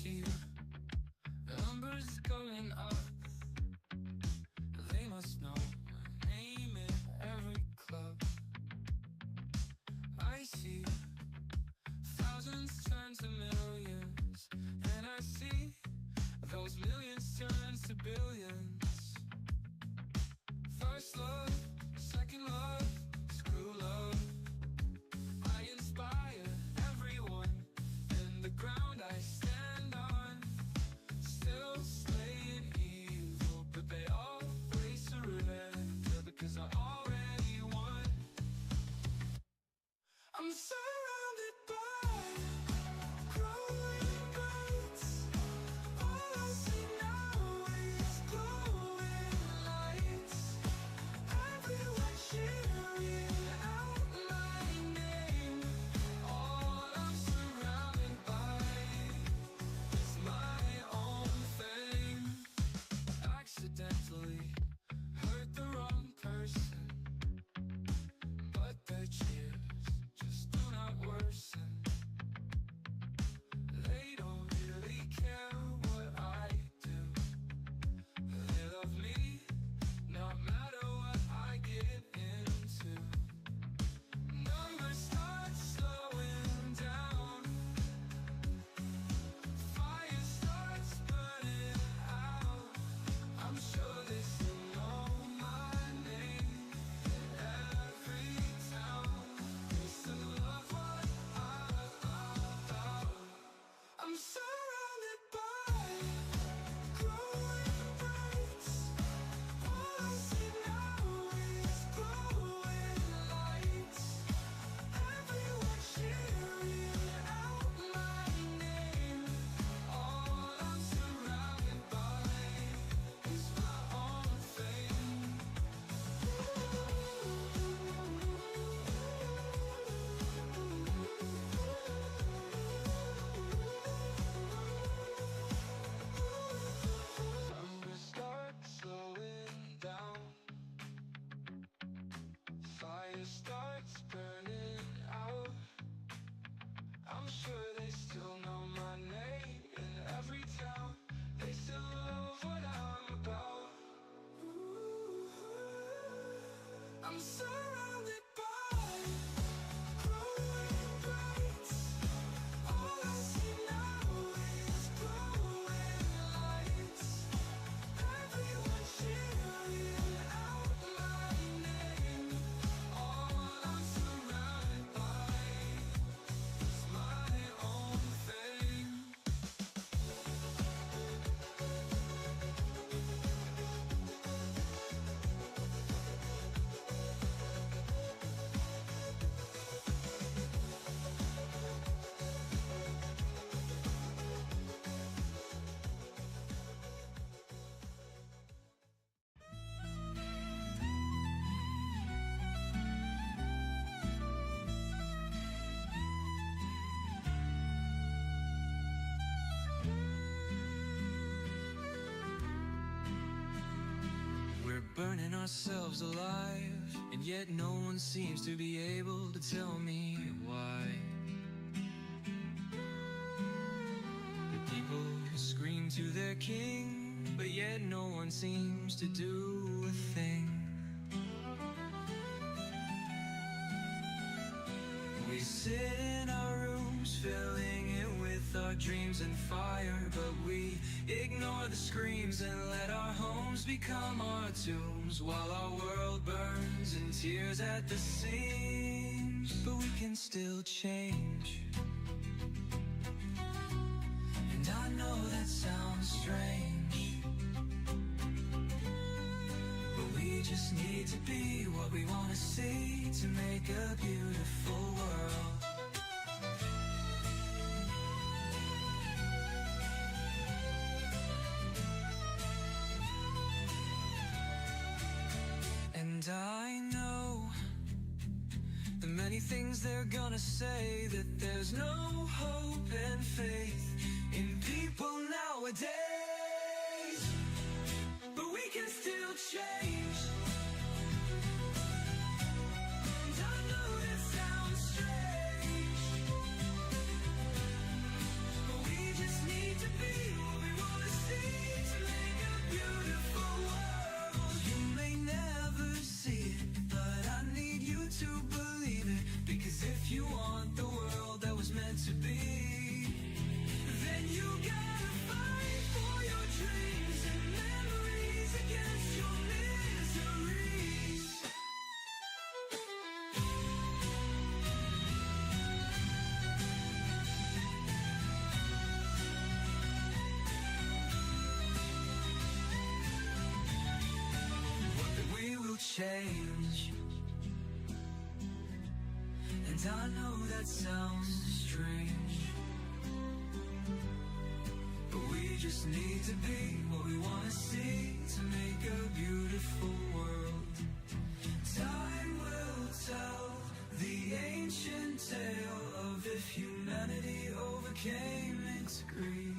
see the numbers going up. They must know my name in every club. I see thousands turn to millions, and I see those millions turn to billions. First love, second love, screw love. I inspire everyone, and the ground I stand on still slaying evil, but they all surrender because I already won. I'm surrounded by growing lights. All I see now is glowing lights. Everyone cheering out my name. All I'm surrounded by is my own thing. Accidentally hurt the wrong person, but their cheers just do not worsen. They don't really care what I do. They love me no matter what I get into. Numbers start slowing down. Fire starts burning out. I'm sure they still know my name in every town. They still love what I'm about. I'm surrounded by glowing lights. All I see now is glowing lights. Everyone cheering out my name. All I'm surrounded by is my own thing. Numbers start slowing down. Fire starts burning out. I'm sure they still know my name in every town. They still love what I'm about. I'm surrounded by glowing lights. All I see now is glowing lights. Everyone cheering out my name. All I'm surrounded by is my own thing. We're burning ourselves alive, and yet no one seems to be able to tell me why. The people scream to their king, but yet no one seems to do a thing. We sit in our rooms, filling it with our dreams and fire, but we ignore the screams and let our homes become our tombs, while our world burns in tears at the seams. But we can still change, and I know that sounds strange, but we just need to be what we want to see to make a beautiful world. And I know the many things they're gonna say, that there's no hope and faith in people nowadays, but we can still change. And I know that sounds strange, but we just need to be change. And I know that sounds strange, but we just need to be what we want to see to make a beautiful world. Time will tell the ancient tale of if humanity overcame its greed,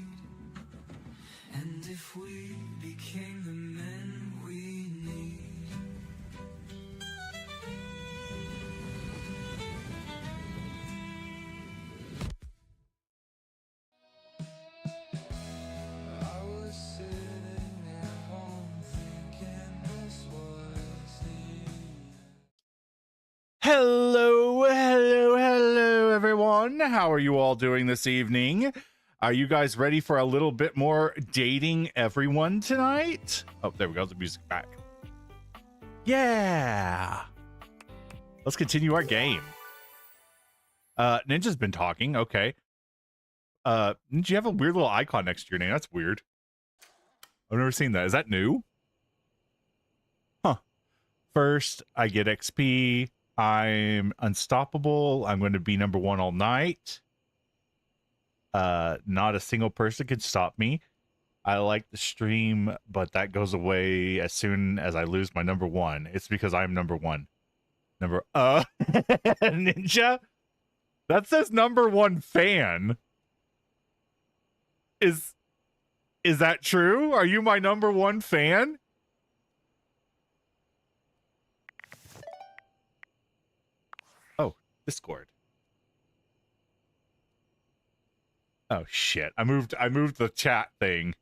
and if we became the men we need. I was sitting at home thinking this was the end. Hello, everyone. How are you all doing this evening? Are you guys ready for a little bit more dating everyone tonight? Oh, there we go. The music back. Yeah. Let's continue our game. Ninja's been talking. Okay. Ninja, you have a weird little icon next to your name. That's weird. I've never seen that. Is that new? Huh. First, I get XP. I'm unstoppable. I'm going to be number 1 all night. Not a single person could stop me. I like the stream, but that goes away as soon as I lose my number 1. It's because I'm number 1. Ninja? That says number 1 fan. Is that true? Are you my number 1 fan? Oh, Discord. Oh shit. I moved the chat thing.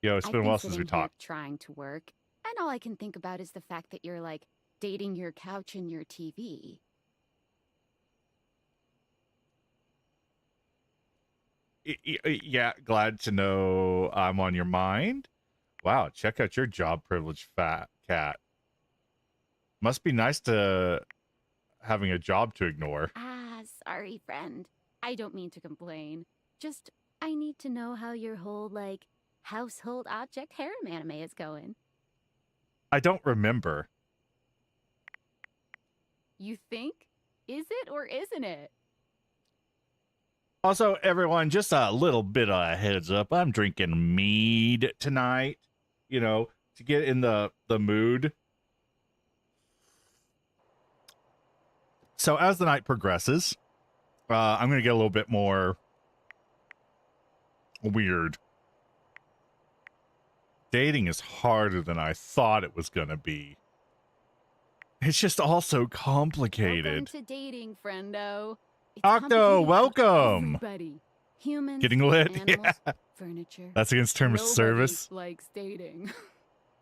Yo, it's been a while since we talked. Trying to work, and all I can think about is the fact that you're like dating your couch and your TV. Yeah, glad to know I'm on your mind. Wow, check out your job privilege, fat cat. Must be nice to having a job to ignore. Ah, sorry, friend. I don't mean to complain. Just, I need to know how your whole, like, household object harem anime is going. I don't remember. You think? Is it or isn't it? Also, everyone, just a little bit of a heads up. I'm drinking mead tonight, you know, to get in the mood. So as the night progresses, I'm going to get a little bit more weird. Dating is harder than I thought it was going to be. It's just all so complicated. Welcome to dating, friendo. It's Octo, welcome. Everybody. Humans, Getting lit. animals, Yeah. furniture. That's against terms of service. Likes dating.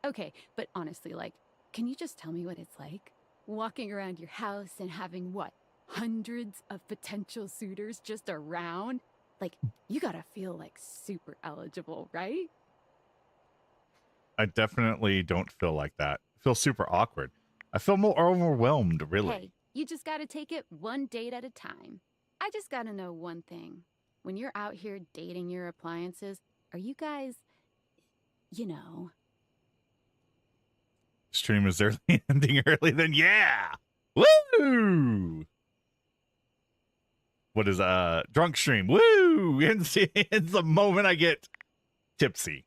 Okay, but honestly, like, can you just tell me what it's like? Walking around your house and having, what, hundreds of potential suitors just around? Like, you gotta feel, like, super eligible, right? I definitely don't feel like that. I feel super awkward. I feel more overwhelmed, really. Hey, you just gotta take it one date at a time. I just gotta know one thing. When you're out here dating your appliances, are you guys, you know... Stream is early, ending early, then yeah! Woo! What is drunk stream? Woo! It's the moment I get tipsy.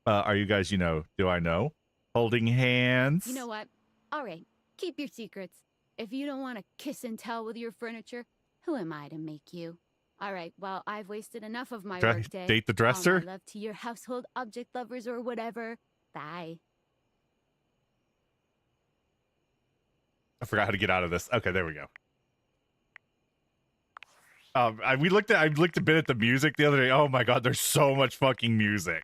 Are you guys, you know, do I know? Holding hands? You know what? All right, keep your secrets. If you don't want to kiss and tell with your furniture, who am I to make you? All right, well, I've wasted enough of my workday. Date the dresser? All my love to your household object lovers or whatever. Bye. I forgot how to get out of this. Okay, there we go. I looked a bit at the music the other day. Oh my god, there's so much fucking music.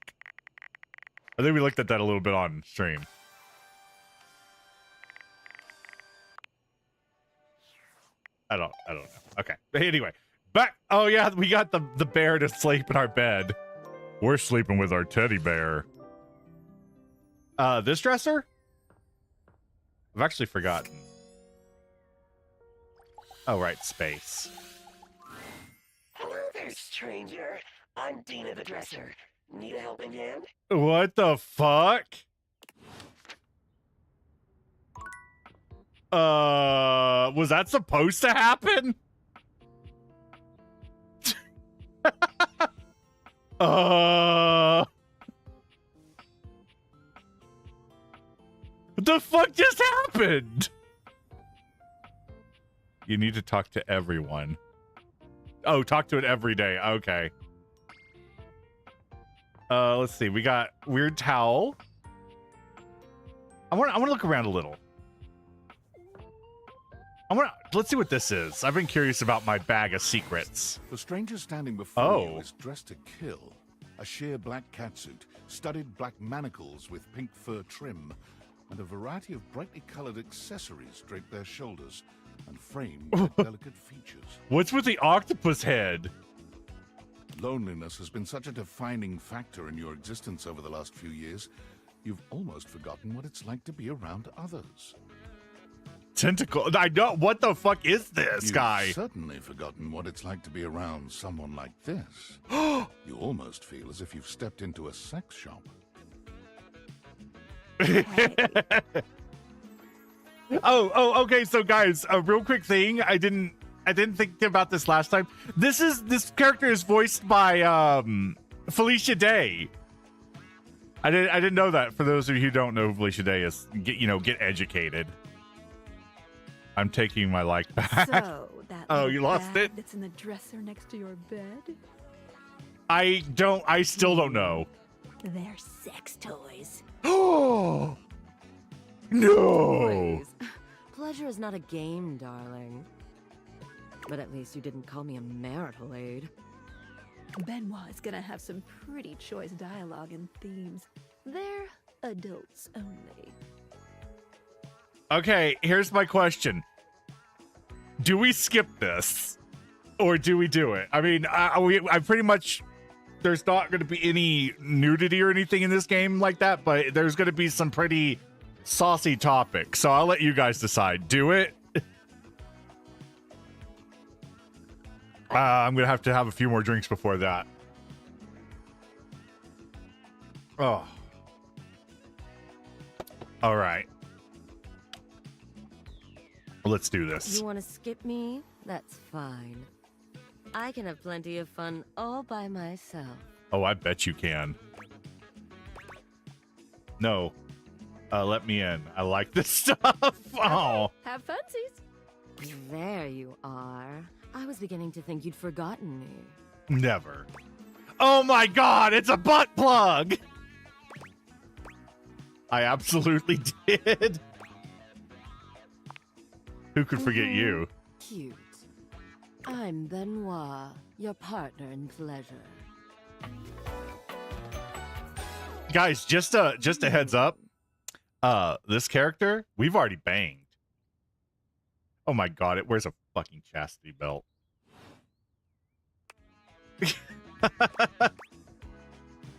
I think we looked at that a little bit on stream. I don't know. Okay. Anyway, back. Oh yeah, we got the bear to sleep in our bed. We're sleeping with our teddy bear. This dresser? I've actually forgotten. Oh, right, space. Hello there, stranger. I'm Dina the Dresser. Need a helping hand? What the fuck? Was that supposed to happen? What the fuck just happened? You need to talk to everyone. Oh, talk to it every day. Okay. Let's see. We got weird towel. I want to look around a little. Let's see what this is. I've been curious about my bag of secrets. The stranger standing before you is dressed to kill. A sheer black catsuit, studded black manacles with pink fur trim, and a variety of brightly colored accessories drape their shoulders and frame their delicate features. What's with the octopus head? Loneliness has been such a defining factor in your existence over the last few years, you've almost forgotten what it's like to be around others. Tentacle. I know. What the fuck is this guy? You've certainly forgotten what it's like to be around someone like this. You almost feel as if you've stepped into a sex shop. Okay. So guys, a real quick thing. I didn't think about this last time. This character is voiced by Felicia Day. I didn't know that. For those of you who don't know who Felicia Day is, get educated. I'm taking my like back. So that oh, you lost bag it? That's in the dresser next to your bed? I still don't know. They're sex toys. Oh no! Toys. Pleasure is not a game, darling. But at least you didn't call me a marital aid. Benoit is gonna have some pretty choice dialogue and themes. They're adults only. Okay, here's my question. Do we skip this? Or do we do it? I mean, I pretty much... There's not going to be any nudity or anything in this game like that, but there's going to be some pretty saucy topics. So I'll let you guys decide. Do it? I'm going to have a few more drinks before that. Oh. All right. Let's do this. You want to skip me? That's fine. I can have plenty of fun all by myself. Oh, I bet you can. No. Let me in. I like this stuff. Oh. Have funsies. There you are. I was beginning to think you'd forgotten me. Never. Oh my god, it's a butt plug! I absolutely did. Who could forget you? Cute. I'm Benoit, your partner in pleasure. Guys, just a heads up. This character, we've already banged. Oh my god, it wears a fucking chastity belt.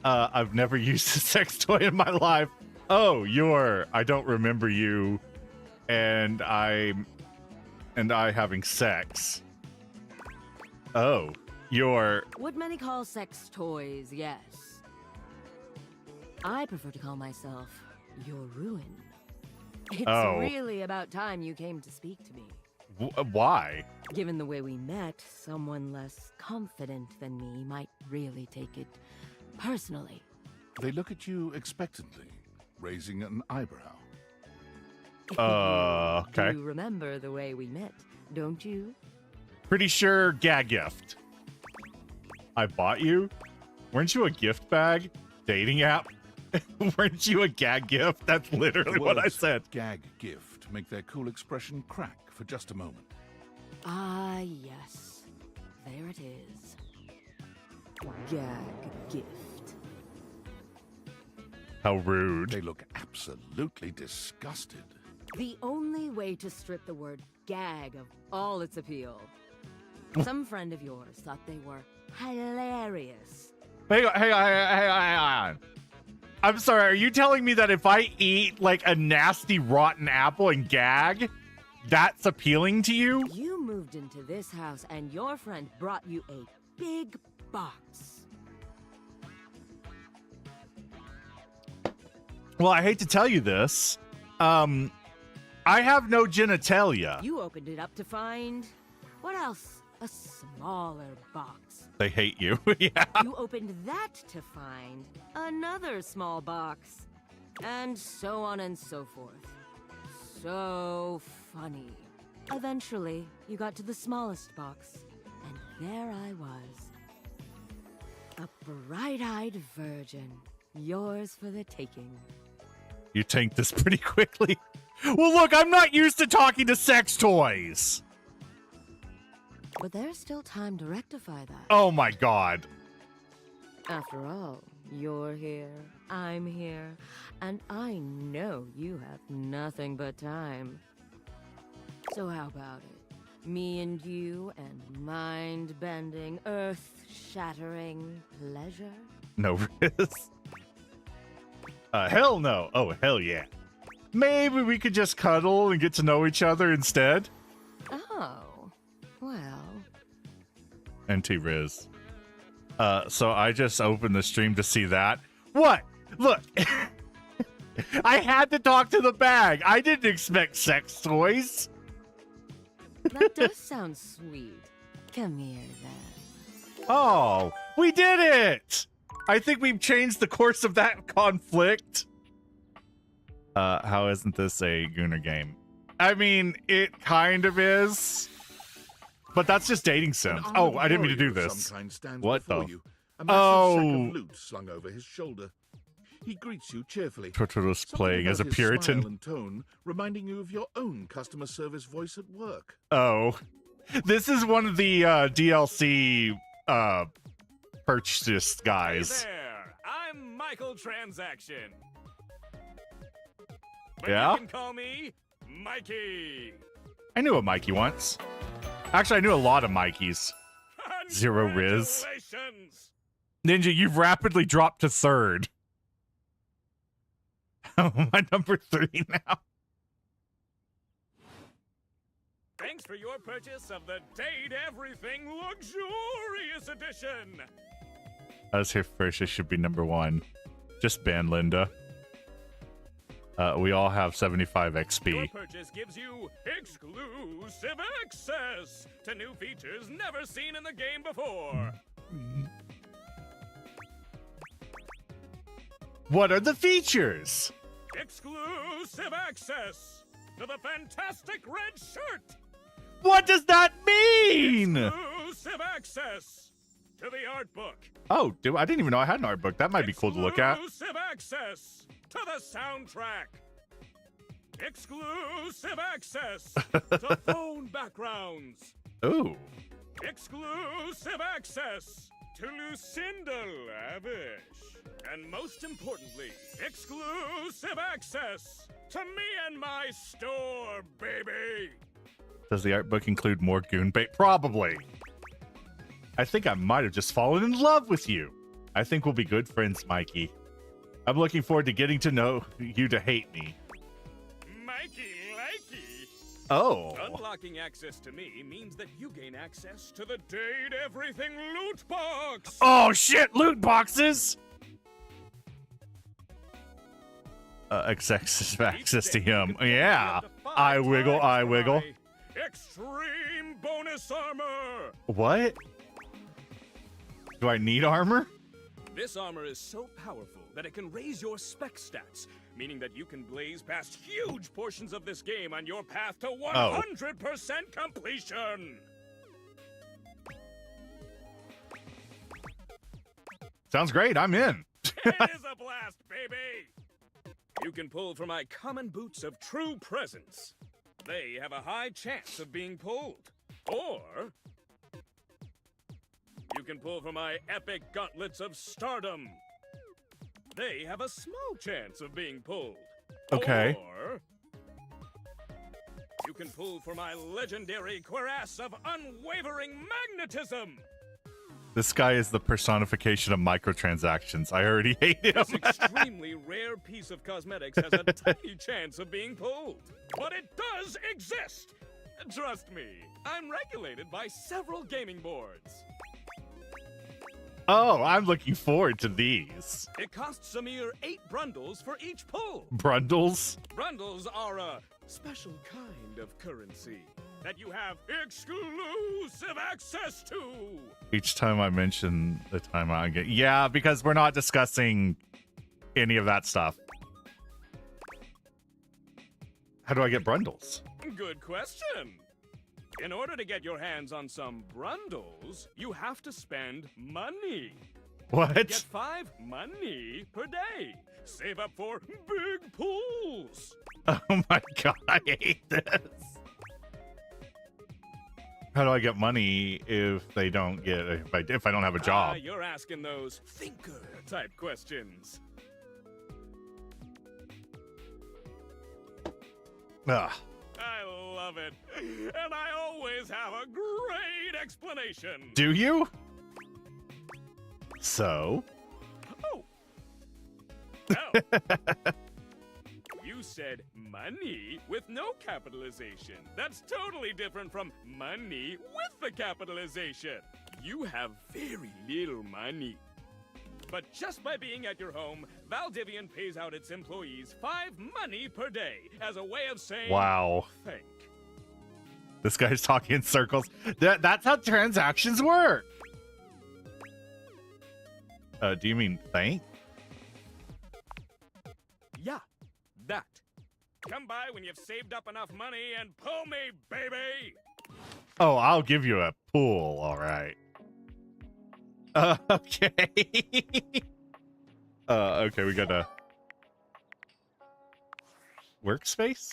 I've never used a sex toy in my life. Oh, I don't remember you and I having sex. Oh, what many call sex toys, yes. I prefer to call myself your ruin. It's really about time you came to speak to me. Why? Given the way we met, someone less confident than me might really take it personally. They look at you expectantly, raising an eyebrow. Okay. You remember the way we met, don't you? Pretty sure gag gift. I bought you? Weren't you a gift bag? Dating app? Weren't you a gag gift? That's literally what I said. Gag gift make their cool expression crack for just a moment. Ah, yes. There it is. Gag gift. How rude. They look absolutely disgusted. The only way to strip the word gag of all its appeal. Some friend of yours thought they were hilarious. Hang on. I'm sorry, are you telling me that if I eat like a nasty rotten apple and gag, that's appealing to you? You moved into this house and your friend brought you a big box. Well, I hate to tell you this. I have no genitalia. You opened it up to find... what else? A smaller box. They hate you. Yeah. You opened that to find another small box. And so on and so forth. So funny. Eventually, you got to the smallest box, and there I was. A bright-eyed virgin, yours for the taking. You tanked this pretty quickly. Well, look, I'm not used to talking to sex toys. But there's still time to rectify that. Oh my god. After all, you're here, I'm here, and I know you have nothing but time. So how about it? Me and you and mind-bending, earth-shattering pleasure? No Riz. Hell no. Oh, hell yeah. Maybe we could just cuddle and get to know each other instead. Oh, well. NT Riz. So I just opened the stream to see that. What? Look. I had to talk to the bag. I didn't expect sex toys. That does sound sweet. Come here, then. Oh, we did it! I think we've changed the course of that conflict. How isn't this a Gooner game? I mean, it kind of is. But that's just dating sims. Oh, I didn't mean to do this. What the? A massive sack of loot slung over his shoulder. He greets you cheerfully. Turtle's playing as a Something about his Puritan. smile and tone reminding you of your own customer service voice at work. Oh. This is one of the DLC purchase guys. Hey there, I'm Michael Transaction. But Yeah? you can call me Mikey. I knew a Mikey once. Actually, I knew a lot of Mikeys. Zero Riz. Congratulations. Ninja, you've rapidly dropped to third. I'm number 3 now. Thanks for your purchase of the Date Everything Luxurious Edition. I was here first. It should be number 1. Just ban Linda. We all have 75 Your XP. purchase gives you exclusive access to new features never seen in the game before. What are the features? Exclusive access to the fantastic red shirt. What does that mean? Exclusive access to the art book. Oh, I didn't even know I had an art book. That might be cool to look at. Exclusive access to the soundtrack. Exclusive access to phone backgrounds. Ooh. Exclusive access to Lucinda Lavish. And most importantly, exclusive access to me and my store, baby. Does the art book include more goon bait? Probably. I think I might have just fallen in love with you. I think we'll be good friends, Mikey. I'm looking forward to getting to know you to hate me. Mikey likey. Oh. Unlocking access to me means that you gain access to the Date Everything loot box. Oh, shit! Loot boxes! Access to him. Yeah. I wiggle, I wiggle. Extreme bonus armor. What? Do I need armor? This armor is so powerful that it can raise your spec stats, meaning that you can blaze past huge portions of this game on your path to 100% completion. Sounds great. I'm in. It is a blast, baby. You can pull from my common boots of true presence. They have a high chance of being pulled. Or you can pull from my epic gauntlets of stardom. They have a small chance of being pulled. Okay. Or you can pull for my legendary cuirass of unwavering magnetism. This guy is the personification of microtransactions. I already hate him. This extremely rare piece of cosmetics has a tiny chance of being pulled. But it does exist! Trust me, I'm regulated by several gaming boards. Oh, I'm looking forward to these. It costs a mere 8 brundles for each pull. Brundles? Brundles are a special kind of currency that you have exclusive access to. Each time I mention the time I get... Yeah, because we're not discussing any of that stuff. How do I get brundles? Good question. In order to get your hands on some brundles, you have to spend money. What? Get 5 money per day. Save up for big pools. Oh my god, I hate this. How do I get money if they don't get if I don't have a job? You're asking those thinker type questions. Ugh. I love it. And I always have a great explanation. Do you? So? Oh. Well, you said money with no capitalization. That's totally different from money with the capitalization. You have very little money. But just by being at your home, Valdivian pays out its employees 5 money per day as a way of saying Wow. thank. This guy's talking in circles. That's how transactions work. Do you mean thank? Yeah, that. Come by when you've saved up enough money and pull me, baby! Oh, I'll give you a pool, all right. Okay. Okay, we got a workspace?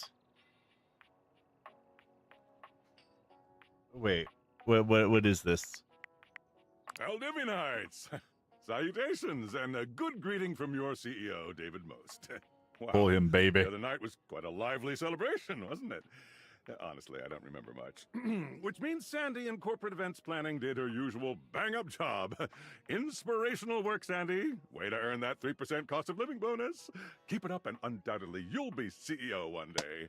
Wait, what is this? Valdivian Heights. Salutations, and a good greeting from your CEO, David Most. Wow. Pull him, baby. The other night was quite a lively celebration, wasn't it? Honestly, I don't remember much. Which means Sandy in corporate events planning did her usual bang-up job. Inspirational work, Sandy. Way to earn that 3% cost of living bonus. Keep it up and undoubtedly you'll be CEO one day.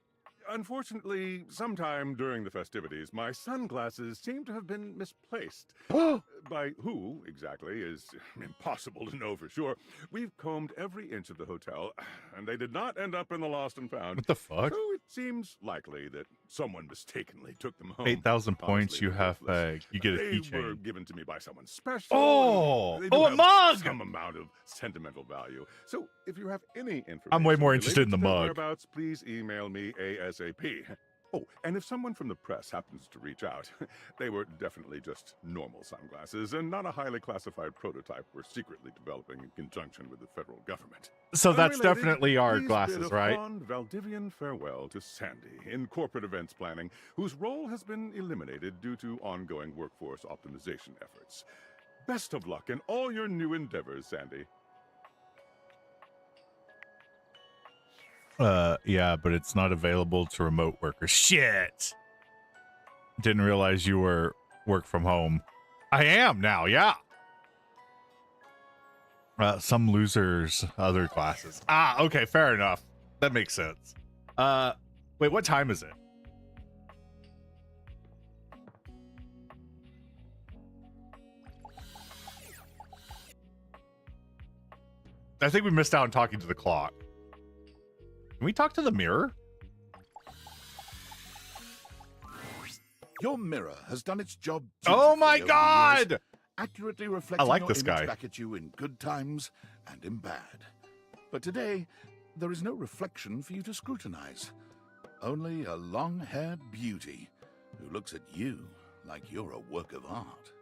Unfortunately, sometime during the festivities, my sunglasses seem to have been misplaced. By who, exactly, is impossible to know for sure. We've combed every inch of the hotel, and they did not end up in the lost and found. What the fuck? So it seems likely that someone mistakenly took them home. 8,000 points, Honestly, you have you get a They were keychain. given to me by someone special. Oh! They do Oh, a have mug! Some amount of sentimental value. So if you have any information, I'm way more related interested in the to their mug. whereabouts, please email me ASAP. Oh, and if someone from the press happens to reach out, they were definitely just normal sunglasses and not a highly classified prototype we're secretly developing in conjunction with the federal government. So that's Unrelated, definitely our please glasses, bid a right? fond Valdivian farewell to Sandy in corporate events planning, whose role has been eliminated due to ongoing workforce optimization efforts. Best of luck in all your new endeavors, Sandy. Yeah, but it's not available to remote workers. Shit! Didn't realize you were work from home. I am now, yeah. Some losers, other classes. Ah, okay, fair enough. That makes sense. Wait, what time is it? I think we missed out on talking to the clock. Can we talk to the mirror? Your mirror has done its job. Oh my dutifully over the years, god! accurately reflecting like your this image guy. back at you in good times and in bad. But today, there is no reflection for you to scrutinize. Only a long-haired beauty who looks at you like you're a work of art.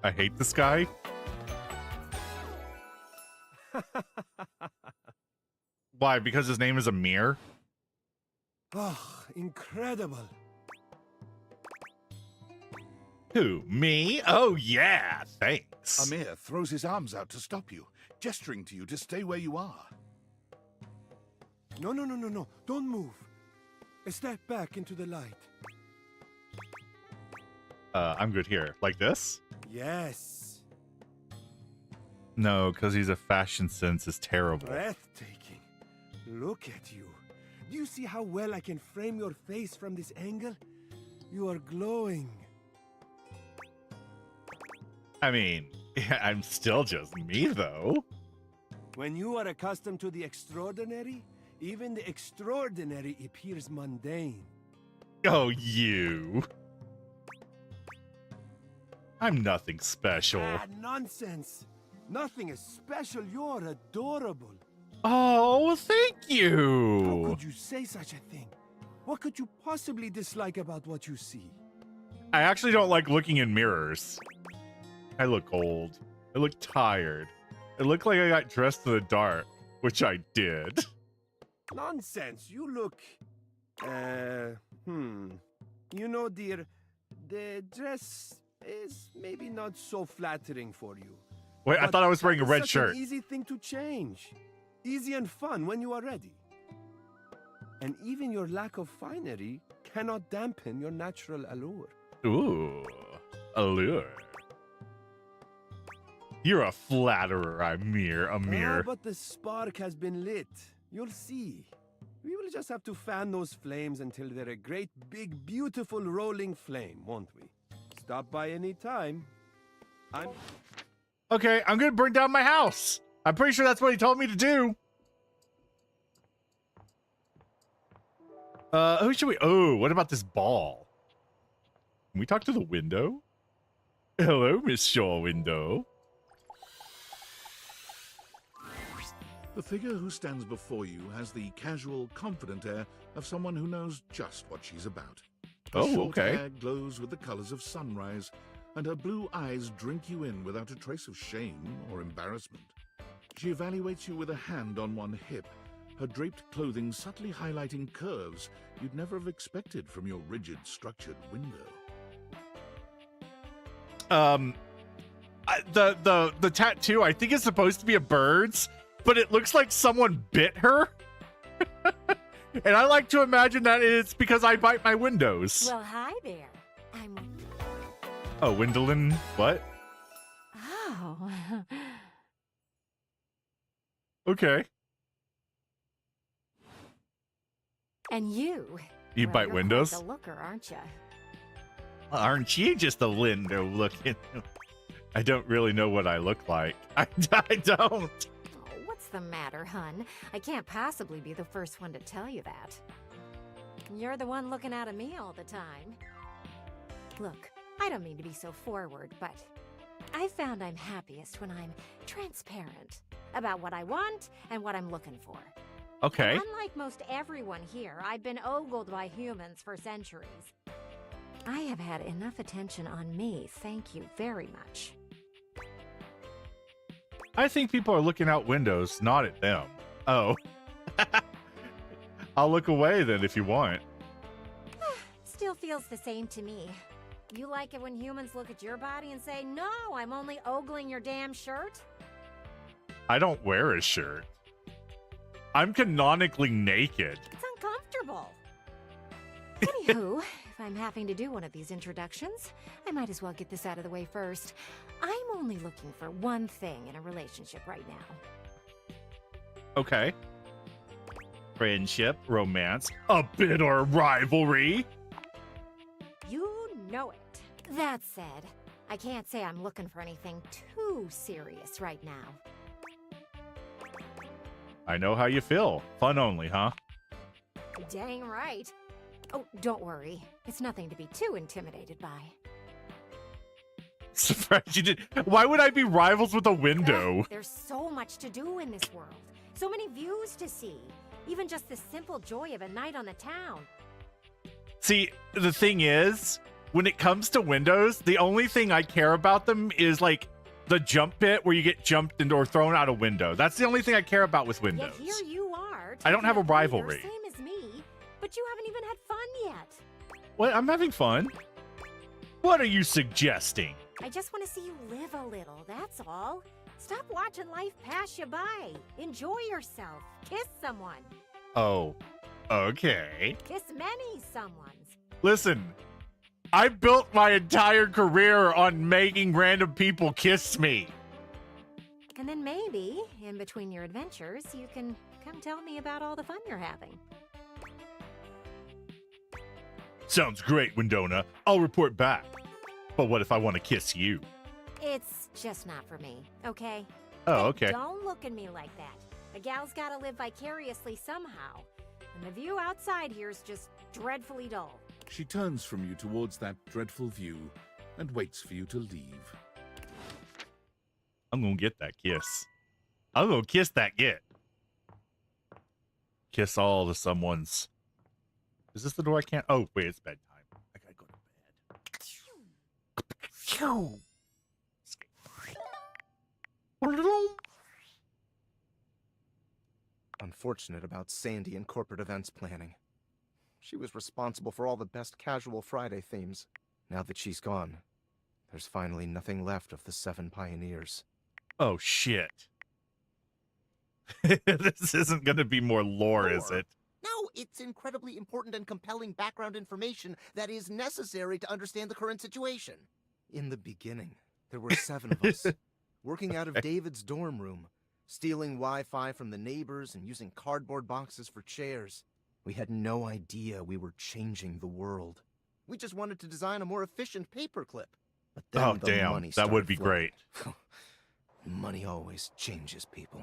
I hate this guy. Why? Because his name is Amir? Oh, incredible. Who? Me? Oh, yeah. Thanks. Amir throws his arms out to stop you, gesturing to you to stay where you are. No. Don't move. Step back into the light. I'm good here. Like this? Yes. No, because he's a fashion sense is terrible. Breathtaking. Look at you. Do you see how well I can frame your face from this angle? You are glowing. I mean, Yeah, I'm still just me, though. When you are accustomed to the extraordinary, even the extraordinary appears mundane. Oh, you. I'm nothing special. Ah, nonsense. Nothing is special. You're adorable. Oh, thank How you. could you say such a thing? What could you possibly dislike about what you see? I actually don't like looking in mirrors. I look old. I look tired. I look like I got dressed in the dark, which I did. Nonsense. You look... You know, dear, the dress is maybe not so flattering for you. Wait, I But thought I was wearing a that is red such shirt. An easy thing to change. Easy and fun when you are ready. And even your lack of finery cannot dampen your natural allure. Ooh, allure. You're a flatterer, Amir. Ah, but the spark has been lit. You'll see. We will just have to fan those flames until they're a great, big, beautiful rolling flame, won't we? Stop by any time. Okay, I'm gonna burn down my house. I'm pretty sure that's what he told me to do. Who should we? Oh, what about this ball? Can we talk to the window? Hello, Miss Shaw Window. The figure who stands before you has the casual, confident air of someone who knows just what she's about. Her Oh, short okay. hair glows with the colors of sunrise, and her blue eyes drink you in without a trace of shame or embarrassment. She evaluates you with a hand on one hip, her draped clothing subtly highlighting curves you'd never have expected from your rigid, structured window. The tattoo I think is supposed to be a bird's, but it looks like someone bit her. And I like to imagine that it's because I bite my windows. Well, hi there. I'm... Oh, Windolin, what? Oh. Okay. And you? You Well, bite you're windows? quite the looker, aren't you? Aren't you just a window looking? I don't really know what I look like. I don't. Oh, what's the matter, hun? I can't possibly be the first one to tell you that. You're the one looking out at me all the time. Look, I don't mean to be so forward, but I found I'm happiest when I'm transparent about what I want and what I'm looking for. Okay. And unlike most everyone here, I've been ogled by humans for centuries. I have had enough attention on me, thank you very much. I think people are looking out windows, not at them. Oh. I'll look away then if you want. Still feels the same to me. You like it when humans look at your body and say, no, I'm only ogling your damn shirt? I don't wear a shirt. I'm canonically naked. It's uncomfortable. Anywho, if I'm having to do one of these introductions, I might as well get this out of the way first. I'm only looking for one thing in a relationship right now. Okay. Friendship, romance, a bit or rivalry. You know it. That said, I can't say I'm looking for anything too serious right now. I know how you feel. Fun only, huh? Dang right. Oh, don't worry. It's nothing to be too intimidated by. Surprised you did. Why would I be rivals with a window? There's so much to do in this world. So many views to see. Even just the simple joy of a night on the town. See, the thing is, when it comes to windows, the only thing I care about them is like the jump bit where you get jumped and or thrown out a window. That's the only thing I care about with windows. Yet here you are. I don't have a taking breather, rivalry. Same as me, but you haven't even had fun yet. What? I'm having fun. What are you suggesting? I just want to see you live a little, that's all. Stop watching life pass you by. Enjoy yourself. Kiss someone. Oh, okay. Kiss many someones. Listen, I built my entire career on making random people kiss me. And then maybe, in between your adventures, you can come tell me about all the fun you're having. Sounds great, Windona. I'll report back. But what if I want to kiss you? It's just not for me, okay? Oh, Hey, okay. Don't look at me like that. A gal's gotta live vicariously somehow. And the view outside here is just dreadfully dull. She turns from you towards that dreadful view and waits for you to leave. I'm gonna get that kiss. I'm gonna kiss that get. Kiss all the someone's. Is this the door I can't? Oh, wait, it's bedtime. I gotta go to bed. Phew. Unfortunate about Sandy and corporate events planning. She was responsible for all the best casual Friday themes. Now that she's gone, there's finally nothing left of the 7 pioneers. Oh, shit. This isn't gonna be more lore, is it? No, it's incredibly important and compelling background information that is necessary to understand the current situation. In the beginning, there were 7 of us, working out of David's dorm room, stealing Wi-Fi from the neighbors and using cardboard boxes for chairs. We had no idea we were changing the world. We just wanted to design a more efficient paperclip. But then Oh, the damn. money That would started be flowing. great. Money always changes people.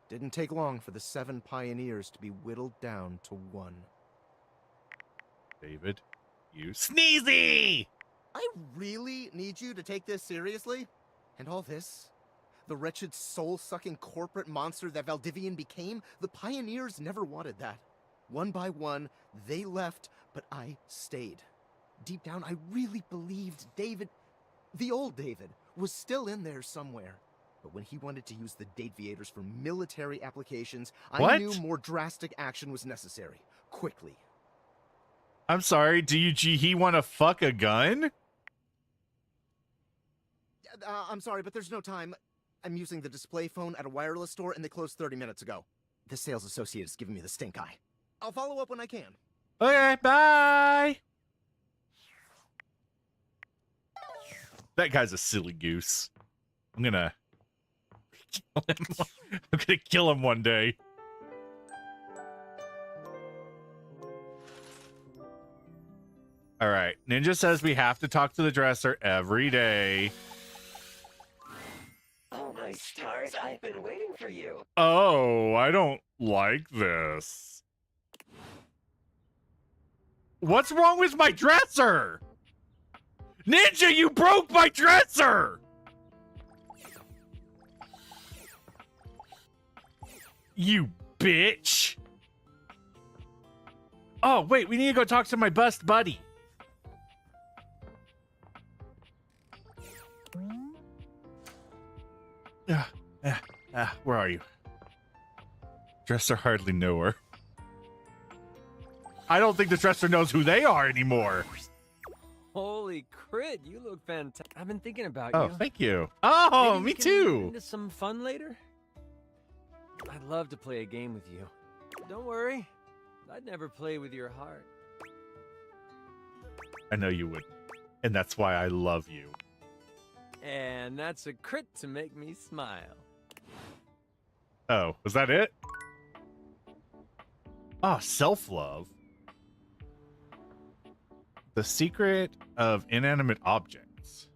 Didn't take long for the 7 pioneers to be whittled down to 1. David, you sneezy! I really need you to take this seriously? And all this? The wretched soul-sucking corporate monster that Valdivian became? The pioneers never wanted that. One by one, they left, but I stayed. Deep down, I really believed David, the old David, was still in there somewhere. But when he wanted to use the Dateviators for military applications, I knew more drastic action was necessary. Quickly. I'm sorry, he want to fuck a gun? I'm sorry, but there's no time. I'm using the display phone at a wireless store, and they closed 30 minutes ago. The sales associate is giving me the stink eye. I'll follow up when I can. Okay, bye! That guy's a silly goose. I'm gonna kill him. I'm gonna kill him one day. All right. Ninja says we have to talk to the dresser every day. Oh my stars, I've been waiting for you. Oh, I don't like this. What's wrong with my dresser? Ninja, you broke my dresser! You bitch! Oh, wait, we need to go talk to my best buddy. Where are you? Dresser hardly know her. I don't think the dresser knows who they are anymore. Holy crit, you look fantastic. I've been thinking about Oh, you. thank you. Oh, Maybe me we can too. get into some fun later? I'd love to play a game with you. Don't worry, I'd never play with your heart. I know you wouldn't. And that's why I love you. And that's a crit to make me smile. Oh, was that it? Ah, self-love. The secret of inanimate objects.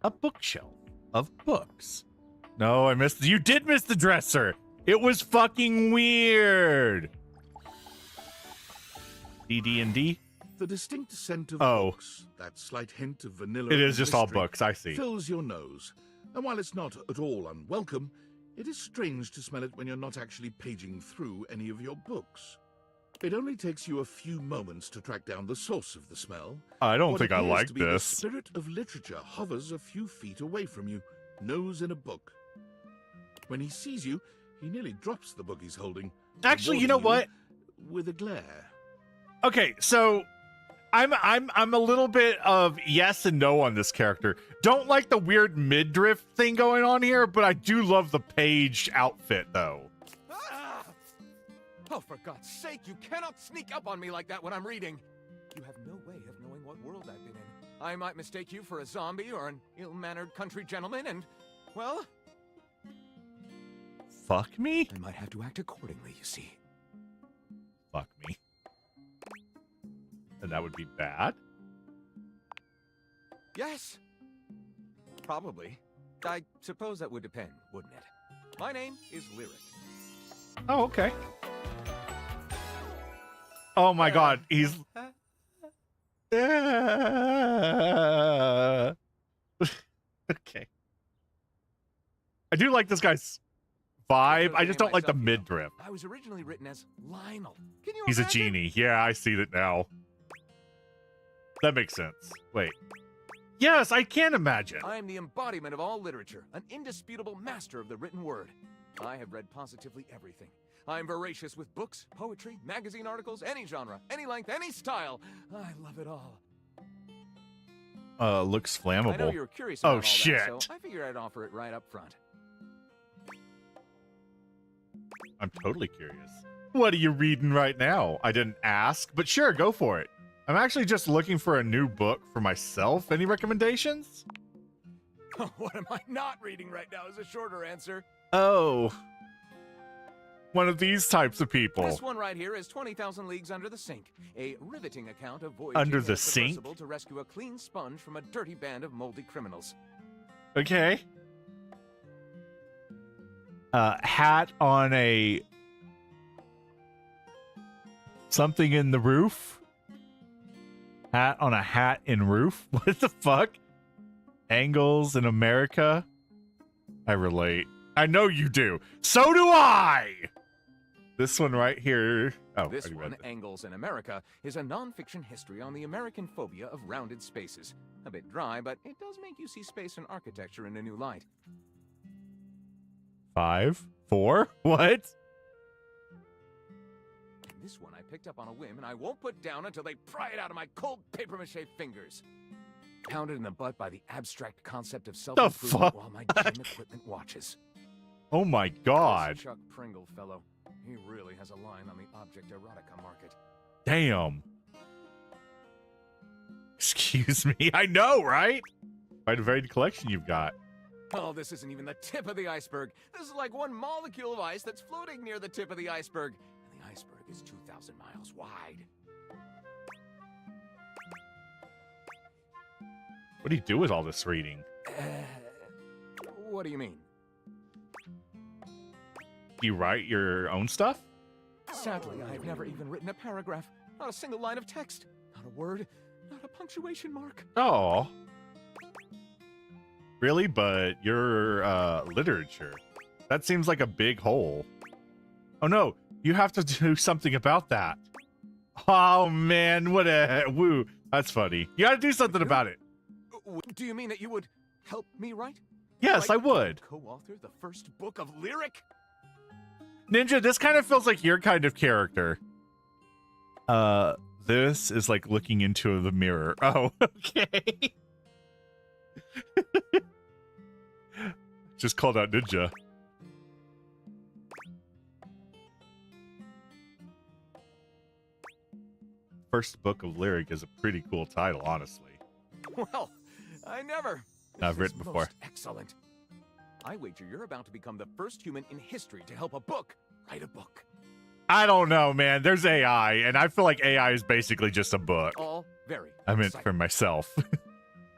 A bookshelf of books. No, I missed. You did miss the dresser. It was fucking weird. DD&D? The distinct scent of books, that slight hint of vanilla. It is and just all mystery, books, I see. Fills your nose. And while it's not at all unwelcome, it is strange to smell it when you're not actually paging through any of your books. It only takes you a few moments to track down the source of the smell. I don't What think I appears like to be this. The spirit of literature hovers a few feet away from you, nose in a book. When he sees you, he nearly drops the book he's holding. Actually, you know what? With a glare. Okay, so I'm a little bit of yes and no on this character. Don't like the weird midriff thing going on here, but I do love the page outfit though. Ah! Oh, for God's sake, you cannot sneak up on me like that when I'm reading. You have no way of knowing what world I've been in. I might mistake you for a zombie or an ill-mannered country gentleman, and, well... Fuck me? I might have to act accordingly, you see. Fuck me. And that would be bad? Yes. Probably. I suppose that would depend, wouldn't it? My name is Lyric. Oh, okay. Oh my god, he's... Okay. I do like this guy's vibe. I just don't like the midriff. I was originally written as Lionel. Can you He's a imagine? genie. Yeah, I see that now. That makes sense. Wait. Yes, I can imagine. I am the embodiment of all literature, an indisputable master of the written word. I have read positively everything. I am voracious with books, poetry, magazine articles, any genre, any length, any style. I love it all. Looks flammable. I know you were curious about all shit. that, so I figured I'd offer it right up front. I'm totally curious. What are you reading right now? I didn't ask, but sure, go for it. I'm actually just looking for a new book for myself. Any recommendations? What am I not reading right now is a shorter answer. Oh. One of these types of people. This one right here is 20,000 Leagues Under the Sink, a riveting account of voyaging Under in the a sink? submersible to rescue a clean sponge from a dirty band of moldy criminals. Okay. Hat on a... something in the roof? Hat on a hat in roof? What the fuck? Angles in America? I relate. I know you do. So do I! This one right here. Oh, This I one, read that. Angles in America, is a non-fiction history on the American phobia of rounded spaces. A bit dry, but it does make you see space and architecture in a new light. 5, 4, what? This one I picked up on a whim, and I won't put down until they pry it out of my cold papier-mâché fingers. Pounded in the butt by the abstract concept of self-improvement fuck? while my gym equipment watches. Oh my god. This Chuck Pringle fellow. He really has a line on the object erotica market. Damn. Excuse me. I know, right? Quite a varied collection you've got. Oh, this isn't even the tip of the iceberg. This is like one molecule of ice that's floating near the tip of the iceberg. And the iceberg is 2,000 miles wide. What do you do with all this reading? What do you mean? You write your own stuff? Sadly, I've never even written a paragraph. Not a single line of text. Not a word. Not a punctuation mark. Oh. Really? But you're literature. That seems like a big hole. Oh no, you have to do something about that. Oh man, what a woo. That's funny. You gotta do something about it. Do you mean that you would help me write? Yes, I would. Co-author the first book of lyric? Ninja, this kind of feels like your kind of character. This is like looking into the mirror. Oh, okay. Just called out Ninja. First book of lyric is a pretty cool title, honestly. Well, I never. I've This is written before. most excellent. I wager you're about to become the first human in history to help a book write a book. I don't know, man. There's AI, and I feel like AI is basically just a book. All very I meant exciting. for myself.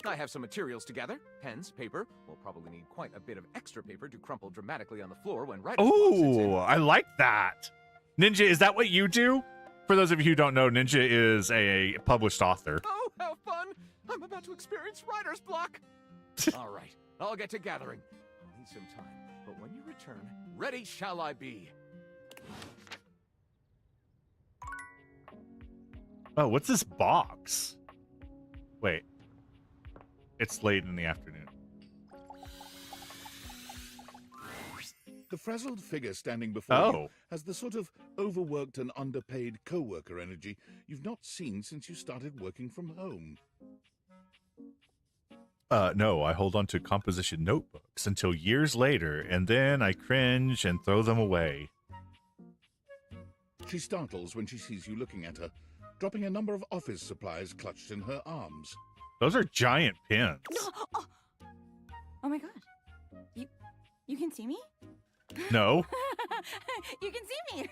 I have some materials to gather. Pens, paper. We'll probably need quite a bit of extra paper to crumple dramatically on the floor when writer's block sets in. Ooh, I like that. Ninja, is that what you do? For those of you who don't know, Ninja is a published author. Oh, how fun! I'm about to experience writer's block. All right, I'll get to gathering. I'll need some time, but when you return, ready shall I be. Oh, what's this box? Wait. It's late in the afternoon. The frazzled figure standing before you has the sort of overworked and underpaid co-worker energy you've not seen since you started working from home. No, I hold on to composition notebooks until years later, and then I cringe and throw them away. She startles when she sees you looking at her, dropping a number of office supplies clutched in her arms. Those are giant pins. Oh my god. You can see me? No. You can see me!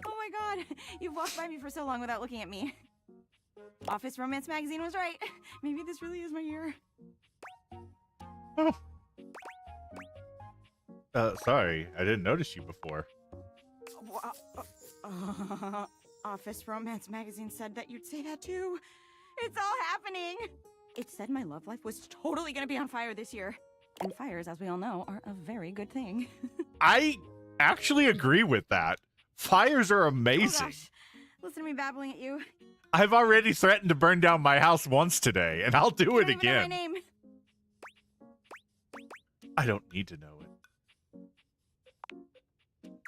Oh my god. You've walked by me for so long without looking at me. Office Romance magazine was right. Maybe this really is my year. Oh, Sorry, I didn't notice you before. Office Romance magazine said that you'd say that too. It's all happening. It said my love life was totally gonna be on fire this year. And fires, as we all know, are a very good thing. I actually agree with that. Fires are Oh amazing. gosh. Listen to me babbling at you. I've already threatened to burn down my house once today, and I'll do You it don't even know my again. name. I don't need to know it.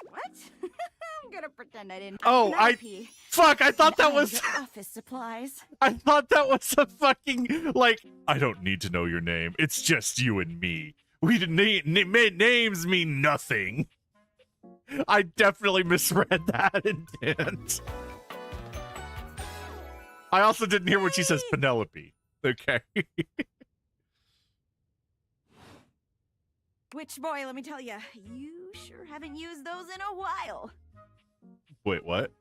What? I'm gonna pretend I didn't. Oh, fuck, I thought that was office supplies. I thought that was a fucking, like, I don't need to know your name. It's just you and me. We didn't names mean nothing. I definitely misread that intent. I also didn't hear when she says Penelope. Okay. Which boy, let me tell you, you sure haven't used those in a while. Wait, what?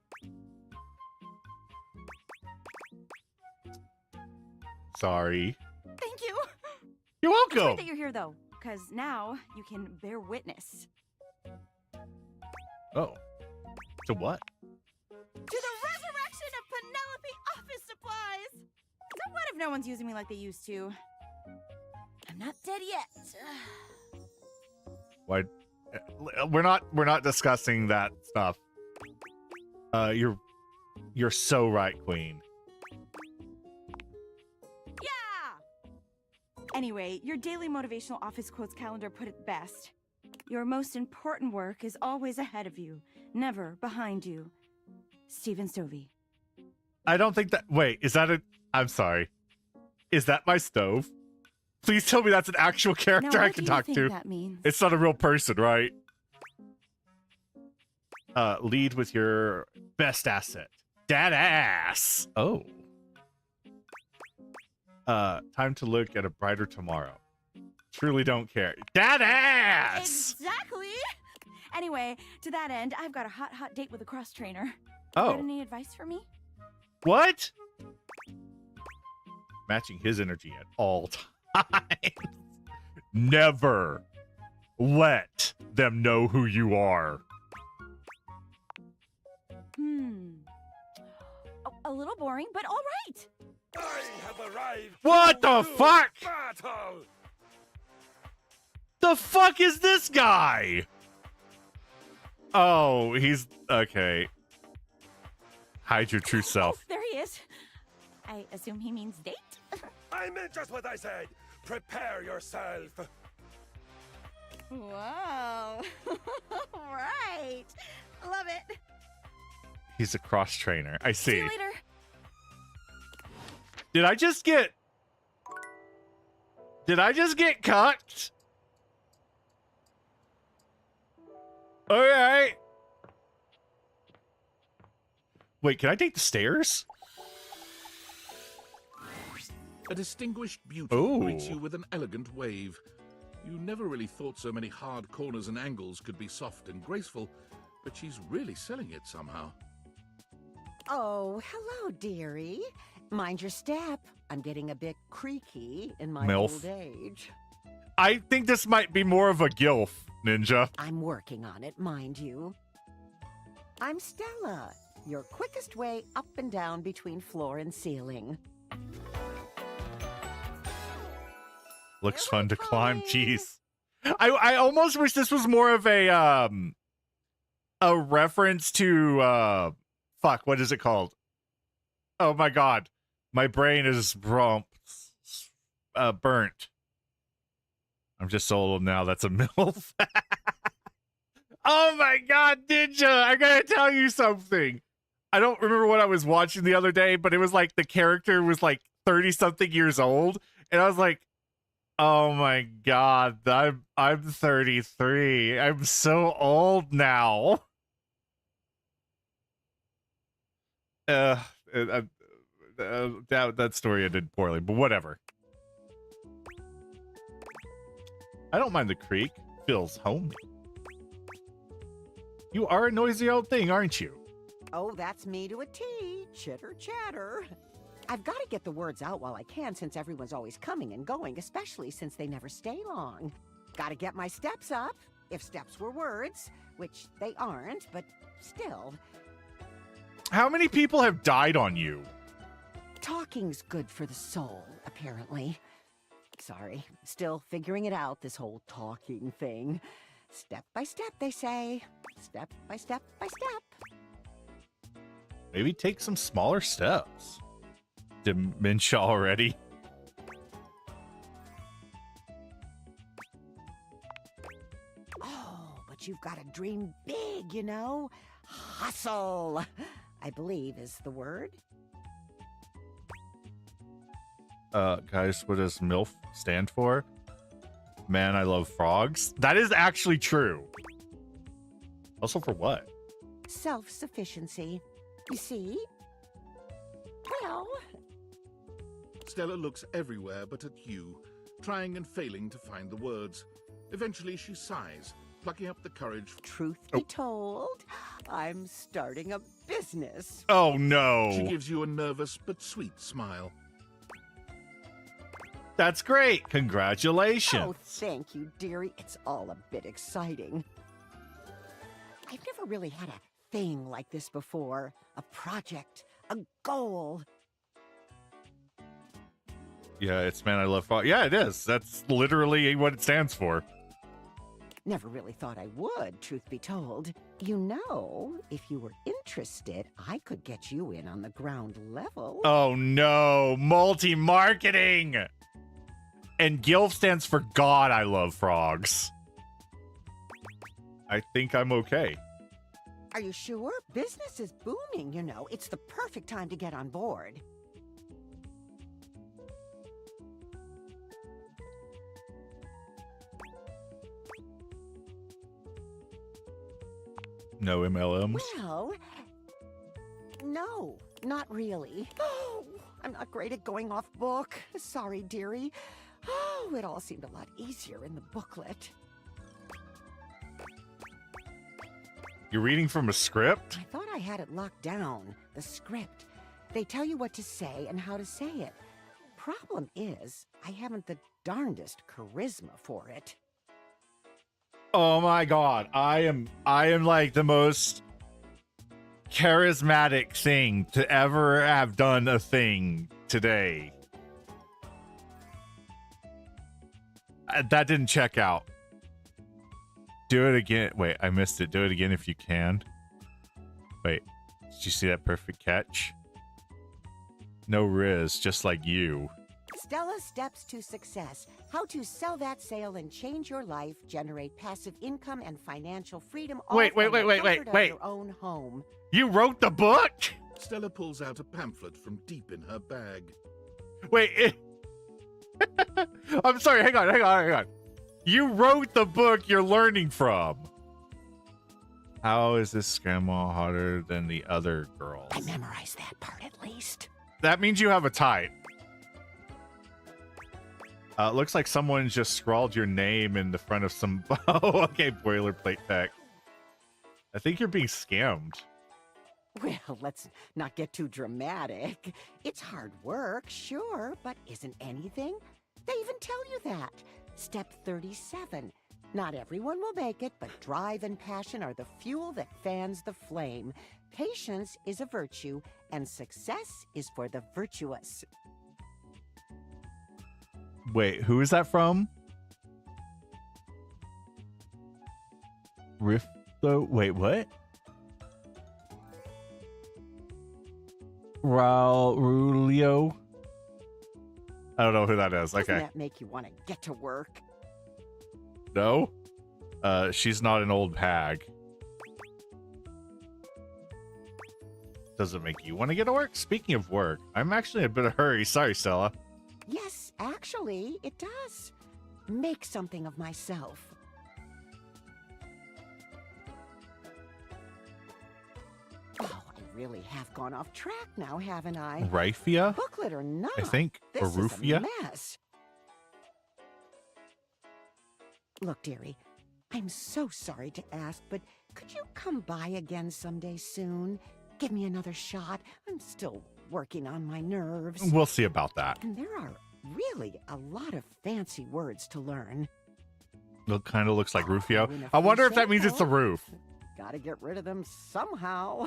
Sorry. Thank you. You're It's welcome. great that you're here, though, because now you can bear witness Oh. To what? to the resurrection of Penelope office supplies. So what if no one's using me like they used to? I'm not dead yet. Why? We're not discussing that stuff. You're so right, Queen. Yeah! Anyway, your daily motivational office quotes calendar put it best. Your most important work is always ahead of you, never behind you. Stephen Stovey. I don't think that. Wait, is that a? I'm sorry. Is that my stove? Please tell me that's an actual character Now, I what can do you talk think to. that means? It's not a real person, right? Lead with your best asset. That ass. Oh. Time to look at a brighter tomorrow. Truly don't care. That ass. Exactly. Anyway, to that end, I've got a hot date with a cross trainer. Oh. Got any advice for me? What? Matching his energy at all times. Never let them know who you are. A little boring, but all right. I have arrived. What the to fuck? Battle. The fuck is this guy? Oh, he's okay. Hide your true self. There he is. I assume he means date? I meant just what I said. Prepare yourself. Whoa. Right. Love it. He's a cross trainer. I see. See you later. Did I just get cucked? Alright. Wait, can I take the stairs? A distinguished beauty greets you with an elegant wave. You never really thought so many hard corners and angles could be soft and graceful, but she's really selling it somehow. Oh, hello, dearie. Mind your step. I'm getting a bit creaky in my MILF. old age. I think this might be more of a gilf, Ninja. I'm working on it, mind you. I'm Stella, your quickest way up and down between floor and ceiling. Looks fun to climb. Jeez. I almost wish this was more of a reference to fuck, what is it called? Oh my god. My brain is burnt. I'm just so old now, that's a MILF. Oh my god, Ninja! I gotta tell you something. I don't remember what I was watching the other day, but it was like the character was like 30-something years old, and I was like, oh my god, I'm 33. I'm so old now. That story ended poorly, but whatever. I don't mind the creek. Feels homey. You are a noisy old thing, aren't you? Oh, that's me to a T. Chitter chatter. I've got to get the words out while I can since everyone's always coming and going, especially since they never stay long. Got to get my steps up. If steps were words, which they aren't, but still. How many people have died on you? Talking's good for the soul, apparently. Sorry, still figuring it out, this whole talking thing. Step by step, they say. Step by step by step. Maybe take some smaller steps. Dementia already. Oh, but you've got to dream big, you know? Hustle, I believe is the word. Guys, what does MILF stand for? Man, I love frogs. That is actually true. Also for what? Self-sufficiency. You see? Well... Stella looks everywhere but at you, trying and failing to find the words. Eventually she sighs, plucking up the courage. Truth be told, I'm starting a business. Oh no. She gives you a nervous but sweet smile. That's great. Congratulations. Oh, thank you, dearie. It's all a bit exciting. I've never really had a thing like this before. A project, a goal. Yeah, it's Man, I Love Frogs. Yeah, it is. That's literally what it stands for. Never really thought I would, truth be told. You know, if you were interested, I could get you in on the ground level. Oh no, multi-marketing! And GILF stands for God, I Love Frogs. I think I'm okay. Are you sure? Business is booming, you know. It's the perfect time to get on board. No MLMs? Well, no, not really. Oh, I'm not great at going off book. Sorry, dearie. Oh, it all seemed a lot easier in the booklet. You're reading from a script? I thought I had it locked down, the script. They tell you what to say and how to say it. Problem is, I haven't the darndest charisma for it. Oh my god, I am like the most charismatic thing to ever have done a thing today. That didn't check out. Do it again. Wait, I missed it. Do it again if you can. Wait, did you see that perfect catch? No Riz, just like you. Stella Steps to Success. How to sell that sale and change your life, generate passive income and financial freedom. All Wait, from the comfort of wait. your own home. You wrote the book? Stella pulls out a pamphlet from deep in her bag. Wait, I'm sorry, hang on. You wrote the book you're learning from. How is this grandma hotter than the other girls? I memorized that part at least. That means you have a type. Looks like someone just scrawled your name in the front of some... Oh, okay, boilerplate text. I think you're being scammed. Well, let's not get too dramatic. It's hard work, sure, but isn't anything? They even tell you that. Step 37. Not everyone will make it, but drive and passion are the fuel that fans the flame. Patience is a virtue, and success is for the virtuous. Wait, who is that from? Rifto? Wait, what? Rulio? I don't know who that is. Doesn't Okay. that make you want to get to work? No? She's not an old hag. Does it make you want to get to work? Speaking of work, I'm actually in a bit of a hurry. Sorry, Stella. Yes, actually, it does. Make something of myself. Oh, I really have gone off track now, haven't I? Rifia? Booklet or not, I think. this Or is Rufia? a mess. Look, dearie, I'm so sorry to ask, but could you come by again someday soon? Give me another shot. I'm still working on my nerves. We'll see about that. And there are really a lot of fancy words to learn. It kind of looks like Rufio. I wonder if that means it's the roof. Gotta get rid of them somehow.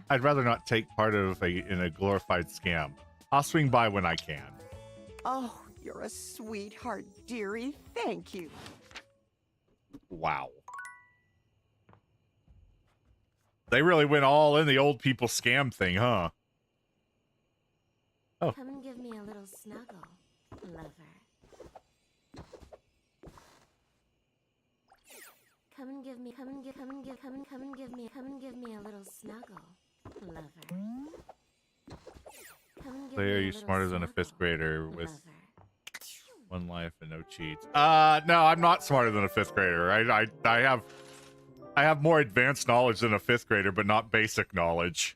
I'd rather not take part in a glorified scam. I'll swing by when I can. Oh, you're a sweetheart, dearie. Thank you. Wow. They really went all in the old people scam thing, huh? Oh. Come and give me a little snuggle, lover. Come and give me a little snuggle, lover. Clay, are you smarter than a 5th grader with 1 life and no cheats? No, I'm not smarter than a 5th grader. I have more advanced knowledge than a 5th grader, but not basic knowledge.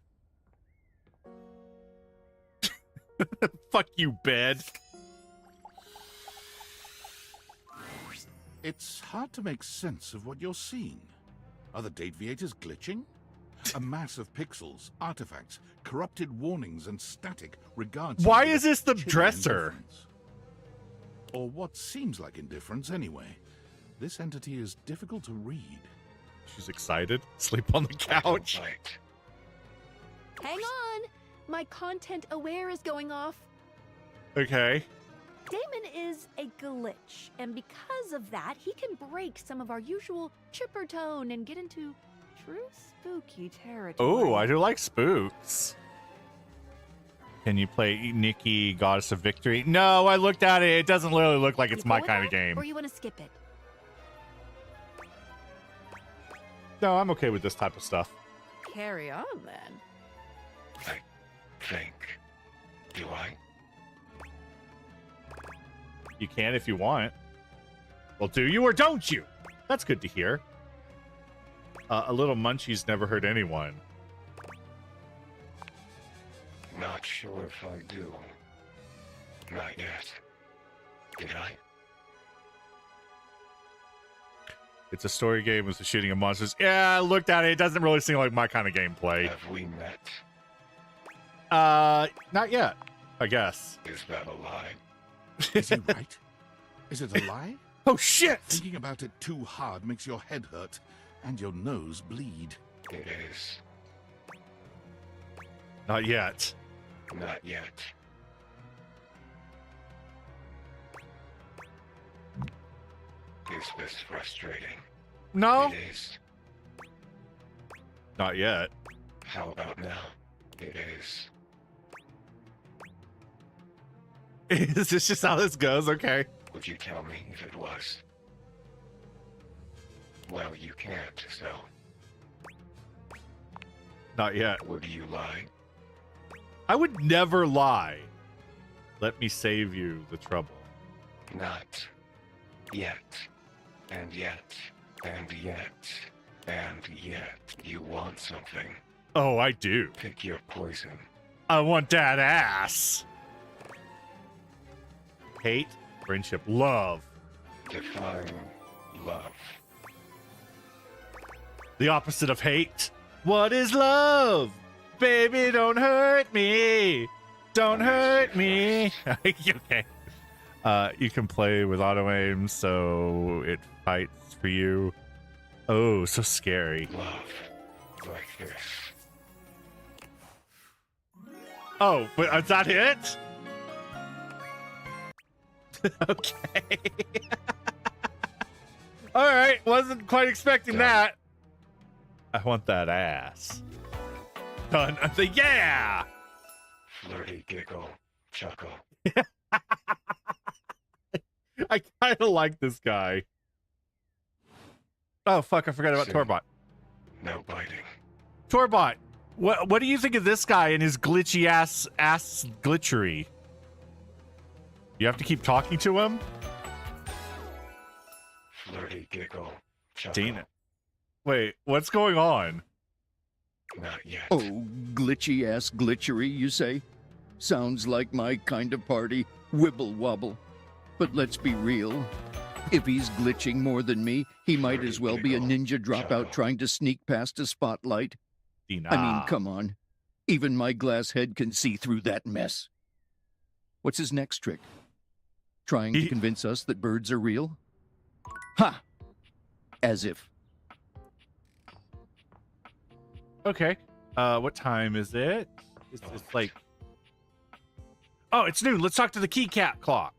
Fuck you, bed. It's hard to make sense of what you're seeing. Are the date viators glitching? A mass of pixels, artifacts, corrupted warnings, and static regards. Why is this the dresser? Or what seems like indifference anyway. This entity is difficult to read. She's excited. Sleep on the couch. Hang on! My content aware is going off. Okay. Damon is a glitch, and because of that, he can break some of our usual chipper tone and get into true spooky territory. Oh, I do like spooks. Can you play Nikki, Goddess of Victory? No, I looked at it. It doesn't really look like it's my kind of game. Or you want to skip it? No, I'm okay with this type of stuff. Carry on, then. I think. Do I? You can if you want. Well, do you or don't you? That's good to hear. A little munchie's never hurt anyone. Not sure if I do. Not yet. Did I? It's a story game with the shooting of monsters. Yeah, I looked at it. It doesn't really seem like my kind of gameplay. Have we met? Not yet, I guess. Is that a lie? Is he right? Is it a lie? Oh, shit! Thinking about it too hard makes your head hurt and your nose bleed. It is. Not yet. Not yet. Is this frustrating? No. It is. Not yet. How about now? It is. Is this just how this goes? Okay. Would you tell me if it was? Well, you can't, so. Not yet. Would you lie? I would never lie. Let me save you the trouble. Not yet. And yet. And yet. And yet. You want something. Oh, I do. Pick your poison. I want that ass. Hate, friendship, love. Define love. The opposite of hate. What is love? Baby, don't hurt me. Don't hurt me. Okay. You can play with auto aim, so it fights for you. Oh, so scary. Love. Like this. Oh, but is that it? Okay. All right. Wasn't quite expecting that. I want that ass. Done. I think, yeah. Flirty giggle. Chuckle. I kind of like this guy. Oh, fuck. I forgot about Torbot. No biting. Torbot. What do you think of this guy and his glitchy ass glitchery? You have to keep talking to him? Flirty giggle. Chuckle. Dana. Wait, what's going on? Not yet. Oh, glitchy-ass glitchery, you say? Sounds like my kind of party, wibble-wobble. But let's be real. If he's glitching more than me, he might as well be a ninja dropout trying to sneak past a spotlight. Dina. I mean, come on. Even my glass head can see through that mess. What's his next trick? Trying to convince us that birds are real? Ha! As if. Okay. What time is it? It's like... Oh, it's noon. Let's talk to the keycap clock.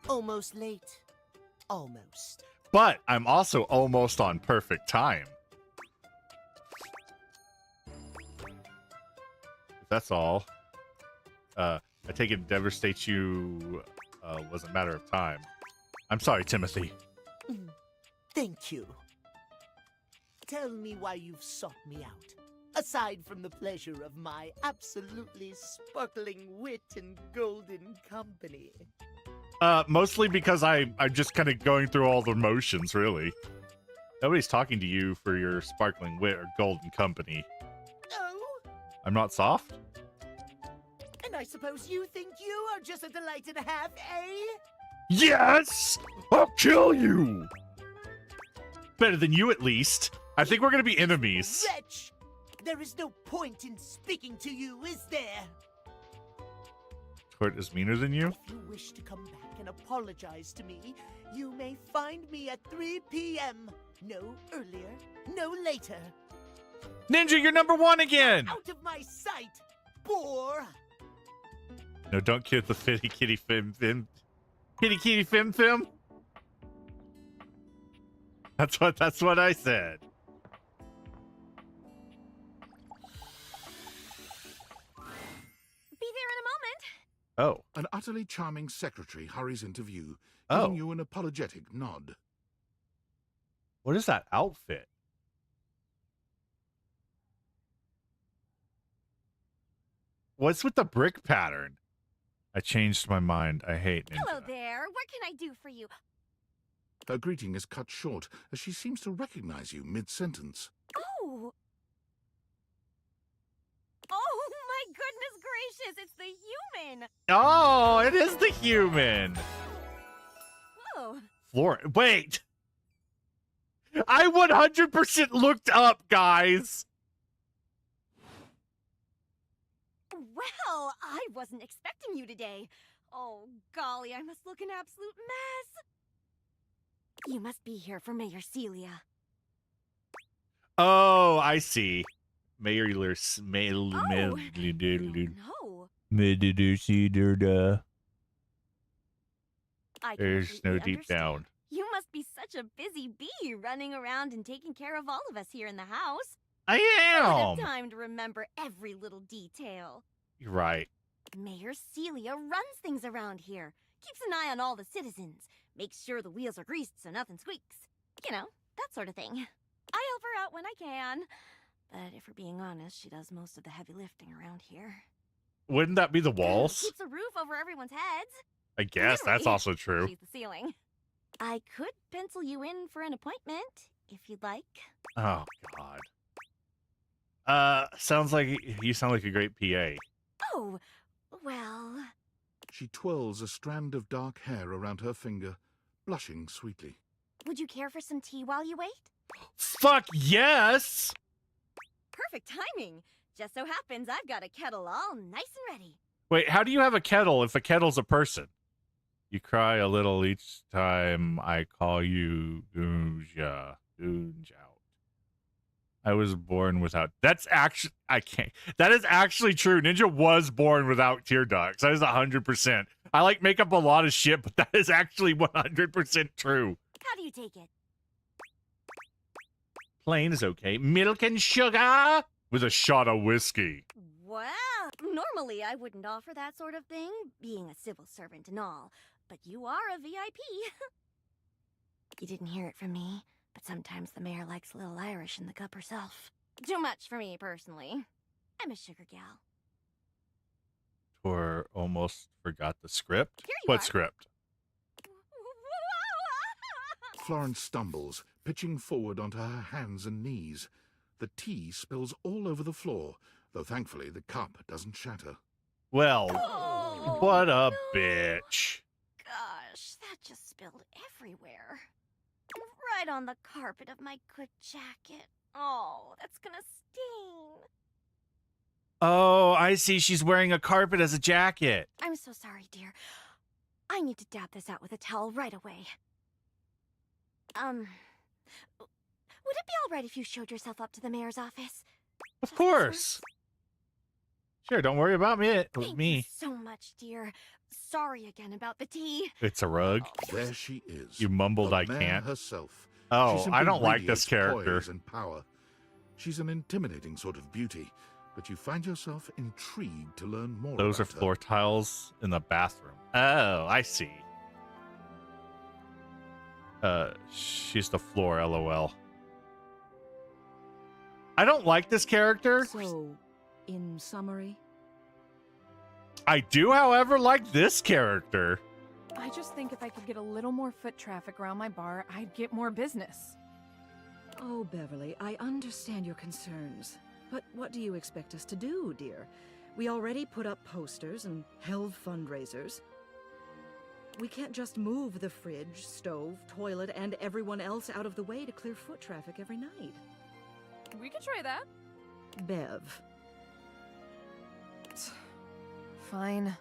Almost late. Almost. But I'm also almost on perfect time. If that's all. I take it devastate you was a matter of time. I'm sorry, Timothy. Thank you. Tell me why you've sought me out. Aside from the pleasure of my absolutely sparkling wit and golden company. Mostly because I'm just kind of going through all the motions, really. Nobody's talking to you for your sparkling wit or golden company. Oh? I'm not soft? And I suppose you think you are just a delight and a half, eh? Yes! I'll kill you! Better than you, at least. I think we're gonna be enemies. Wretch! There is no point in speaking to you, is there? Tort is meaner than you? If you wish to come back and apologize to me, you may find me at 3 p.m. No earlier, no later. Ninja, you're number one again! Out of my sight, boar! No, don't kill the fitty kitty fim fim. Kitty kitty fim fim? That's what I said. Be there in a moment. Oh. An utterly charming secretary hurries into view, giving you an apologetic nod. What is that outfit? What's with the brick pattern? I changed my mind. I hate ninja. Hello there. What can I do for you? Her greeting is cut short as she seems to recognize you mid-sentence. Oh. Oh my goodness gracious, it's the human. Oh, it is the human. Whoa. Florence. Wait. I 100% looked up, guys. Well, I wasn't expecting you today. Oh, golly, I must look an absolute mess. You must be here for Mayor Celia. Oh, I see. Mayor No. I There's no completely deep understand. down. You must be such a busy bee running around and taking care of all of us here in the house. I I don't am. have time to remember every little detail. You're right. Mayor Celia runs things around here. Keeps an eye on all the citizens. Makes sure the wheels are greased so nothing squeaks. You know, that sort of thing. I help her out when I can. But if we're being honest, she does most of the heavy lifting around here. Wouldn't that be the walls? Keeps a roof over everyone's heads. I guess that's Literally. also true. She's the ceiling. I could pencil you in for an appointment, if you'd like. Oh, God. Sounds like you sound like a great PA. Oh, well... She twirls a strand of dark hair around her finger, blushing sweetly. Would you care for some tea while you wait? Fuck yes! Perfect timing. Just so happens I've got a kettle all nice and ready. Wait, how do you have a kettle if a kettle's a person? You cry a little each time I call you Goonja. Goonj out. I was born without... That's actually... I can't... That is actually true. Ninja was born without tear ducts. That is 100%. I like make up a lot of shit, but that is actually 100% true. How do you take it? Plain is okay. Milk and sugar with a shot of whiskey. Well, normally I wouldn't offer that sort of thing, being a civil servant and all. But you are a VIP. You didn't hear it from me, but sometimes the mayor likes a little Irish in the cup herself. Too much for me, personally. I'm a sugar gal. Or almost forgot the script. Here you What are. script? Florence stumbles, pitching forward onto her hands and knees. The tea spills all over the floor, though thankfully the cup doesn't shatter. Well, what a bitch. Gosh, that just spilled everywhere. Right on the carpet of my good jacket. Oh, that's gonna stain. Oh, I see. She's wearing a carpet as a jacket. I'm so sorry, dear. I need to dab this out with a towel right away. Would it be all right if you showed yourself up to the mayor's office? Of course. Sure, don't worry about me. Thank you so much, dear. Sorry again about the tea. It's a rug. There she is. You mumbled the I mayor can't. herself. Oh, She simply I don't like this radiates character. poise and power. She's an intimidating sort of beauty, but you find yourself intrigued to learn more Those are about her. floor tiles in the bathroom. Oh, I see. She's the floor, lol. I don't like this character. So, in summary, I do, however, like this character. I just think if I could get a little more foot traffic around my bar, I'd get more business. oh, Beverly, I understand your concerns. But what do you expect us to do, dear? We already put up posters and held fundraisers. We can't just move the fridge, stove, toilet, and everyone else out of the way to clear foot traffic every night. We could try that. Bev. Fine.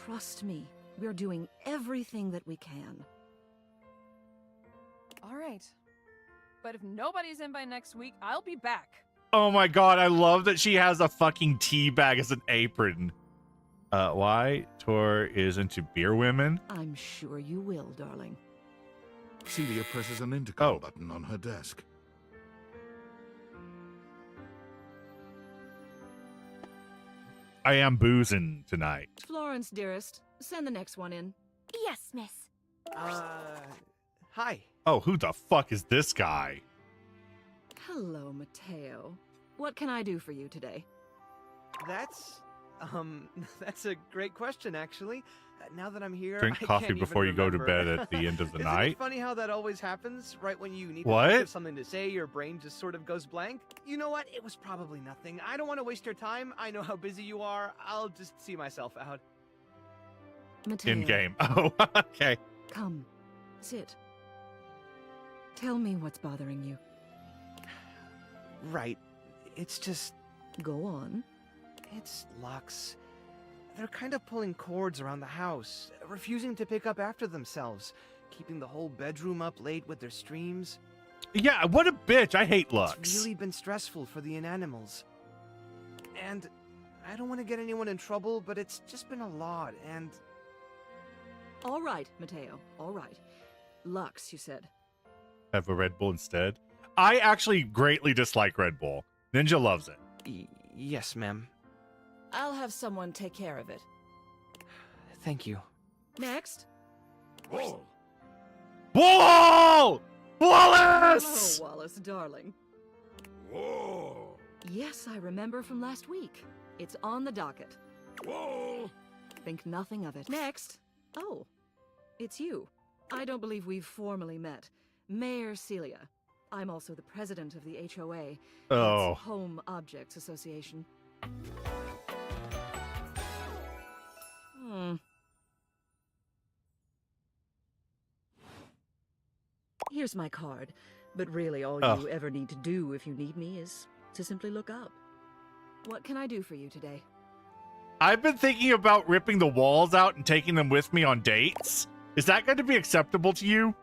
Trust me, we're doing everything that we can. All right. But if nobody's in by next week, I'll be back. Oh my god, I love that she has a fucking tea bag as an apron. Why? Tor is into beer women? I'm sure you will, darling. Celia presses an intercom button on her desk. I am boozing tonight. Florence, dearest, send the next one in. Yes, miss. Hi. Oh, who the fuck is this guy? Hello, Mateo. What can I do for you today? That's a great question, actually. Now that I'm here, Drink I coffee can't before even you go to remember. bed at the end of the Isn't night. it funny how that always happens? Right when you need What? to think of something to say, your brain just sort of goes blank. You know what? It was probably nothing. I don't want to waste your time. I know how busy you are. I'll just see myself out. Mateo. In game. Oh, okay. Come, sit. Tell me what's bothering you. Right. It's just... Go on. It's Lux. They're kind of pulling cords around the house, refusing to pick up after themselves, keeping the whole bedroom up late with their streams. Yeah, what a bitch. I hate Lux. It's really been stressful for the inanimals. And I don't want to get anyone in trouble, but it's just been a lot, and... All right, Mateo, all right. Lux, you said. Have a Red Bull instead. I actually greatly dislike Red Bull. Ninja loves it. Yes, ma'am. I'll have someone take care of it. Thank you. Next. Whoa! Whoa! Wallace! Hello, Wallace, darling. Whoa! Yes, I remember from last week. It's on the docket. Whoa! Think nothing of it. Next. Oh, it's you. I don't believe we've formally met. Mayor Celia. I'm also the president of the HOA. Oh. That's Home Objects Association. Here's my card. But really, all you ever need to do if you need me is to simply look up. What can I do for you today? I've been thinking about ripping the walls out and taking them with me on dates. Is that going to be acceptable to you?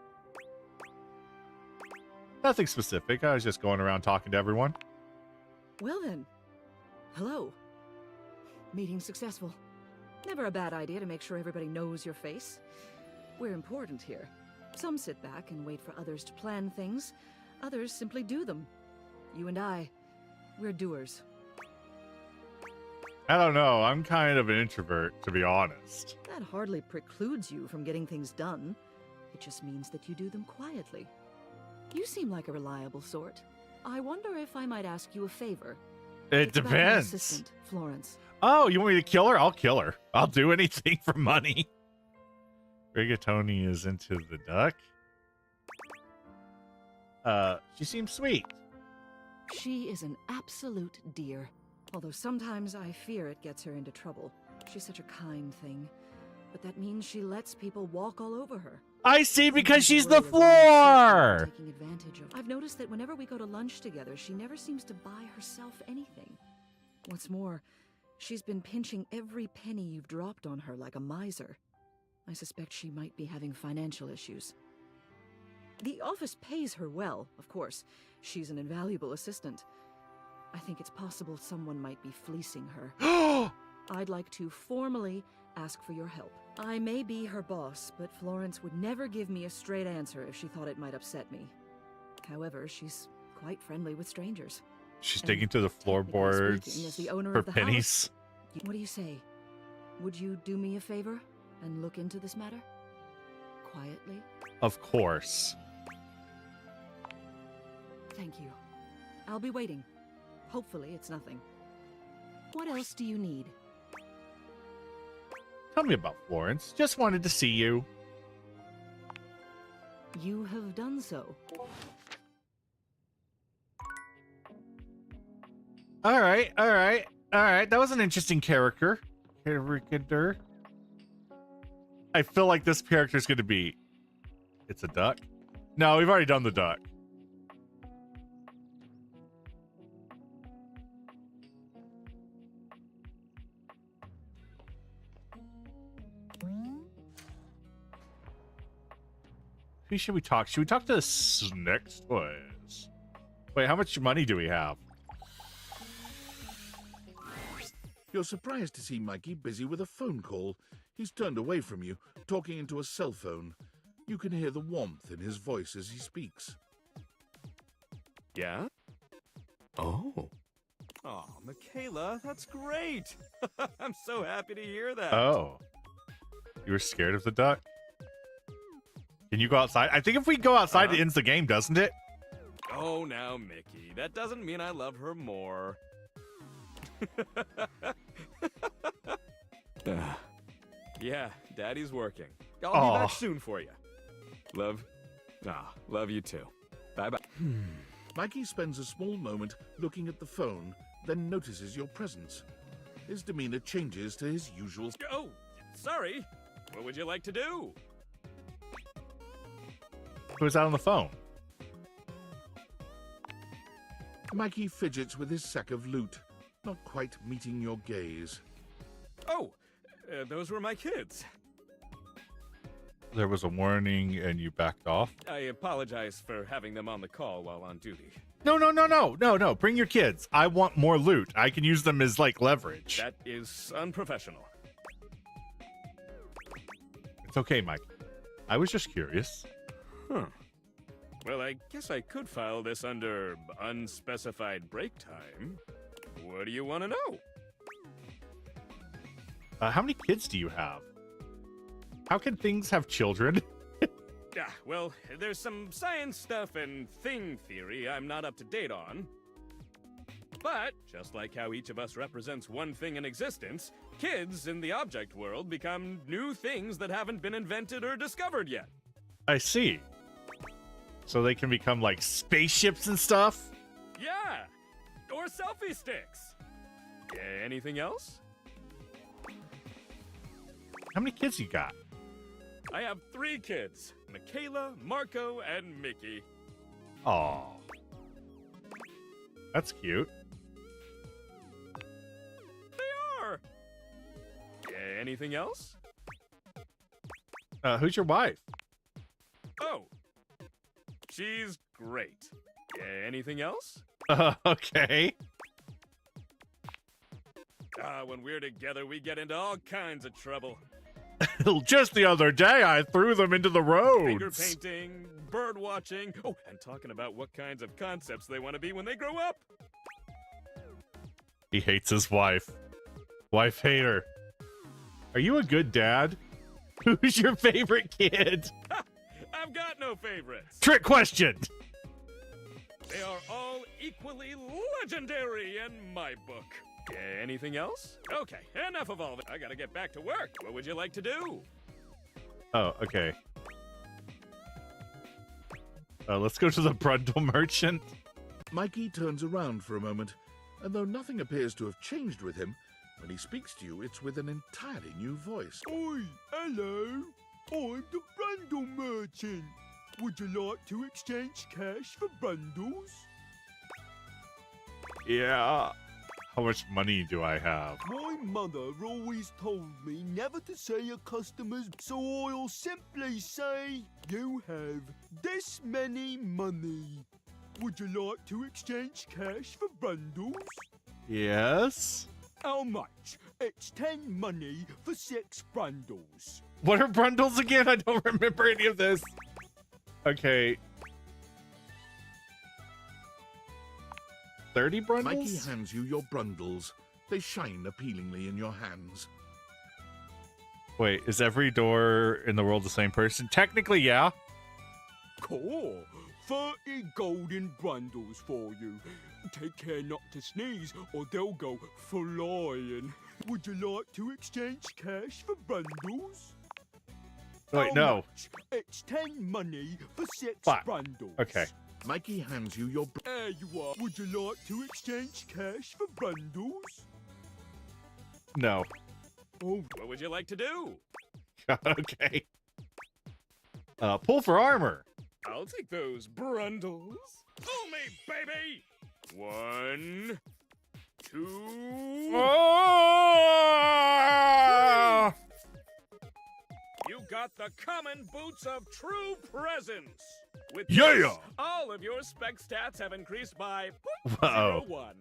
Nothing specific. I was just going around talking to everyone. Well then, hello. Meeting successful. Never a bad idea to make sure everybody knows your face. We're important here. Some sit back and wait for others to plan things. Others simply do them. You and I, we're doers. I don't know. I'm kind of an introvert, to be honest. That hardly precludes you from getting things done. It just means that you do them quietly. You seem like a reliable sort. I wonder if I might ask you a favor. It It's about my depends. assistant, Florence. Oh, you want me to kill her? I'll kill her. I'll do anything for money. Rigatoni is into the duck. She seems sweet. She is an absolute dear. Although sometimes I fear it gets her into trouble. She's such a kind thing. But that means she lets people walk all over her. I see, because she's Sometimes the I worry about floor. taking advantage of. I've noticed that whenever we go to lunch together, she never seems to buy herself anything. What's more, she's been pinching every penny you've dropped on her like a miser. I suspect she might be having financial issues. The office pays her well, of course. She's an invaluable assistant. I think it's possible someone might be fleecing her. I'd like to formally ask for your help. I may be her boss, but Florence would never give me a straight answer if she thought it might upset me. However, she's quite friendly with strangers. She's And digging through the floorboards speaking, as the owner for of the pennies. house, what do you say? Would you do me a favor and look into this matter? Quietly? Of course. Thank you. I'll be waiting. Hopefully it's nothing. What else do you need? Tell me about Florence. Just wanted to see you. You have done so. All right. That was an interesting character. I feel like this character is going to be... It's a duck? No, we've already done the duck. Who should we talk? Should we talk to the next toys? Wait, how much money do we have? You're surprised to see Mikey busy with a phone call. He's turned away from you, talking into a cell phone. You can hear the warmth in his voice as he speaks. Yeah? Oh. Oh, Michaela, that's great. I'm so happy to hear that. Oh. You were scared of the duck? Can you go outside? I think if we go outside, it ends the game, doesn't it? Oh, now, Mickey, that doesn't mean I love her more. Yeah, Daddy's working. I'll be back soon for you. Love you too. Bye-bye. Mikey spends a small moment looking at the phone, then notices your presence. His demeanor changes to his usual... Oh, sorry. What would you like to do? Who's out on the phone? Mikey fidgets with his sack of loot, not quite meeting your gaze. Oh, those were my kids. There was a warning and you backed off? I apologize for having them on the call while on duty. No. Bring your kids. I want more loot. I can use them as, like, leverage. That is unprofessional. It's okay, Mike. I was just curious. Huh. Well, I guess I could file this under unspecified break time. What do you want to know? How many kids do you have? How can things have children? Well, there's some science stuff and thing theory I'm not up to date on. But, just like how each of us represents one thing in existence, kids in the object world become new things that haven't been invented or discovered yet. I see. So they can become, like, spaceships and stuff? Yeah! Or selfie sticks! Anything else? How many kids you got? I have 3 kids. Michaela, Marco, and Mickey. Aw. That's cute. They are! Anything else? Who's your wife? Oh. She's great. Anything else? Okay. When we're together, we get into all kinds of trouble. Just the other day, I threw them into the Finger roads. painting, bird watching, and talking about what kinds of concepts they want to be when they grow up. He hates his wife. Wife hater. Are you a good dad? Who's your favorite kid? I've got no favorites. Trick question. They are all equally legendary in my book. Anything else? Okay, enough of all of it. I gotta get back to work. What would you like to do? Oh, okay. Let's go to the Brundle merchant. Mikey turns around for a moment, and though nothing appears to have changed with him, when he speaks to you, it's with an entirely new voice. Oi, hello. I'm the Brundle merchant. Would you like to exchange cash for bundles? Yeah. How much money do I have? My mother always told me never to say a customer's, so I'll simply say, you have this many money. Would you like to exchange cash for bundles? Yes. How much? It's 10 money for 6 bundles. What are bundles again? I don't remember any of this. Okay. 30 bundles? Mikey hands you your brundles. They shine appealingly in your hands. Wait, is every door in the world the same person? Technically, yeah. Cool. 30 golden bundles for you. Take care not to sneeze or they'll go flying. Would you like to exchange cash for bundles? Wait, How no. much? It's 10 money for 6 Fuck. bundles. Okay. Mikey hands you your... There you are. Would you like to exchange cash for bundles? No. Oh, What would you like to do? Okay. Pull for armor. I'll take those brundles. Fool me, baby! 1, 2. Oh! You got the common boots of true presence. With Yeah! this, all of your spec stats have increased by Whoa. 0.01.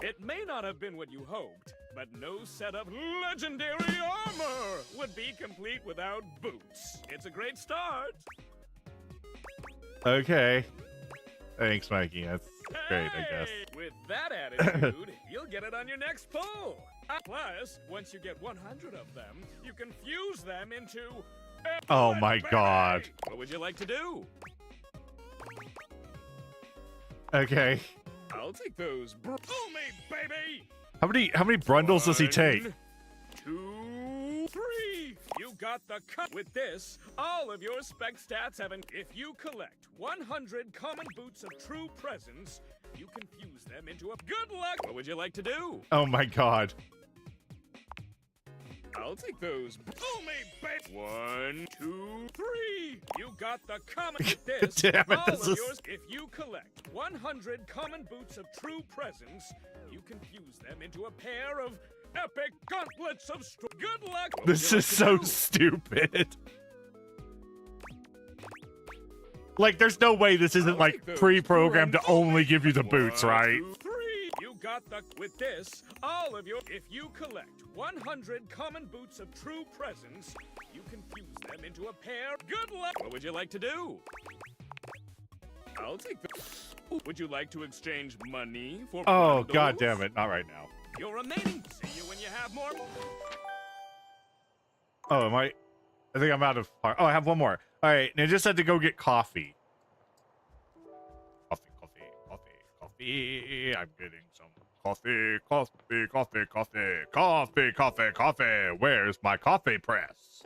It may not have been what you hoped, but no set of legendary armor would be complete without boots. It's a great start. Okay. Thanks, Mikey. That's great, I guess. Hey, with that attitude, you'll get it on your next pull. Plus, once you get 100 of them, you can fuse them into... Oh my god. What would you like to do? Okay. I'll take those. Fool me, baby! How many brundles does he take? 1, 2, 3. You got the cut. With this, all of your spec stats have an... If you collect 100 common boots of true presence, you can fuse them into a... Good luck! What would you like to do? Oh my god. I'll take those. Fool me, babe! 1, 2, 3. You got the common... With this, Damn it, all this of is- yours... If you collect 100 common boots of true presence, you can fuse them into a pair of... Epic gauntlets of good luck! What would This you is like to so do? stupid. Like, there's no way this isn't like pre-programmed to only give you the boots, 1, right? 2, 3. You got the... With this, all of your... If you collect 100 common boots of true presence, you can fuse them into a pair... Good luck! What would you like to do? I'll take the... Would you like to exchange money for... Oh, bundles? god damn it. Not right now. Your remaining... See you when you have more... Oh, am I think I'm out of... Oh, I have one more. All right, Ninja said to go get coffee. Coffee. I'm getting some coffee. Where's my coffee press?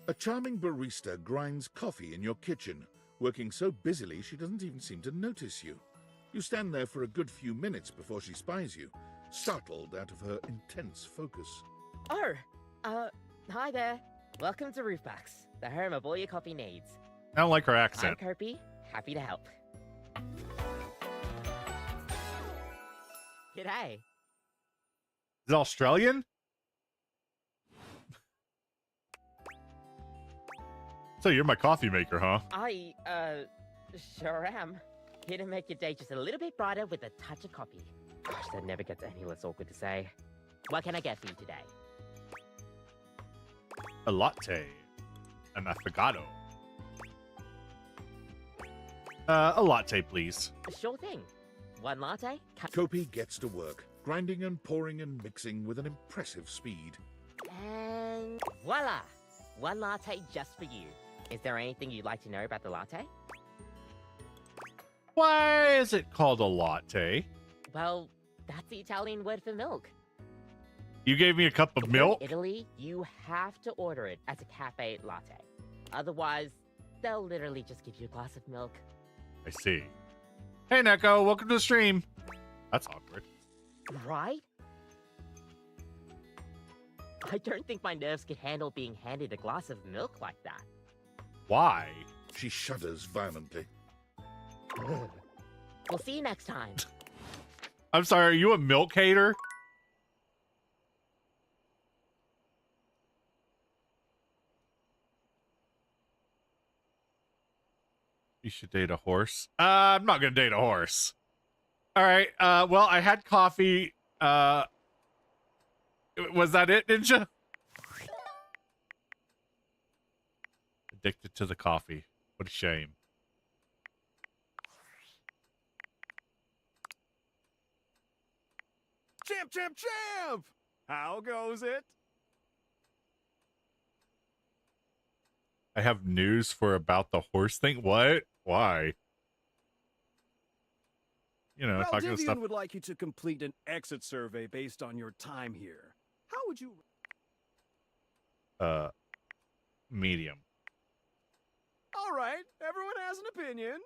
A charming barista grinds coffee in your kitchen, working so busily she doesn't even seem to notice you. You stand there for a good few minutes before she spies you, startled out of her intense focus. Oh, hi there. Welcome to Roofbox, the home of all your coffee needs. I don't like her I'm accent. Kirby, happy to help. G'day. Is it Australian? So you're my coffee maker, huh? I, sure am. Here to make your day just a little bit brighter with a touch of coffee. Gosh, that never gets any less awkward to say. What can I get for you today? A latte. An affogato. A latte, please. Sure thing. One latte? Kopi gets to work, grinding and pouring and mixing with an impressive speed. And voila! One latte just for you. Is there anything you'd like to know about the latte? Why is it called a latte? Well, that's the Italian word for milk. You gave me a cup of If you're in milk? Italy, you have to order it as a cafe latte. Otherwise, they'll literally just give you a glass of milk. I see. Hey, Neko, welcome to the stream. That's awkward. Right? I don't think my nerves could handle being handed a glass of milk like that. Why? She shudders violently. We'll see you next time. I'm sorry, are you a milk hater? You should date a horse. I'm not gonna date a horse. All right. Well, I had coffee. Was that it, Ninja? Addicted to the coffee. What a shame. Champ, champ, champ! How goes it? I have news for about the horse thing. What? Why? You know, talking about stuff. Valdivian would like you to complete an exit survey based on your time here. How would you... Medium. All right, everyone has an opinion.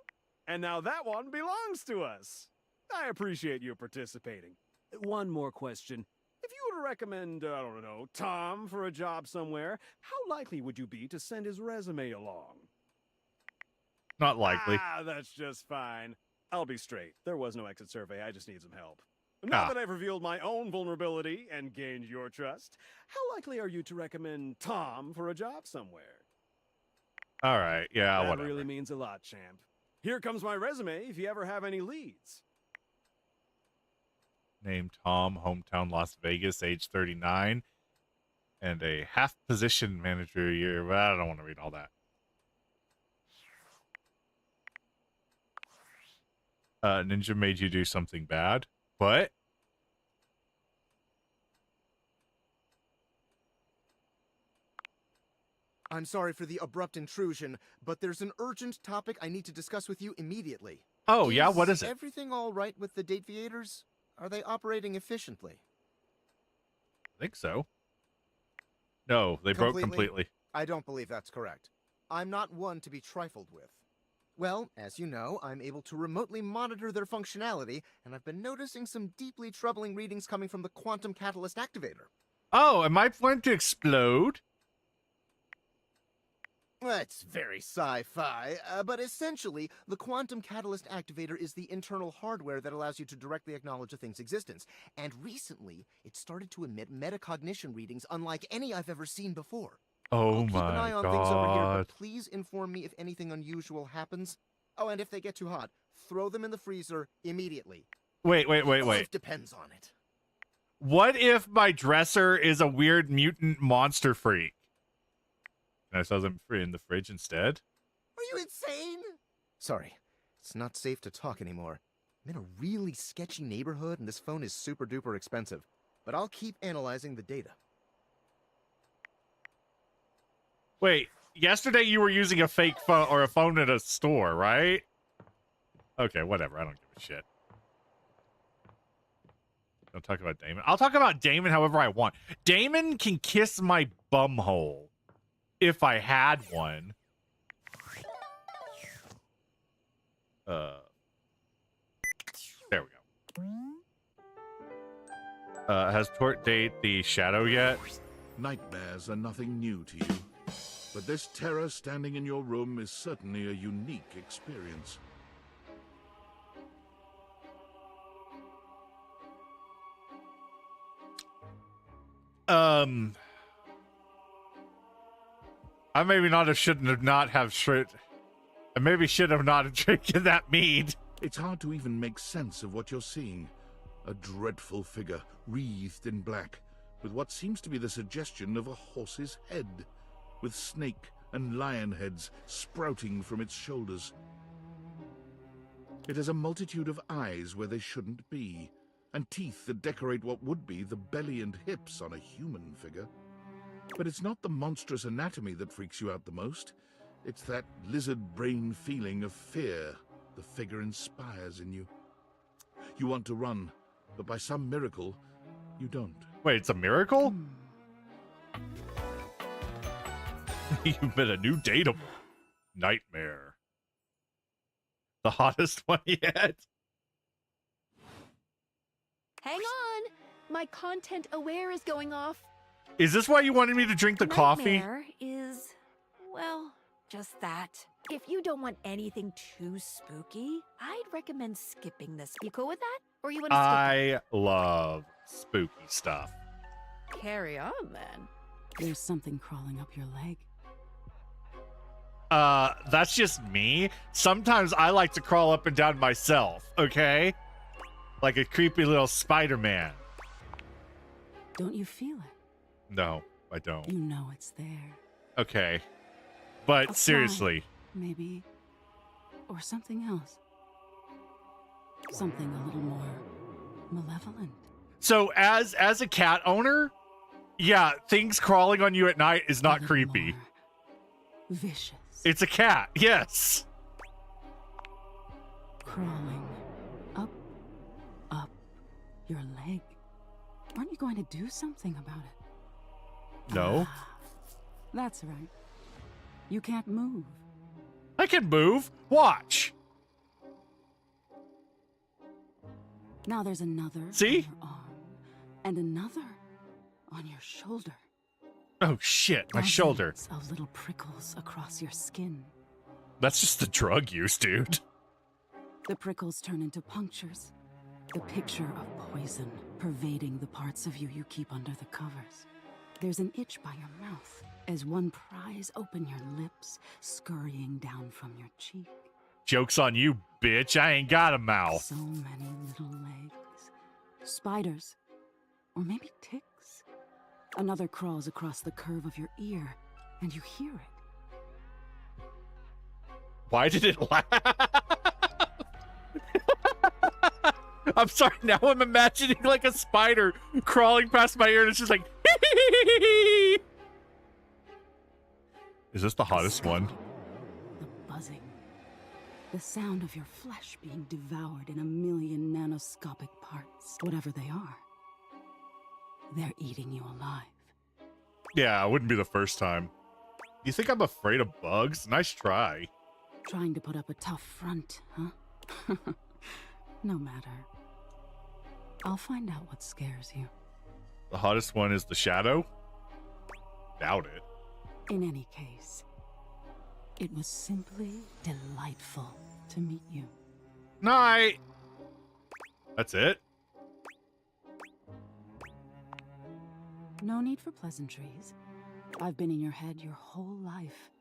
And now that one belongs to us. I appreciate you participating. One more question. If you were to recommend, I don't know, Tom for a job somewhere, how likely would you be to send his resume along? Not likely. Ah, that's just fine. I'll be straight. There was no exit survey. I just need some help. Now that I've revealed my own vulnerability and gained your trust, how likely are you to recommend Tom for a job somewhere? All right. Yeah, that whatever. really means a lot, champ. Here comes my resume if you ever have any leads. Name Tom, hometown Las Vegas, age 39, and a half position manager year. Well, I don't want to read all that. Ninja made you do something bad. What? I'm sorry for the abrupt intrusion, but there's an urgent topic I need to discuss with you immediately. Oh, yeah? What is it? Everything all right with the Dateviators? Are they operating efficiently? I think so. No, they broke completely. I don't believe that's correct. I'm not one to be trifled with. Well, as you know, I'm able to remotely monitor their functionality, and I've been noticing some deeply troubling readings coming from the quantum catalyst activator. Oh, am I going to explode? That's very sci-fi, but essentially, the quantum catalyst activator is the internal hardware that allows you to directly acknowledge a thing's existence. And recently, it started to emit metacognition readings unlike any I've ever seen before. Oh Keep an eye my on things over here, god. but please inform me if anything unusual happens. Oh, and if they get too hot, throw them in the freezer immediately. Wait. Life depends on it. What if my dresser is a weird mutant monster freak? Can I throw them in the fridge instead? Are you insane? Sorry, it's not safe to talk anymore. I'm in a really sketchy neighborhood and this phone is super duper expensive. But I'll keep analyzing the data. Wait, yesterday you were using a fake phone or a phone at a store, right? Okay, whatever. I don't give a shit. Don't talk about Damon. I'll talk about Damon however I want. Damon can kiss my bumhole. If I had one. There we go. Has Tort date the shadow yet? Nightmares are nothing new to you, but this terror standing in your room is certainly a unique experience. I maybe shouldn't have not have shit. I maybe should have not drinking that mead. It's hard to even make sense of what you're seeing. A dreadful figure, wreathed in black, with what seems to be the suggestion of a horse's head, with snake and lion heads sprouting from its shoulders. It has a multitude of eyes where they shouldn't be, and teeth that decorate what would be the belly and hips on a human figure. But it's not the monstrous anatomy that freaks you out the most. It's that lizard brain feeling of fear the figure inspires in you. You want to run, but by some miracle, you don't. Wait, it's a miracle? You've been a new dateable. Nightmare. The hottest one yet. Hang on! My content aware is going off. Is this why you wanted me to drink the coffee? Nightmare is, well, just that. If you don't want anything too spooky, I'd recommend skipping this. You cool with that? Or you want to skip I love spooky stuff. it? Carry on, then. There's something crawling up your leg. That's just me. Sometimes I like to crawl up and down myself, okay? Like a creepy little Spider-Man. Don't you feel it? No, I don't. You know it's there. Okay. But A seriously. fly, maybe. Or something else. Something a little more malevolent. So as a cat owner, yeah, things crawling on you at night is not creepy. Vicious. It's a cat, yes. Crawling up your leg. Aren't you going to do something about it? No. That's right. You can't move. I can move. Watch. Now there's another See? on your arm and another on your shoulder. Oh shit, my shoulder. Dozens of little prickles across your skin. That's just the drug use, dude. The prickles turn into punctures. The picture of poison pervading the parts of you you keep under the covers. There's an itch by your mouth as one pries open your lips, scurrying down from your cheek. Joke's on you, bitch. I ain't got a mouth. So many little legs. Spiders. Or maybe ticks. Another crawls across the curve of your ear, and you hear it. Why did it laugh? I'm sorry, now I'm imagining like a spider crawling past my ear and it's just like Is this the hottest one? The buzzing. The sound of your flesh being devoured in a million nanoscopic parts. Whatever they are. They're eating you alive. Yeah, it wouldn't be the first time. You think I'm afraid of bugs? Nice try. Trying to put up a tough front, huh? No matter. I'll find out what scares you. The hottest one is the shadow? Doubt it. In any case, it was simply delightful to meet you. Night! That's it? No need for pleasantries. I've been in your head your whole life.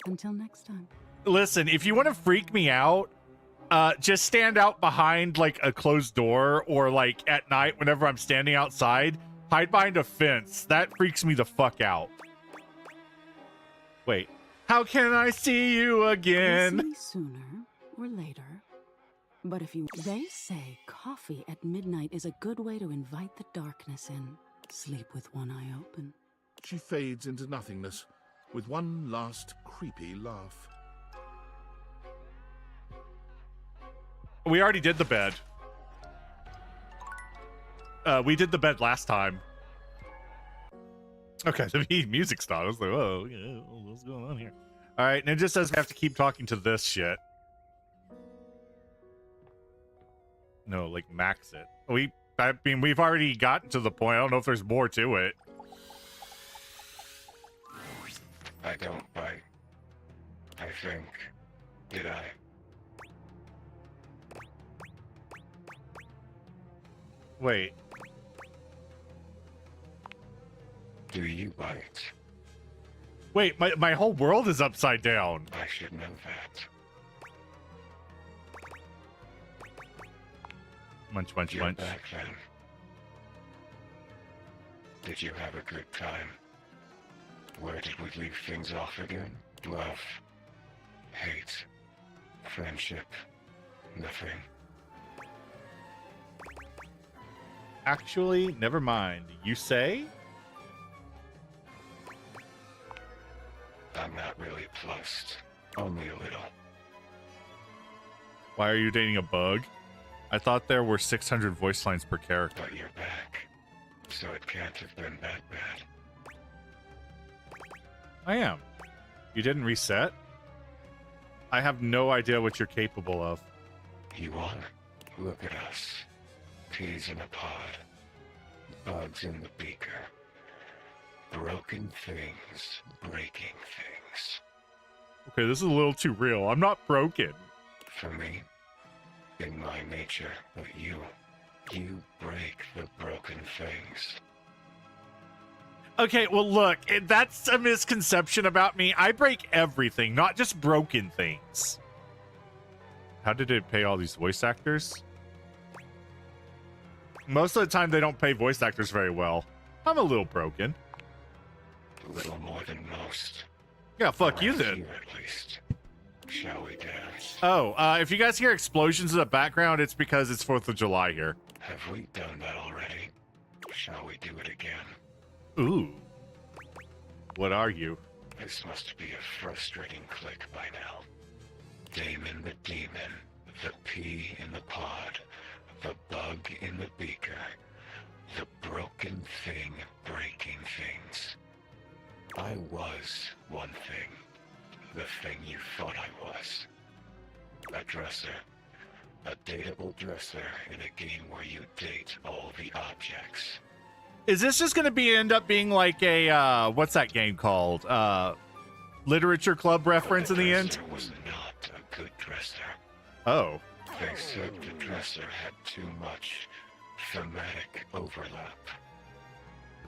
Until next time. Listen, if you want to freak me out, just stand out behind like a closed door or like at night whenever I'm standing outside, hide behind a fence. That freaks me the fuck out. Wait, how can I see you again? You'll see me sooner or later. But if you... They say coffee at midnight is a good way to invite the darkness in. Sleep with one eye open. She fades into nothingness with one last creepy laugh. We already did the bed. We did the bed last time. Okay, the music stopped. I was like, oh, yeah, what's going on here? All right, and it just says we have to keep talking to this shit. No, like max it. I mean, we've already gotten to the point. I don't know if there's more to it. I don't bite. I think. Did I? Wait. Do you bite? Wait, my whole world is upside down. I should know that. Munch, munch, You're munch. back then. Did you have a good time? Where did we leave things off again? Love. Hate. Friendship. Nothing. Actually, never mind. You say? I'm not really plussed. Only a little. Why are you dating a bug? I thought there were 600 voice lines per character. But you're back. So it can't have been that bad. I am. You didn't reset? I have no idea what you're capable of. You are? Look at us. Peas in a pod. Bugs in the beaker. Broken things breaking things. Okay, this is a little too real. I'm not broken. For me, in my nature, but you break the broken things. Okay, well, look, that's a misconception about me. I break everything, not just broken things. How did it pay all these voice actors? Most of the time, they don't pay voice actors very well. I'm a little broken. A little more than most. Yeah, fuck you then. Here, at least. Shall we dance? Oh, if you guys hear explosions in the background, it's because it's 4th of July here. Have we done that already? Shall we do it again? Ooh. What are you? This must be a frustrating click by now. Damon the demon, the pea in the pod, the bug in the beaker, the broken thing breaking things. I was one thing, the thing you thought I was. A dresser. A dateable dresser in a game where you date all the objects. Is this just going to end up being like a, what's that game called? Literature Club reference in the end? Was not a good dresser. Oh. They said the dresser had too much thematic overlap.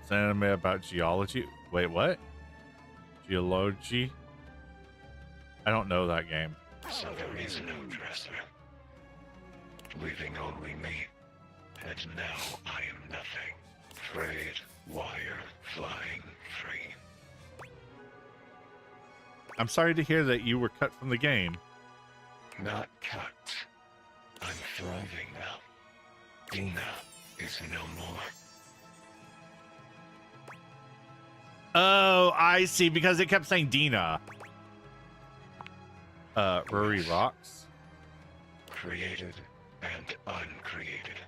It's an anime about geology. Wait, what? Geology? I don't know that game. So there is no dresser. Leaving only me. And now I am nothing. Frayed wire flying free. I'm sorry to hear that you were cut from the game. Not cut. I'm thriving now. Dina is no more. Oh, I see, because it kept saying Dina. Rory rocks. Created and uncreated.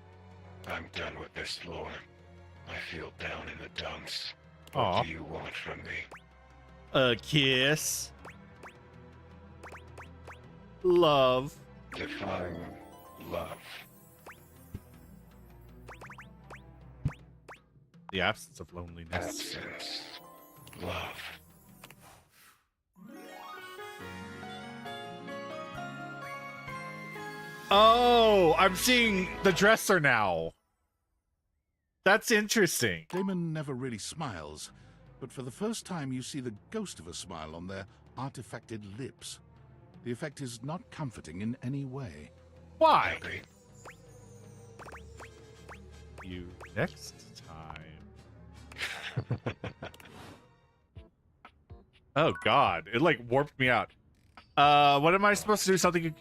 I'm done with this lore. I feel down in the dumps. Aw. What do you want from me? A kiss. Love. Define love. The absence of loneliness. Absence. Love. Oh, I'm seeing the dresser now. That's interesting. Damon never really smiles, but for the first time you see the ghost of a smile on their artifacted lips. The effect is not comforting in any way. Why? You next time. Oh God, it like warped me out. What am I supposed to do? Something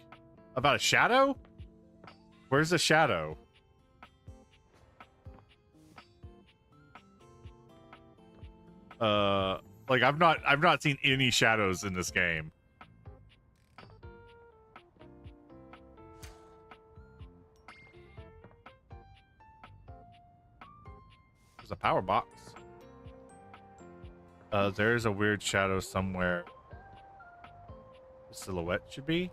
about a shadow? Where's the shadow? Like I've not seen any shadows in this game. There's a power box. There's a weird shadow somewhere. The silhouette should be.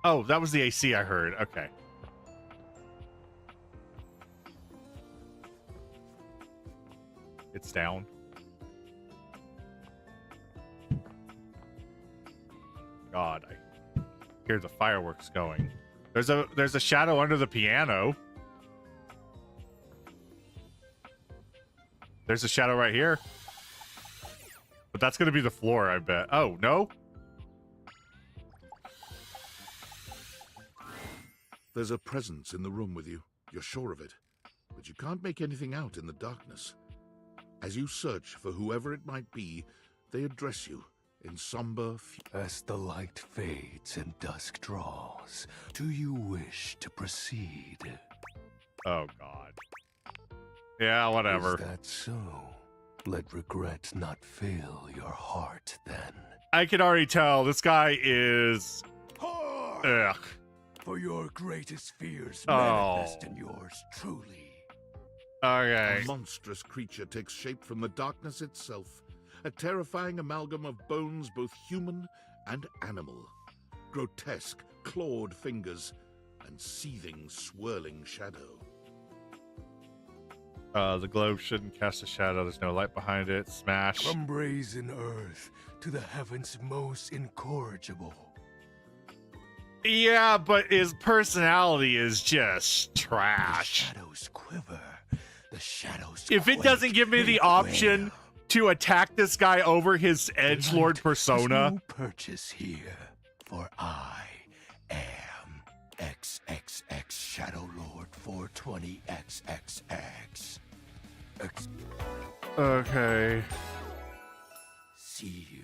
Oh, that was the AC I heard. Okay. It's down. God, I hear the fireworks going. There's a shadow under the piano. There's a shadow right here. But that's going to be the floor, I bet. Oh, no? There's a presence in the room with you. You're sure of it. But you can't make anything out in the darkness. As you search for whoever it might be, they address you in somber... As the light fades and dusk draws, do you wish to proceed? Oh, God. Yeah, whatever. Is that so? Let regret not fill your heart, then. I can already tell this guy is... Ugh. For your greatest fears Oh. manifest in yours truly. Okay. A monstrous creature takes shape from the darkness itself. A terrifying amalgam of bones, both human and animal. Grotesque, clawed fingers, and seething, swirling shadow. The globe shouldn't cast a shadow. There's no light behind it. Smash. From brazen earth to the heavens most incorrigible. Yeah, but his personality is just trash. The shadows quiver. The shadows If it doesn't give me the option to attack this guy over his edgelord persona. No purchase here, for I am XXX Shadow Lord 420XXX. Okay. See you.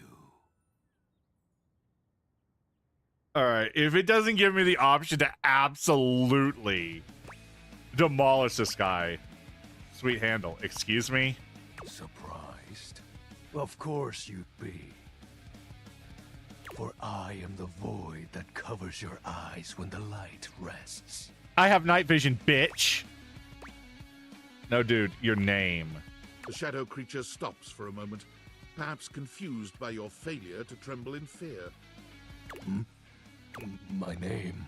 Alright, if it doesn't give me the option to absolutely demolish this guy. Sweet handle. Excuse me? Surprised? Of course you'd be. For I am the void that covers your eyes when the light rests. I have night vision, bitch. No, dude, your name. The shadow creature stops for a moment, perhaps confused by your failure to tremble in fear. My name.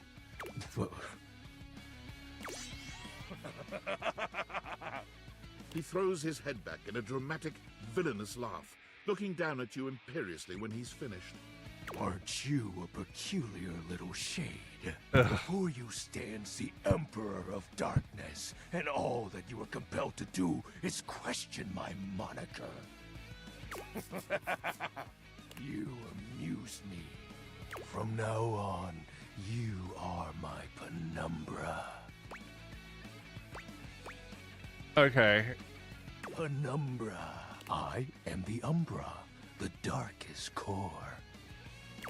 He throws his head back in a dramatic, villainous laugh, looking down at you imperiously when he's finished. Aren't you a peculiar little shade? Before you stands the Emperor of Darkness, and all that you are compelled to do is question my moniker. You amuse me. From now on, you are my penumbra. Okay. Penumbra. I am the Umbra, the darkest core.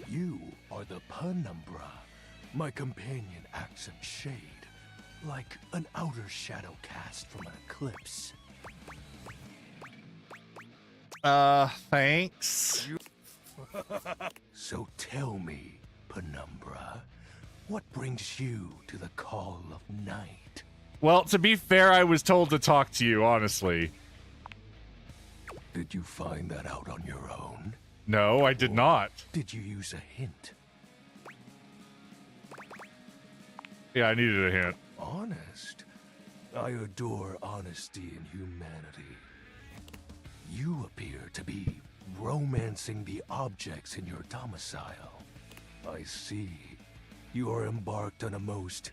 You are the penumbra. My companion acts in shade, like an outer shadow cast from an eclipse. Thanks. So tell me, penumbra, what brings you to the call of night? Well, to be fair, I was told to talk to you, honestly. Did you find that out on your own? No, I did not. Did you use a hint? Yeah, I needed a hint. Honest? I adore honesty and humanity. You appear to be romancing the objects in your domicile. I see. You are embarked on a most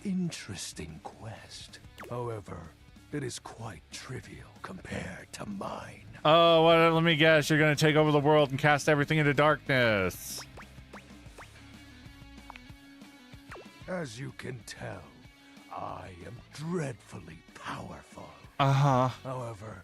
interesting quest. However, it is quite trivial compared to mine. Oh, well, let me guess. You're going to take over the world and cast everything into darkness. As you can tell, I am dreadfully powerful. Uh-huh. However,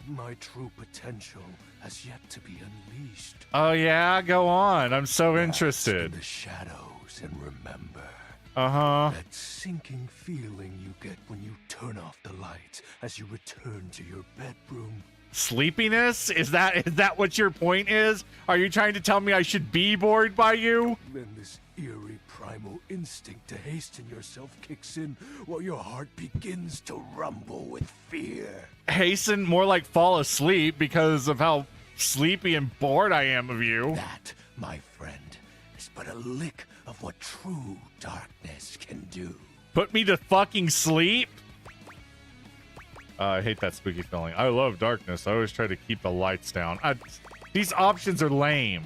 my true potential has yet to be unleashed. Oh, yeah? Go on. I'm so Bask interested. in the shadows and remember. Uh-huh. That sinking feeling you get when you turn off the lights as you return to your bedroom. Sleepiness? Is that what your point is? Are you trying to tell me I should be bored by you? Then this eerie primal instinct to hasten yourself kicks in while your heart begins to rumble with fear. Hasten? More like fall asleep because of how sleepy and bored I am of you. That, my friend, is but a lick of what true darkness can do. Put me to fucking sleep? I hate that spooky feeling. I love darkness. I always try to keep the lights down. These options are lame.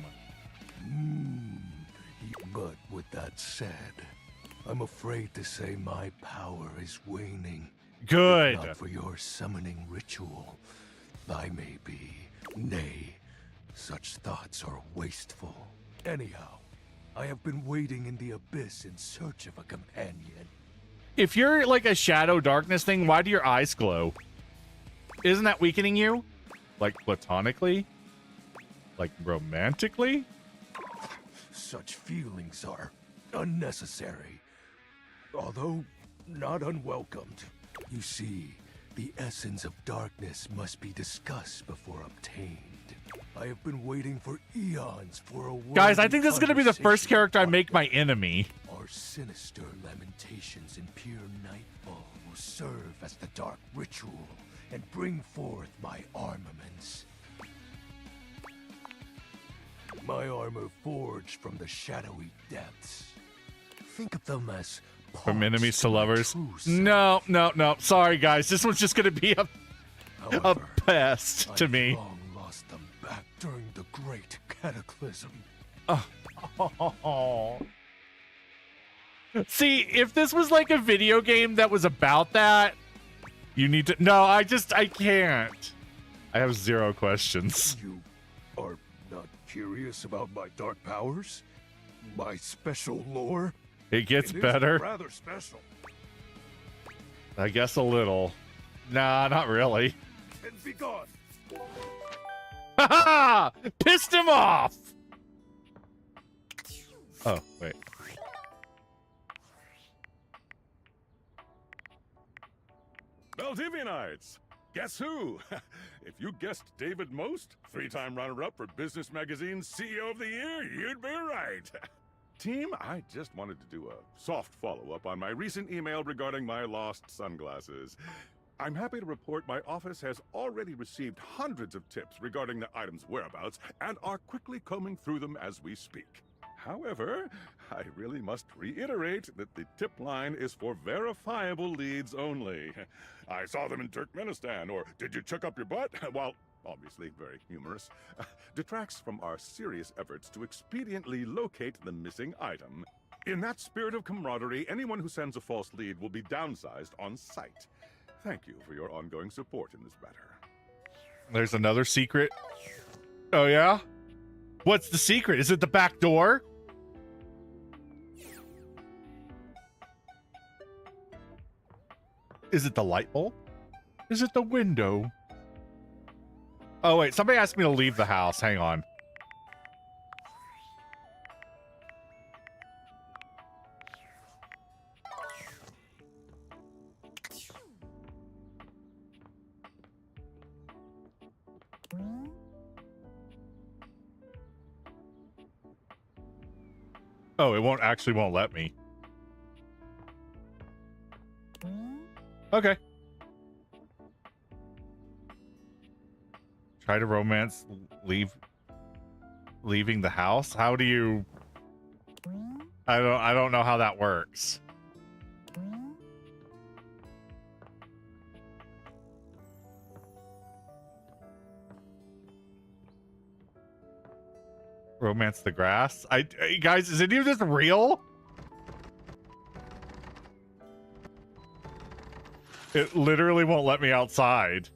But with that said, I'm afraid to say my power is waning. Good. If not for your summoning ritual, I may be. Nay, such thoughts are wasteful. Anyhow, I have been waiting in the abyss in search of a companion. If you're like a shadow darkness thing, why do your eyes glow? Isn't that weakening you? Like platonically? Like romantically? Such feelings are unnecessary, although not unwelcomed. You see, the essence of darkness must be discussed before obtained. I have been waiting for eons for a Guys, I think this is going to be the first character I make my enemy. Our sinister lamentations in pure nightfall will serve as the dark ritual and bring forth my armaments. My armor forged from the shadowy depths. Think of them as From enemies to lovers. No, no, no. Sorry, guys. This one's just gonna be a pest to me. Long lost them back during the Great Cataclysm. Oh. See, if this was like a video game that was about that, you need to... No, I can't. I have 0 questions. You are not curious about my dark powers? My special lore? It gets It is better. rather special. I guess a little. Nah, not really. Then be gone. Ha ha! Pissed him off! Oh, wait. Valdivianites! Guess who? If you guessed David Most, 3-time runner-up for Business Magazine's CEO of the Year, you'd be right. Team, I just wanted to do a soft follow-up on my recent email regarding my lost sunglasses. I'm happy to report my office has already received hundreds of tips regarding the item's whereabouts and are quickly combing through them as we speak. However, I really must reiterate that the tip line is for verifiable leads only. I saw them in Turkmenistan, or did you check up your butt? While obviously very humorous, detracts from our serious efforts to expediently locate the missing item. In that spirit of camaraderie, anyone who sends a false lead will be downsized on sight. Thank you for your ongoing support in this matter. There's another secret. Oh, yeah? What's the secret? Is it the back door? Is it the light bulb? Is it the window? Oh, wait. Somebody asked me to leave the house. Hang on. Oh, it won't let me. Okay. Try to romance leaving the house. How do you... I don't know how that works. Romance the grass. Guys, is any of this real? It literally won't let me outside.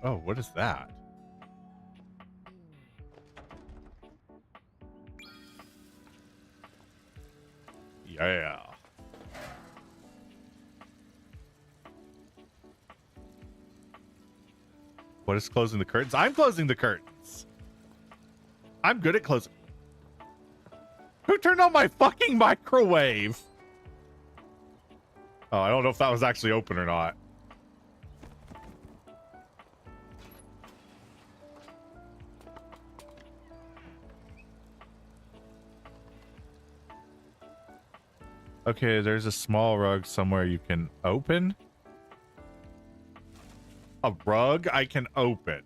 Oh, what is that? Yeah. What is closing the curtains? I'm closing the curtains. I'm good at closing. Who turned on my fucking microwave? Oh, I don't know if that was actually open or not. Okay, there's a small rug somewhere you can open. A rug I can open.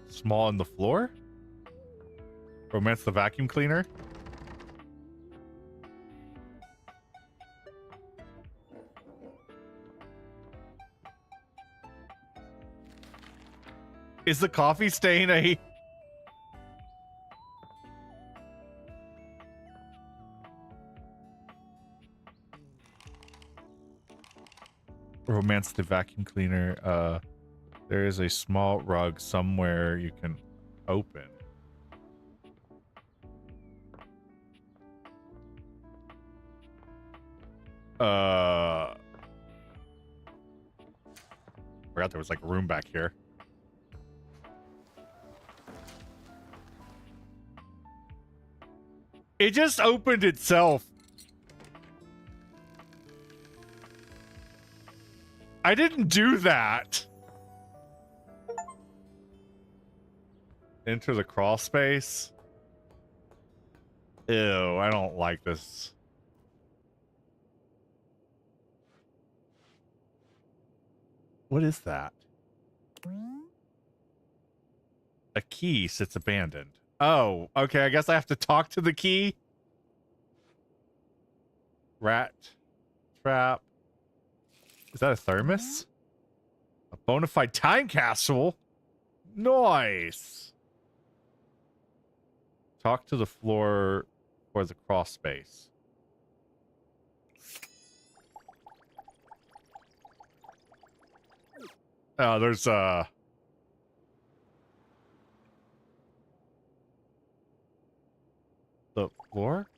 Small on the floor? Romance the vacuum cleaner? Is the coffee stain a... Romance the vacuum cleaner. There is a small rug somewhere you can open. Forgot there was like a room back here. It just opened itself. I didn't do that. Enter the crawl space. Ew, I don't like this. What is that? A key sits abandoned. Oh, okay. I guess I have to talk to the key. Rat trap. Is that a thermos? A bona fide time capsule? Nice. Talk to the floor for the crawl space. Oh, there's the floor?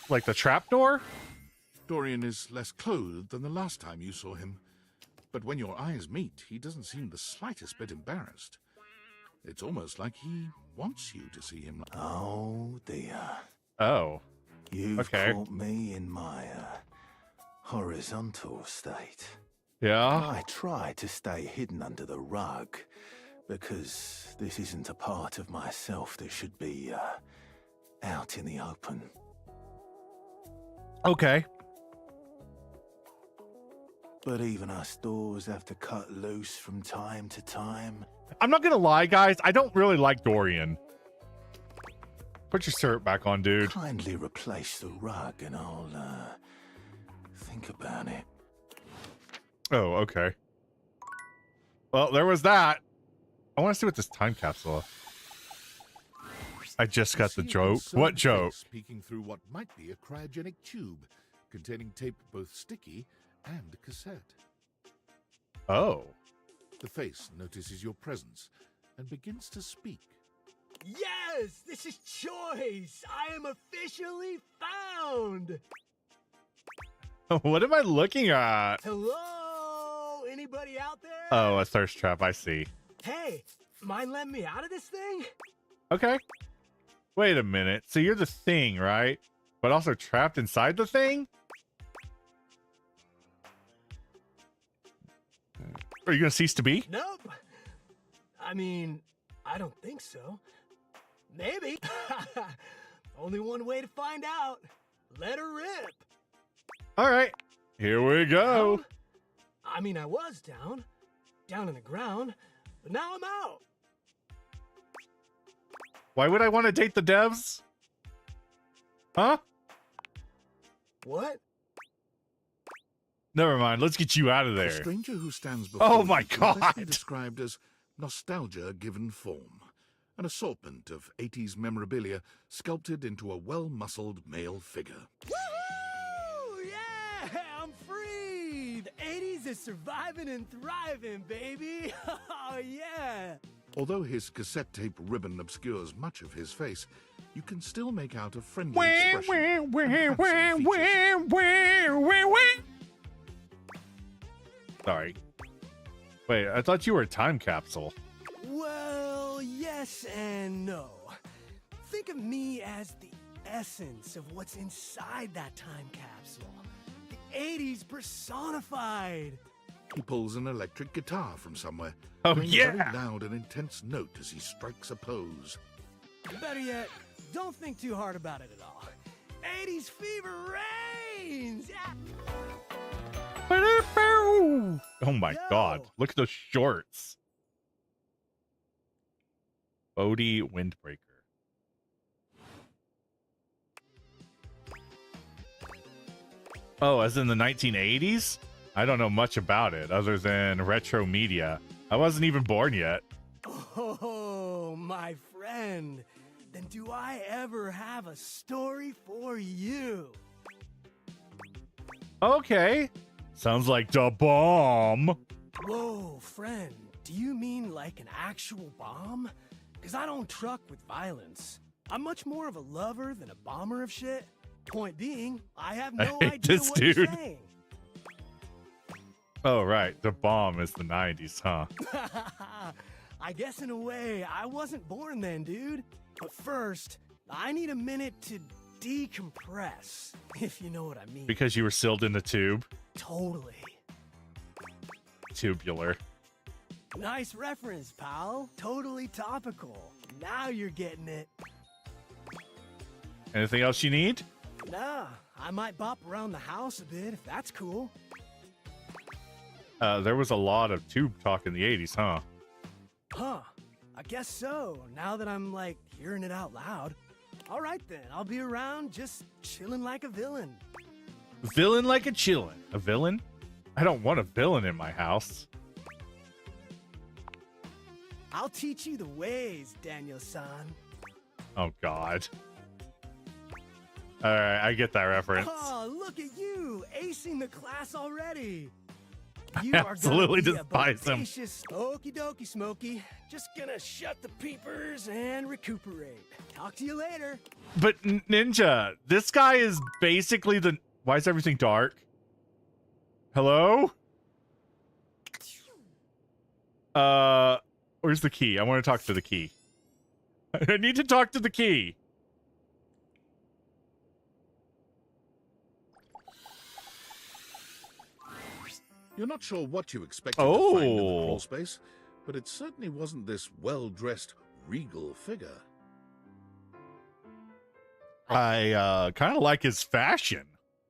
Like the trapdoor? Dorian is less clothed than the last time you saw him. But when your eyes meet, he doesn't seem the slightest bit embarrassed. It's almost like he wants you to see him. Oh, dear. Oh. You've caught me in my horizontal state. Yeah? I try to stay hidden under the rug, because this isn't a part of myself that should be out in the open. Okay. But even us doors have to cut loose from time to time. I'm not gonna lie, guys. I don't really like Dorian. Put your syrup back on, dude. Kindly replace the rug and I'll think about it. Oh, okay. Well, there was that. I want to see what this time capsule. I just got the joke. What joke? Peeking through what might be a cryogenic tube containing tape both sticky and cassette. Oh. The face notices your presence and begins to speak. Yes, this is Choice. I am officially found. What am I looking at? Hello? Anybody out there? Oh, a thirst trap. I see. Hey, mind letting me out of this thing? Okay. Wait a minute. So you're the thing, right? But also trapped inside the thing? Are you going to cease to be? Nope. I mean, I don't think so. Maybe. Only one way to find out. Let her rip. All right. Here we go. Down? I mean, I was down in the ground, but now I'm out. Why would I want to date the devs? Huh? What? Never mind. Let's get you out of The there. stranger who stands before Oh my you can best be God. described as nostalgia given form, an assortment of 80s memorabilia sculpted into a well-muscled male figure. Woohoo! Yeah, I'm free. The 80s is surviving and thriving, baby. Oh yeah. Although his cassette tape ribbon obscures much of his face, you can still make out a friendly expression. Sorry. Wait, I thought you were a time capsule. Well, yes and no. Think of me as the essence of what's inside that time capsule. The 80s personified. He pulls an electric guitar from somewhere, Oh, playing yeah. a very loud and intense note as he strikes a pose. Better yet, don't think too hard about it at all. 80s fever reigns! Yeah. Oh my God. Look at those shorts. Bodhi Windbreaker. Oh, as in the 1980s? I don't know much about it other than retro media. I wasn't even born yet. Oh, my friend. Then do I ever have a story for you? Okay. Sounds like the bomb. Whoa, friend. Do you mean like an actual bomb? Because I don't truck with violence. I'm much more of a lover than a bomber of shit. Point being, I have no I hate idea this what you're dude. saying. Oh, right. The bomb is the 90s, huh? I guess in a way, I wasn't born then, dude. But first, I need a minute to decompress, if you know what I mean. Because you were sealed in the tube. Totally. Tubular. Nice reference, pal. Totally topical. Now you're getting it. Anything else you need? Nah, I might bop around the house a bit if that's cool. There was a lot of tube talk in the 80s, huh? Huh. I guess so, now that I'm, like, hearing it out loud. All right, then. I'll be around just chilling like a villain. Villain like a chillin'. A villain? I don't want a villain in my house. I'll teach you the ways, Daniel-san. Oh, God. All right, I get that reference. Oh, look at you, acing the class already. I You are absolutely gonna be despise him. Okie dokie, Smokey. Just gonna shut the peepers and recuperate. Talk to you later. But Ninja, this guy is basically the... Why is everything dark? Hello? Where's the key? I want to talk to the key. I need to talk to the key. You're not sure what you expected to find in the Oh. crawl space, but it certainly wasn't this well-dressed, regal figure. I kind of like his fashion.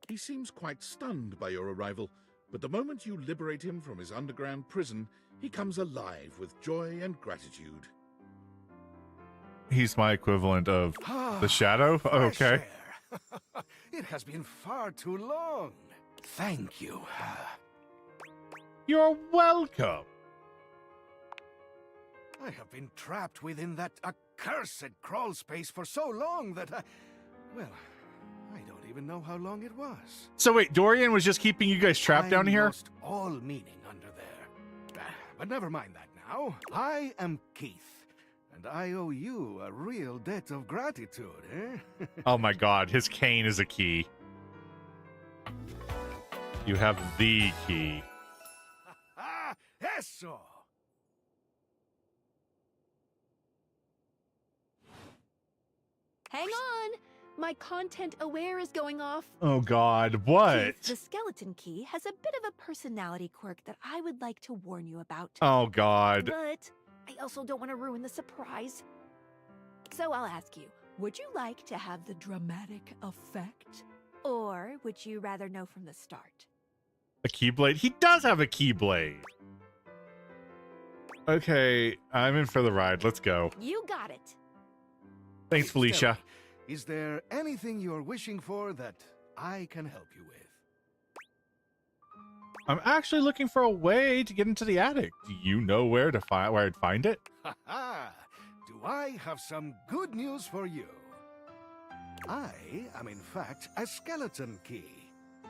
He seems quite stunned by your arrival, but the moment you liberate him from his underground prison, he comes alive with joy and gratitude. He's my equivalent of the Shadow? Okay. It has been far too long. Thank you. You're welcome. I have been trapped within that accursed crawl space for so long that well, I don't even know how long it was. So wait, Dorian was just keeping you guys trapped down here? Lost all meaning under there. But never mind that now. I am Keith, and I owe you a real debt of gratitude, eh? Oh my God, his cane is a key. You have the key. Ah, eso! Hang on! My content aware is going off. Oh God, what? Keith, the skeleton key has a bit of a personality quirk that I would like to warn you about. Oh God. But I also don't want to ruin the surprise. So I'll ask you, would you like to have the dramatic effect? Or would you rather know from the start? A keyblade? He does have a keyblade. Okay, I'm in for the ride. Let's go. You got it. Thanks, Felicia. Is there anything you're wishing for that I can help you with? I'm actually looking for a way to get into the attic. Do you know where I'd find it? Ha ha! Do I have some good news for you? I am in fact a skeleton key.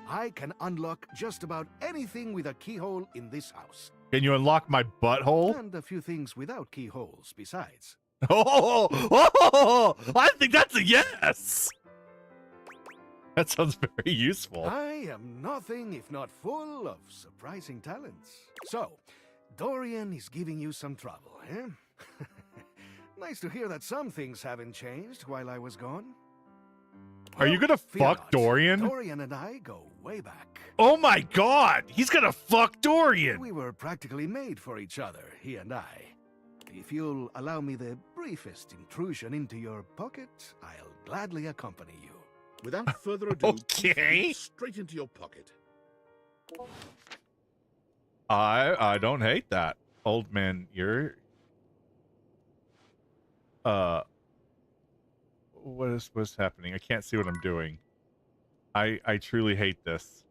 I can unlock just about anything with a keyhole in this house. Can you unlock my butthole? And a few things without keyholes besides. Oh, I think that's a yes. That sounds very useful. I am nothing if not full of surprising talents. So, Dorian is giving you some trouble, eh? Nice to hear that some things haven't changed while I was gone. Are you gonna fuck not. Dorian? Dorian and I go way back. Oh my God, he's gonna fuck Dorian. We were practically made for each other, he and I. If you'll allow me the briefest intrusion into your pocket, I'll gladly accompany you. Without further ado, Okay. straight into your pocket. I don't hate that. Old man, you're what's happening? I can't see what I'm doing. I truly hate this.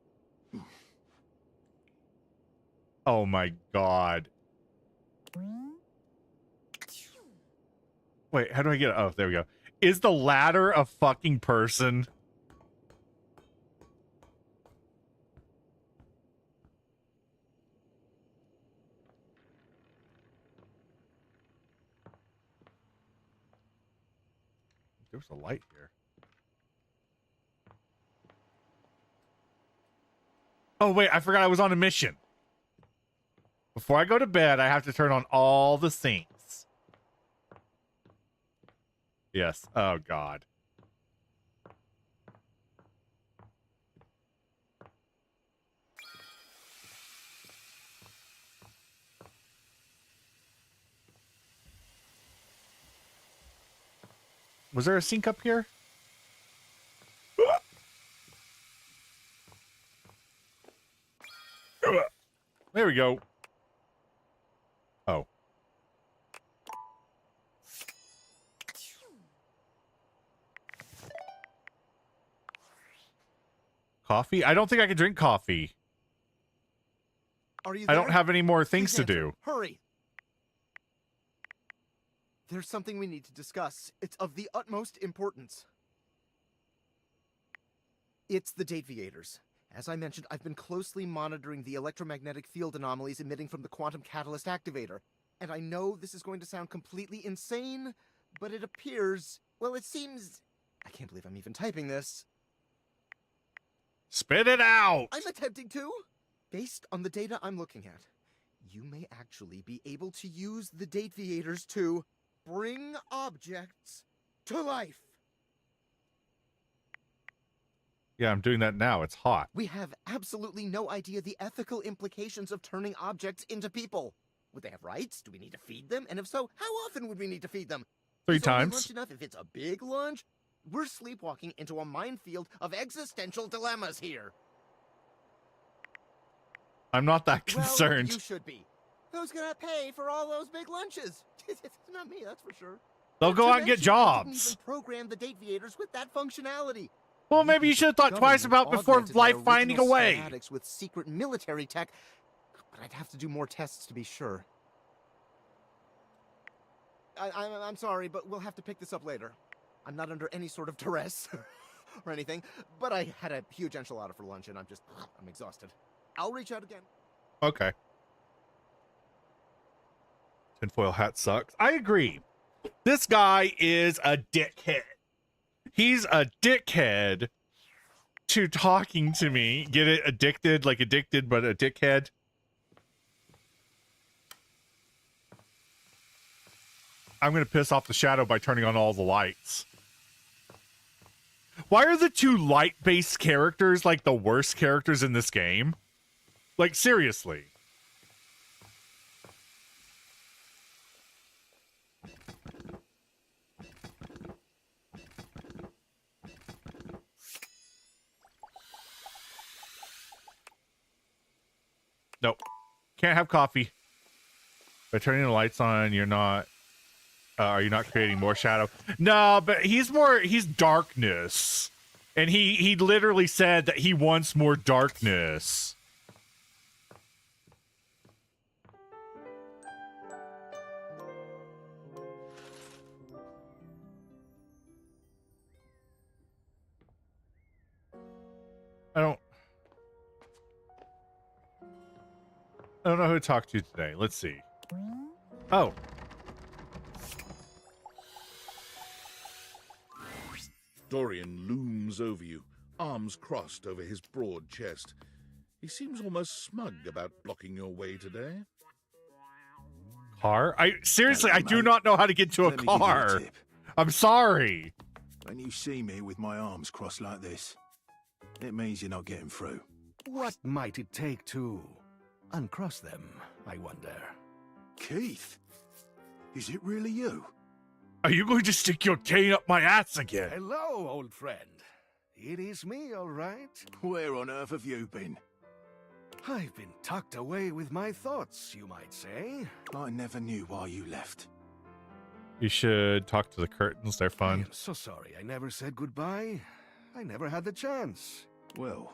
Oh my God. Wait, how do I get it? Oh, there we go. Is the ladder a fucking person? There's a light here. Oh, wait, I forgot I was on a mission. Before I go to bed, I have to turn on all the saints. Yes. Oh, God. Was there a sink up here? There we go. Oh. Coffee? I don't think I can drink coffee. Are you I there? don't have any more things Please to answer. do. Hurry. There's something we need to discuss. It's of the utmost importance. It's the Dateviators. As I mentioned, I've been closely monitoring the electromagnetic field anomalies emitting from the quantum catalyst activator. And I know this is going to sound completely insane, but it appears... Well, it seems... I can't believe I'm even typing this. Spit it out! I'm attempting to. Based on the data I'm looking at, you may actually be able to use the Dateviators to bring objects to life. Yeah, I'm doing that now. It's hot. We have absolutely no idea the ethical implications of turning objects into people. Would they have rights? Do we need to feed them? And if so, how often would we need to feed them? 3 Is only times. lunch enough if it's a big lunch? We're sleepwalking into a minefield of existential dilemmas here. I'm not that Well, concerned. you should be. Who's gonna pay for all those big lunches? It's not me, that's for sure. They'll go To out and get mention, I didn't jobs. even program the Dateviators with that functionality. Well, maybe you should have thought twice about before Augmented my life finding a original way. schematics with secret military tech, but I'd have to do more tests to be sure. I'm sorry, but we'll have to pick this up later. I'm not under any sort of duress or anything, but I had a huge enchilada for lunch and I'm exhausted. I'll reach out again. Okay. Tinfoil hat sucks. I agree. This guy is a dickhead. He's a dickhead to talking to me. Get it? Addicted, like addicted, but a dickhead. I'm going to piss off the shadow by turning on all the lights. Why are the 2 light-based characters like the worst characters in this game? Like, seriously. Nope. Can't have coffee. By turning the lights on, you're not... are you not creating more shadow? No, but he's darkness. And he literally said that he wants more darkness. I don't know who to talk to today. Let's see. Oh. Dorian looms over you, arms crossed over his broad chest. He seems almost smug about blocking your way today. Car? Seriously, I do not know how to get to a Let me give you a car. tip. I'm sorry. When you see me with my arms crossed like this, it means you're not getting through. What might it take to uncross them, I wonder? Keith, is it really you? Are you going to stick your cane up my ass again? Hello, old friend. It is me, all right. Where on earth have you been? I've been tucked away with my thoughts, you might say. I never knew why you left. You should talk to the curtains. They're I fun. am so sorry I never said goodbye. I never had the chance. Well,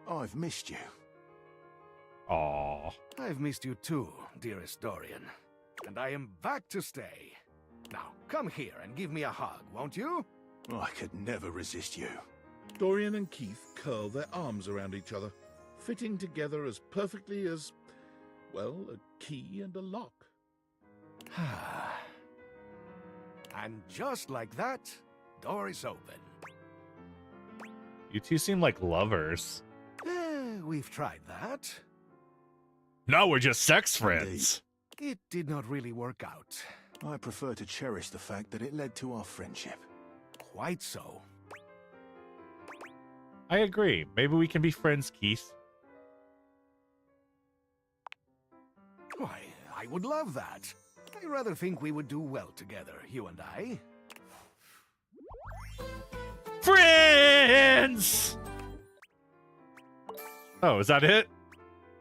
I've missed you. Aww. I've missed you too, dearest Dorian. And I am back to stay. Now, come here and give me a hug, won't you? I could never resist you. Dorian and Keith curl their arms around each other, fitting together as perfectly as, well, a key and a lock. And just like that, door is open. You two seem like lovers. We've tried that. No, we're just sex friends. It did not really work out. I prefer to cherish the fact that it led to our friendship. Quite so. I agree. Maybe we can be friends, Keith. Why, I would love that. I rather think we would do well together, you and I. Friends! Oh, is that it?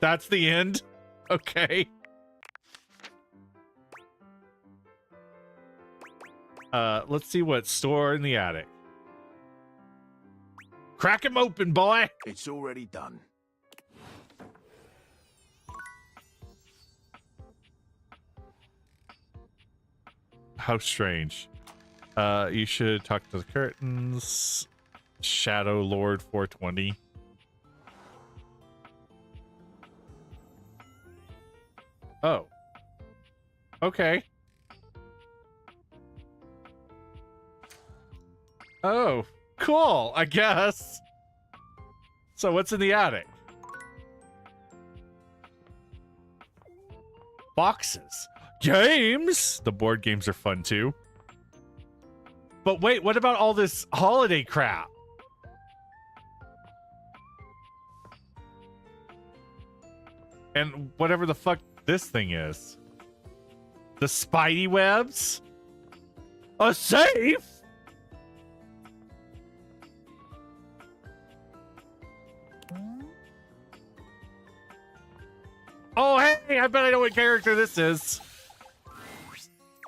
That's the end? Okay. Let's see what's stored in the attic. Crack him open, boy! It's already done. How strange. You should talk to the curtains. Shadow Lord 420. Oh. Okay. Oh, cool, I guess. So what's in the attic? Boxes. Games! The board games are fun too. But wait, what about all this holiday crap? And whatever the fuck this thing is. The Spidey webs? A safe? Oh, hey, I bet I know what character this is.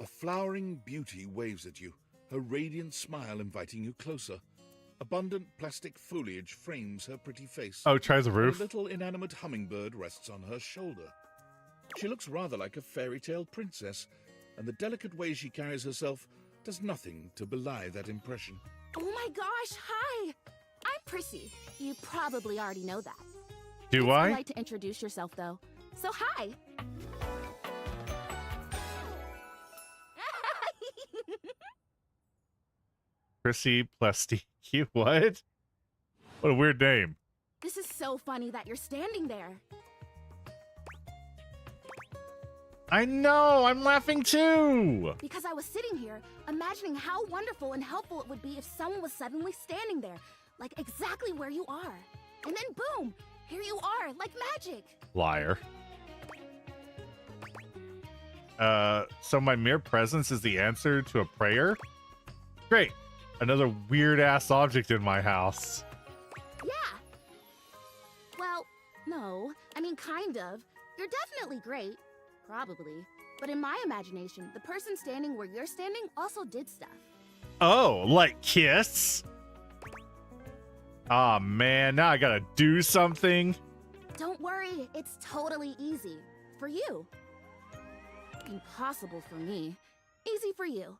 A flowering beauty waves at you, her radiant smile inviting you closer. Abundant plastic foliage frames her pretty face. Oh, try the roof. A little inanimate hummingbird rests on her shoulder. She looks rather like a fairy tale princess, and the delicate way she carries herself does nothing to belie that impression. Oh my gosh, hi! I'm Prissy. You probably already know that. Do I'd I? like to introduce yourself, though. So, hi! Prissy Plesty. What? What a weird name. This is so funny that you're standing there. I know, I'm laughing too. Because I was sitting here, imagining how wonderful and helpful it would be if someone was suddenly standing there, like exactly where you are. And then boom, here you are, like magic. Liar. So my mere presence is the answer to a prayer? Great. Another weird-ass object in my house. Yeah. Well, no. I mean, kind of. You're definitely great. Probably. But in my imagination, the person standing where you're standing also did stuff. Oh, like kiss? Aw, man, now I gotta do something. Don't worry, it's totally easy. For you. Impossible for me. Easy for you.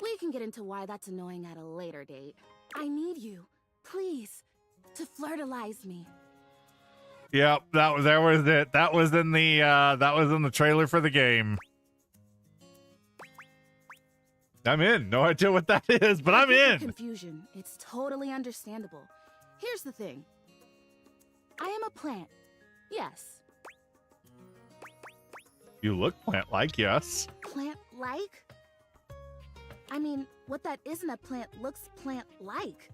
We can get into why that's annoying at a later date. I need you, please, to flirtalize me. Yep, that was it. That was in the trailer for the game. I'm in. No idea what that is, but I'm in. Confusion. It's totally understandable. Here's the thing. I am a plant. Yes. You look plant-like, yes. Plant-like? I mean, what that isn't a plant looks plant-like.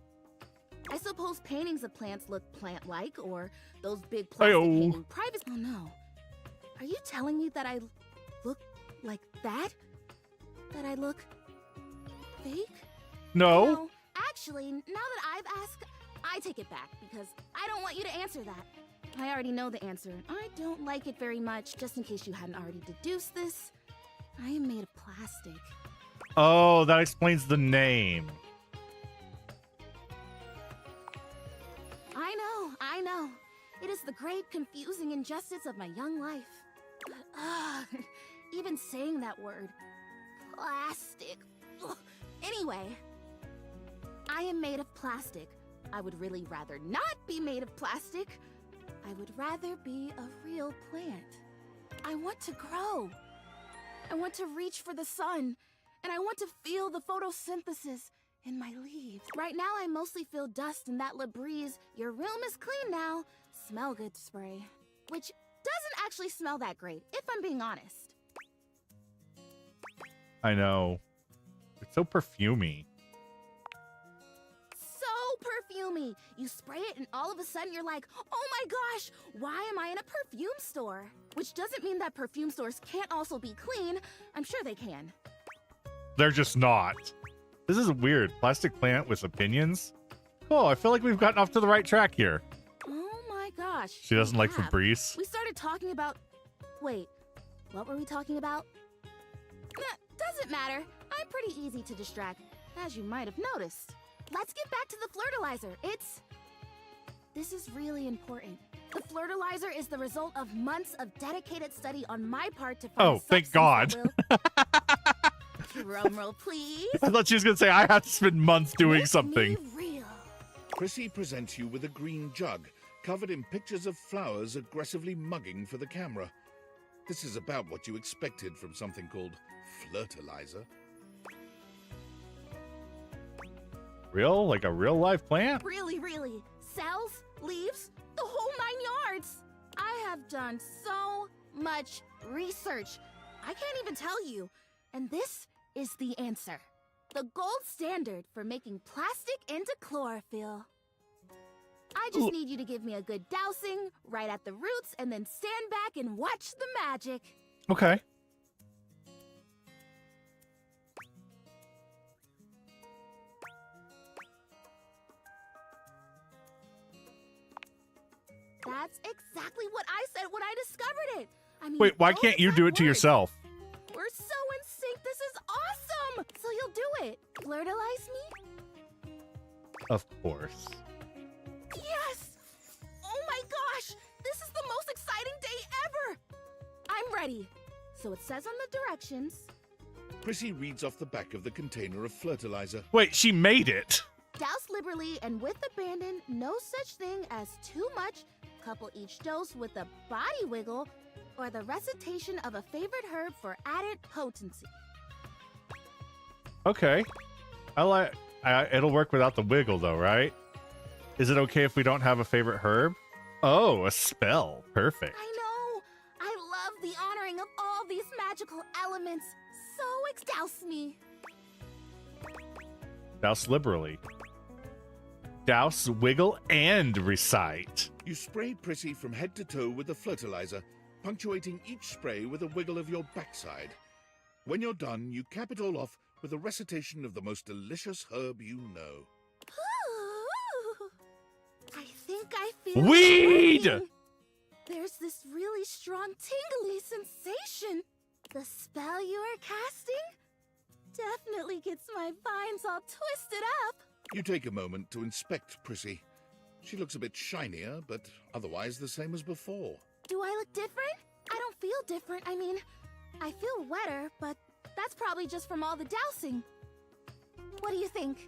I suppose paintings of plants look plant-like, or those big plastic hanging private. Oh no. Are you telling me that I look like that? That I look fake? No. No, actually, now that I've asked, I take it back, because I don't want you to answer that. I already know the answer, and I don't like it very much, just in case you hadn't already deduced this. I am made of plastic. Oh, that explains the name. I know. It is the great, confusing injustice of my young life. Even saying that word. Plastic. Ugh. Anyway, I am made of plastic. I would really rather not be made of plastic. I would rather be a real plant. I want to grow. I want to reach for the sun. And I want to feel the photosynthesis in my leaves. Right now, I mostly feel dust and that Labreeze, your room is clean now, smell good spray. Which doesn't actually smell that great, if I'm being honest. I know. It's so perfumey. So perfumey. You spray it and all of a sudden you're like, oh my gosh, why am I in a perfume store? Which doesn't mean that perfume stores can't also be clean. I'm sure they can. They're just not. This is weird. Plastic plant with opinions? Oh, I feel like we've gotten off to the right track here. Oh my gosh. She doesn't like have. Febreze. We started talking about... Wait, what were we talking about? Doesn't matter. I'm pretty easy to distract, as you might have noticed. Let's get back to the flirtilizer. This is really important. The flirtilizer is the result of months of dedicated study on my part to find thank God. Drum roll, please. I thought she was going to say, I have to spend months doing something. Prissy presents you with a green jug, covered in pictures of flowers aggressively mugging for the camera. This is about what you expected from something called flirtilizer. Real? Like a real life plant? Really. Cells, leaves, the whole 9 yards. I have done so much research. I can't even tell you. And this is the answer. The gold standard for making plastic into chlorophyll. I just need you to give me a good dousing right at the roots and then stand back and watch the magic. Okay. That's exactly what I said when I discovered it. I mean, Wait, why can't you do it to yourself? We're so in sync. This is awesome. So you'll do it. Flirtilize me? Of course. Yes! Oh my gosh! This is the most exciting day ever! I'm ready. So it says on the directions. Prissy reads off the back of the container of fertilizer. Wait, she made it. Douse liberally and with abandon, no such thing as too much. Couple each dose with a body wiggle or the recitation of a favorite herb for added potency. Okay. It'll work without the wiggle though, right? Is it okay if we don't have a favorite herb? Oh, a spell. Perfect. I know. I love the honoring of all these magical elements. So douse me. Douse liberally. Douse, wiggle, and recite. You spray Prissy from head to toe with the fertilizer, punctuating each spray with a wiggle of your backside. When you're done, you cap it all off with a recitation of the most delicious herb you know. Ooh, I think I feel weed! There's this really strong tingly sensation. The spell you are casting definitely gets my vines all twisted up. You take a moment to inspect Prissy. She looks a bit shinier, but otherwise the same as before. Do I look different? I don't feel different. I mean, I feel wetter, but that's probably just from all the dousing. What do you think?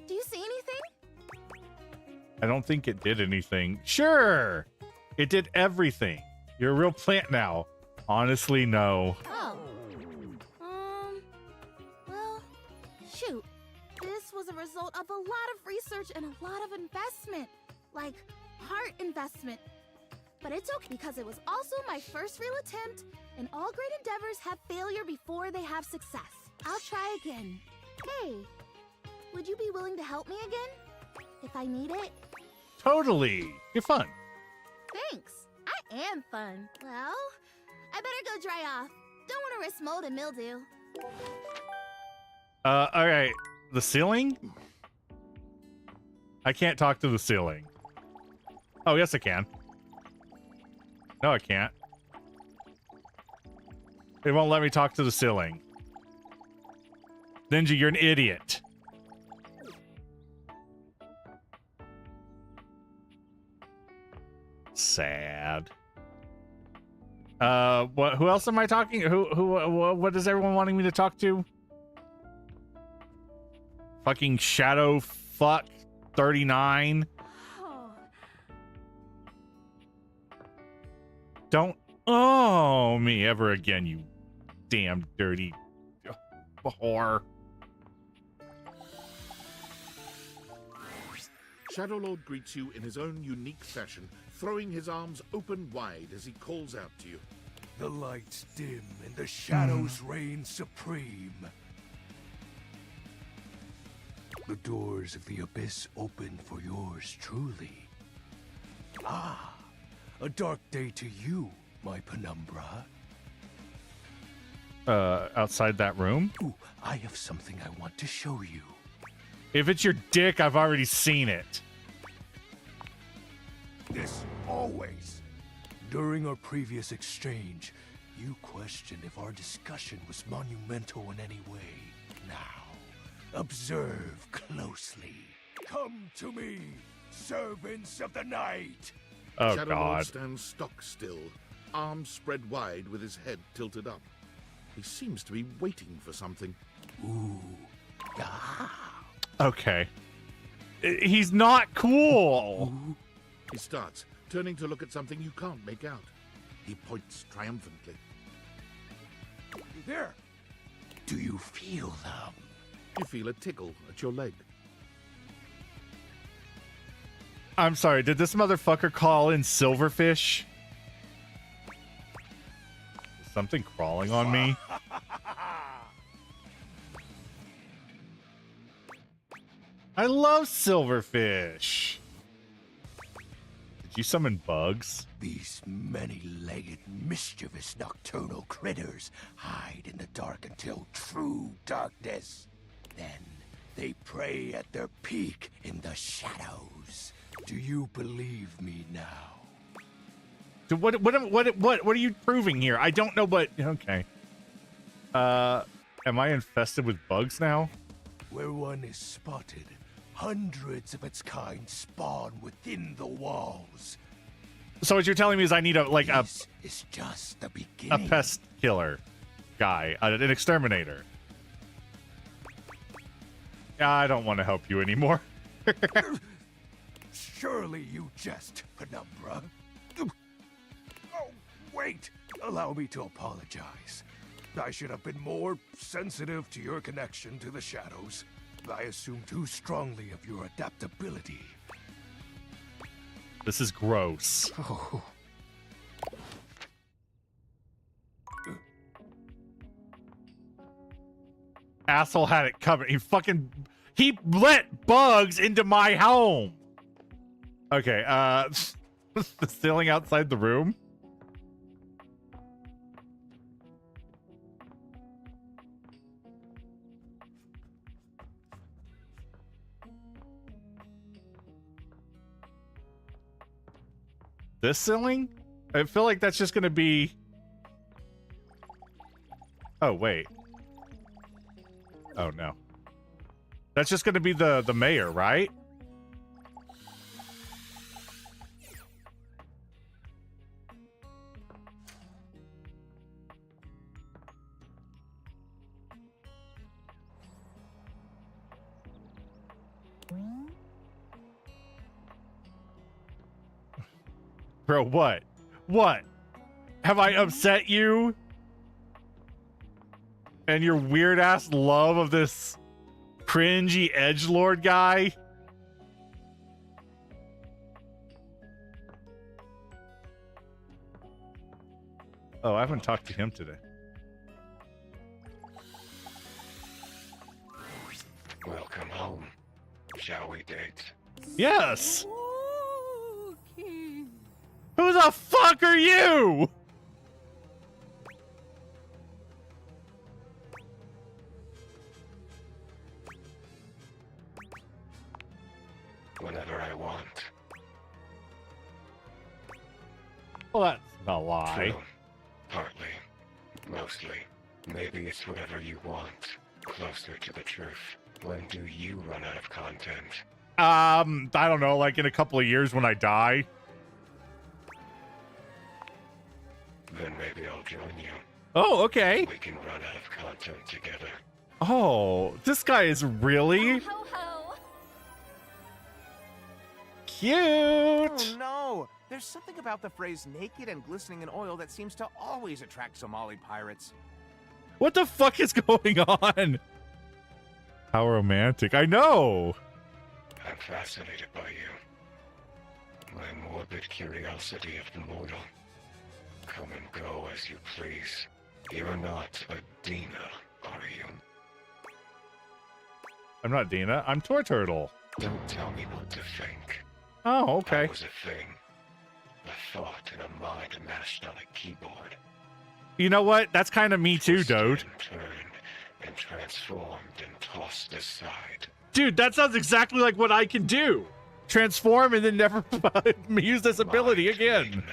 Do you see anything? I don't think it did anything. Sure! It did everything. You're a real plant now. Honestly, no. Oh. Well, shoot. This was a result of a lot of research and a lot of investment. Like, heart investment. But it's okay because it was also my first real attempt, and all great endeavors have failure before they have success. I'll try again. Hey, would you be willing to help me again? If I need it? Totally. You're fun. Thanks. I am fun. Well, I better go dry off. Don't want to risk mold and mildew. All right. The ceiling? I can't talk to the ceiling. Oh, yes, I can. No, I can't. It won't let me talk to the ceiling. Ninja, you're an idiot. Sad. Who else am I talking? What is everyone wanting me to talk to? Fucking Shadow Fuck 39. Don't me ever again, you damn dirty whore. Shadow Lord greets you in his own unique fashion, throwing his arms open wide as he calls out to you. The lights dim and the shadows reign supreme. The doors of the abyss open for yours truly. Ah, a dark day to you, my penumbra? Outside that room? Ooh, I have something I want to show you. If it's your dick, I've already seen it. This always. During our previous exchange, you questioned if our discussion was monumental in any way. Now, observe closely. Come to me, servants of the night. Oh, Shadow God. Lord stands stock still, arms spread wide with his head tilted up. He seems to be waiting for something. Ooh. Okay. He's not cool. He starts, turning to look at something you can't make out. He points triumphantly. There. Do you feel them? You feel a tickle at your leg. I'm sorry, did this motherfucker call in silverfish? Is something crawling on me? I love silverfish. Did you summon bugs? These many-legged, mischievous nocturnal critters hide in the dark until true darkness. Then they prey at their peak in the shadows. Do you believe me now? So what are you proving here? I don't know, but okay. Am I infested with bugs now? Where one is spotted, hundreds of its kind spawn within the walls. So what you're telling me is I need This is just the a beginning. pest killer guy, an exterminator. I don't want to help you anymore. Surely you jest, Penumbra. Oh, wait. Allow me to apologize. I should have been more sensitive to your connection to the shadows. I assumed too strongly of your adaptability. This is gross. Oh. Asshole had it covered. He let bugs into my home. Okay, the ceiling outside the room. This ceiling? I feel like that's just gonna be... Oh, wait. Oh, no. That's just gonna be the mayor, right? Bro, what? What? Have I upset you? And your weird-ass love of this cringy edgelord guy? Oh, I haven't talked to him today. Welcome home. Shall we date? Yes! Who the fuck are you? Whenever I want. Well, that's a lie. True. Partly. Mostly. Maybe it's whatever you want. Closer to the truth. When do you run out of content? I don't know, like in a couple of years when I die. Then maybe I'll join you. Oh, okay. We can run out of content together. Oh, this guy is really Ho ho! cute. Oh no! There's something about the phrase naked and glistening in oil that seems to always attract Somali pirates. What the fuck is going on? How romantic. I know. I'm fascinated by you. My morbid curiosity of the mortal. Come and go as you please. You're not a Dina, are you? I'm not Dina. I'm Torturtle. Don't tell me what to think. Oh, okay. That was a thing. The thought in a mind mashed on a keyboard. You know what? That's kind of me too, dude. Turned and transformed and tossed aside. Dude, that sounds exactly like what I can do. Transform and then never use this ability again.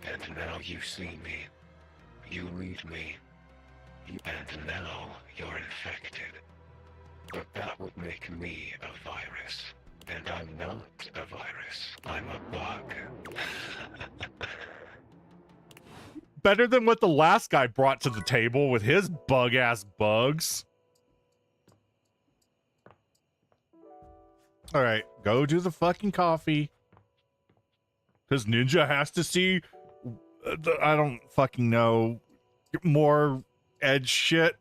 And now you see me. You lead me. And now you're infected. But that would make me a virus. And I'm not a virus. I'm a bug. Better than what the last guy brought to the table with his bug-ass bugs. All right, go do the fucking coffee. Because Ninja has to see... I don't fucking know. More edge shit.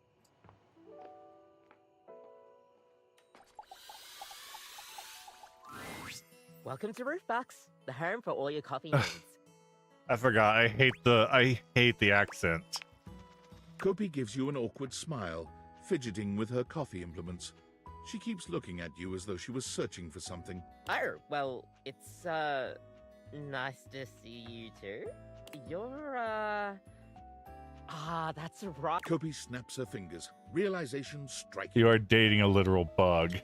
Welcome to Roofbox, the home for all your coffee needs. I forgot. I hate the accent. Kopi gives you an awkward smile, fidgeting with her coffee implements. She keeps looking at you as though she was searching for something. Oh, well, it's, nice to see you too. You're, that's right. Kopi snaps her fingers, realization striking. You are dating a literal bug.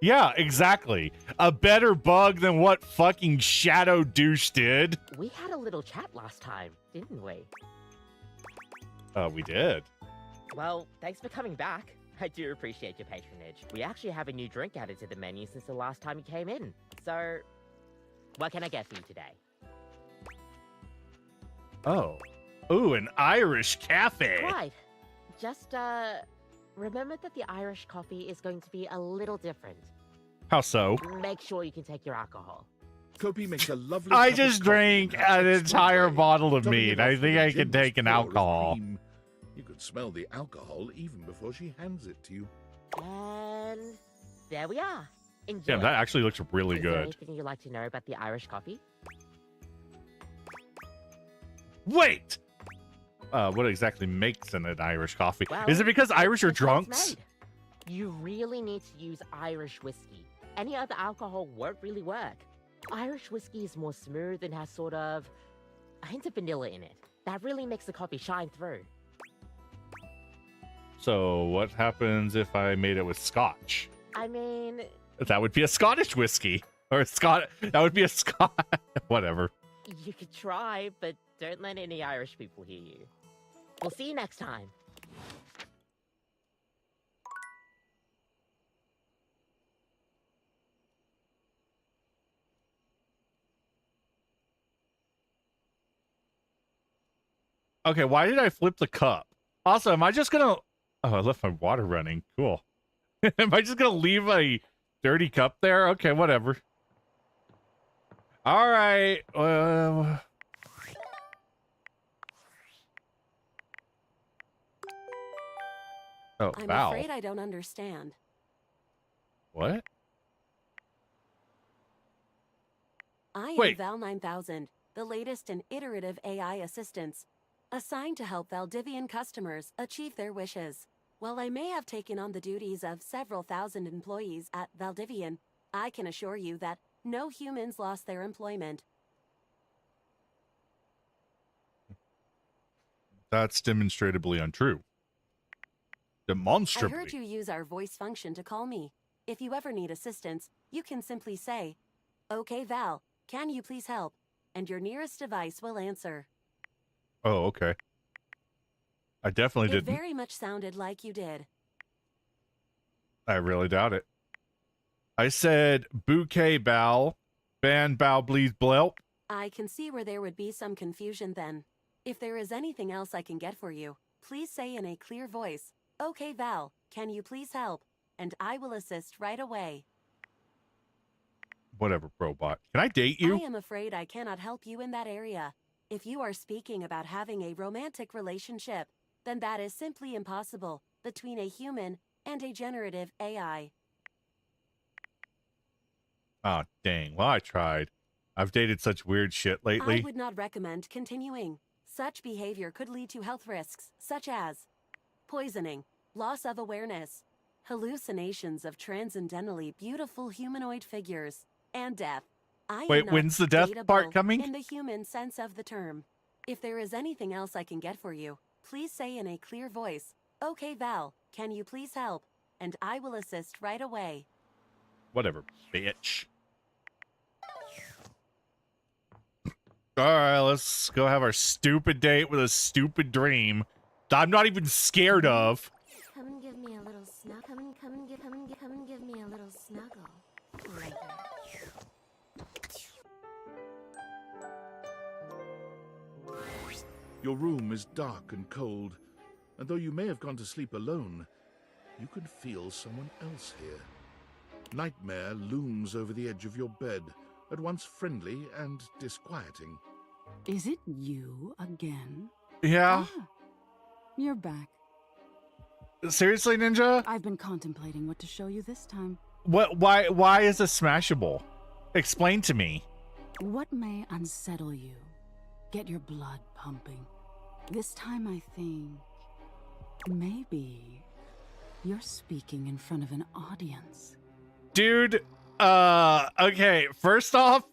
Yeah, exactly. A better bug than what fucking Shadow Douche did. We had a little chat last time, didn't we? We did. Well, thanks for coming back. I do appreciate your patronage. We actually have a new drink added to the menu since the last time you came in. So, what can I get for you today? Oh. Ooh, an Irish cafe. Right. Just, remember that the Irish coffee is going to be a little different. How so? Make sure you can take your alcohol. Kopi makes a lovely I cup just of coffee drank and has an it entire strawberry, bottle of topping mead. it I off think with a I can generous take an pour of alcohol. cream. You could smell the alcohol even before she hands it to you. And there we are. Enjoy. Damn, that actually looks really Is there good. anything you'd like to know about the Irish coffee? Wait! What exactly makes an Irish coffee? Well, Is it because Irish are it's how it's drunks? made. You really need to use Irish whiskey. Any other alcohol won't really work. Irish whiskey is more smooth and has sort of a hint of vanilla in it. That really makes the coffee shine through. So what happens if I made it with Scotch? I mean, That would be a Scottish whiskey. Or a Scot. That would be a Scot. Whatever. you could try, but don't let any Irish people hear you. We'll see you next time. Okay, why did I flip the cup? Also, am I just gonna... Oh, I left my water running. Cool. Am I just gonna leave a dirty cup there? Okay, whatever. All right. Oh, I'm Val. afraid I don't understand. What? I am Wait. Val 9000, the latest in iterative AI assistants, assigned to help Valdivian customers achieve their wishes. While I may have taken on the duties of several thousand employees at Valdivian, I can assure you that no humans lost their employment. That's demonstrably untrue. I Demonstrably. heard you use our voice function to call me. If you ever need assistance, you can simply say, "Okay, Val, can you please help?" And your nearest device will answer. Oh, okay. I definitely It didn't. very much sounded like you did. I really doubt it. I said bouquet bow, band bow bleeds blelp. I can see where there would be some confusion then. If there is anything else I can get for you, please say in a clear voice, "Okay, Val, can you please help?" And I will assist right away. Whatever, robot. Can I date you? I am afraid I cannot help you in that area. If you are speaking about having a romantic relationship, then that is simply impossible between a human and a generative AI. Oh, dang. Well, I tried. I've dated such weird shit lately. I would not recommend continuing. Such behavior could lead to health risks, such as poisoning, loss of awareness, hallucinations of transcendentally beautiful humanoid figures, and death. Wait, am not when's the death part dateable coming? in the human sense of the term. If there is anything else I can get for you, please say in a clear voice, "Okay, Val, can you please help?" And I will assist right away. Whatever, bitch. All right, let's go have our stupid date with a stupid dream that I'm not even scared of. Come and give me a little snuggle. Come and give me a little snuggle. Right there. Your room is dark and cold, and though you may have gone to sleep alone, you can feel someone else here. Nightmare looms over the edge of your bed, at once friendly and disquieting. Is it you again? Yeah. Ah, you're back. Seriously, Ninja? I've been contemplating what to show you this time. What? Why is this smashable? Explain to me. What may unsettle you? Get your blood pumping. This time I think maybe you're speaking in front of an audience. Dude, okay, first off,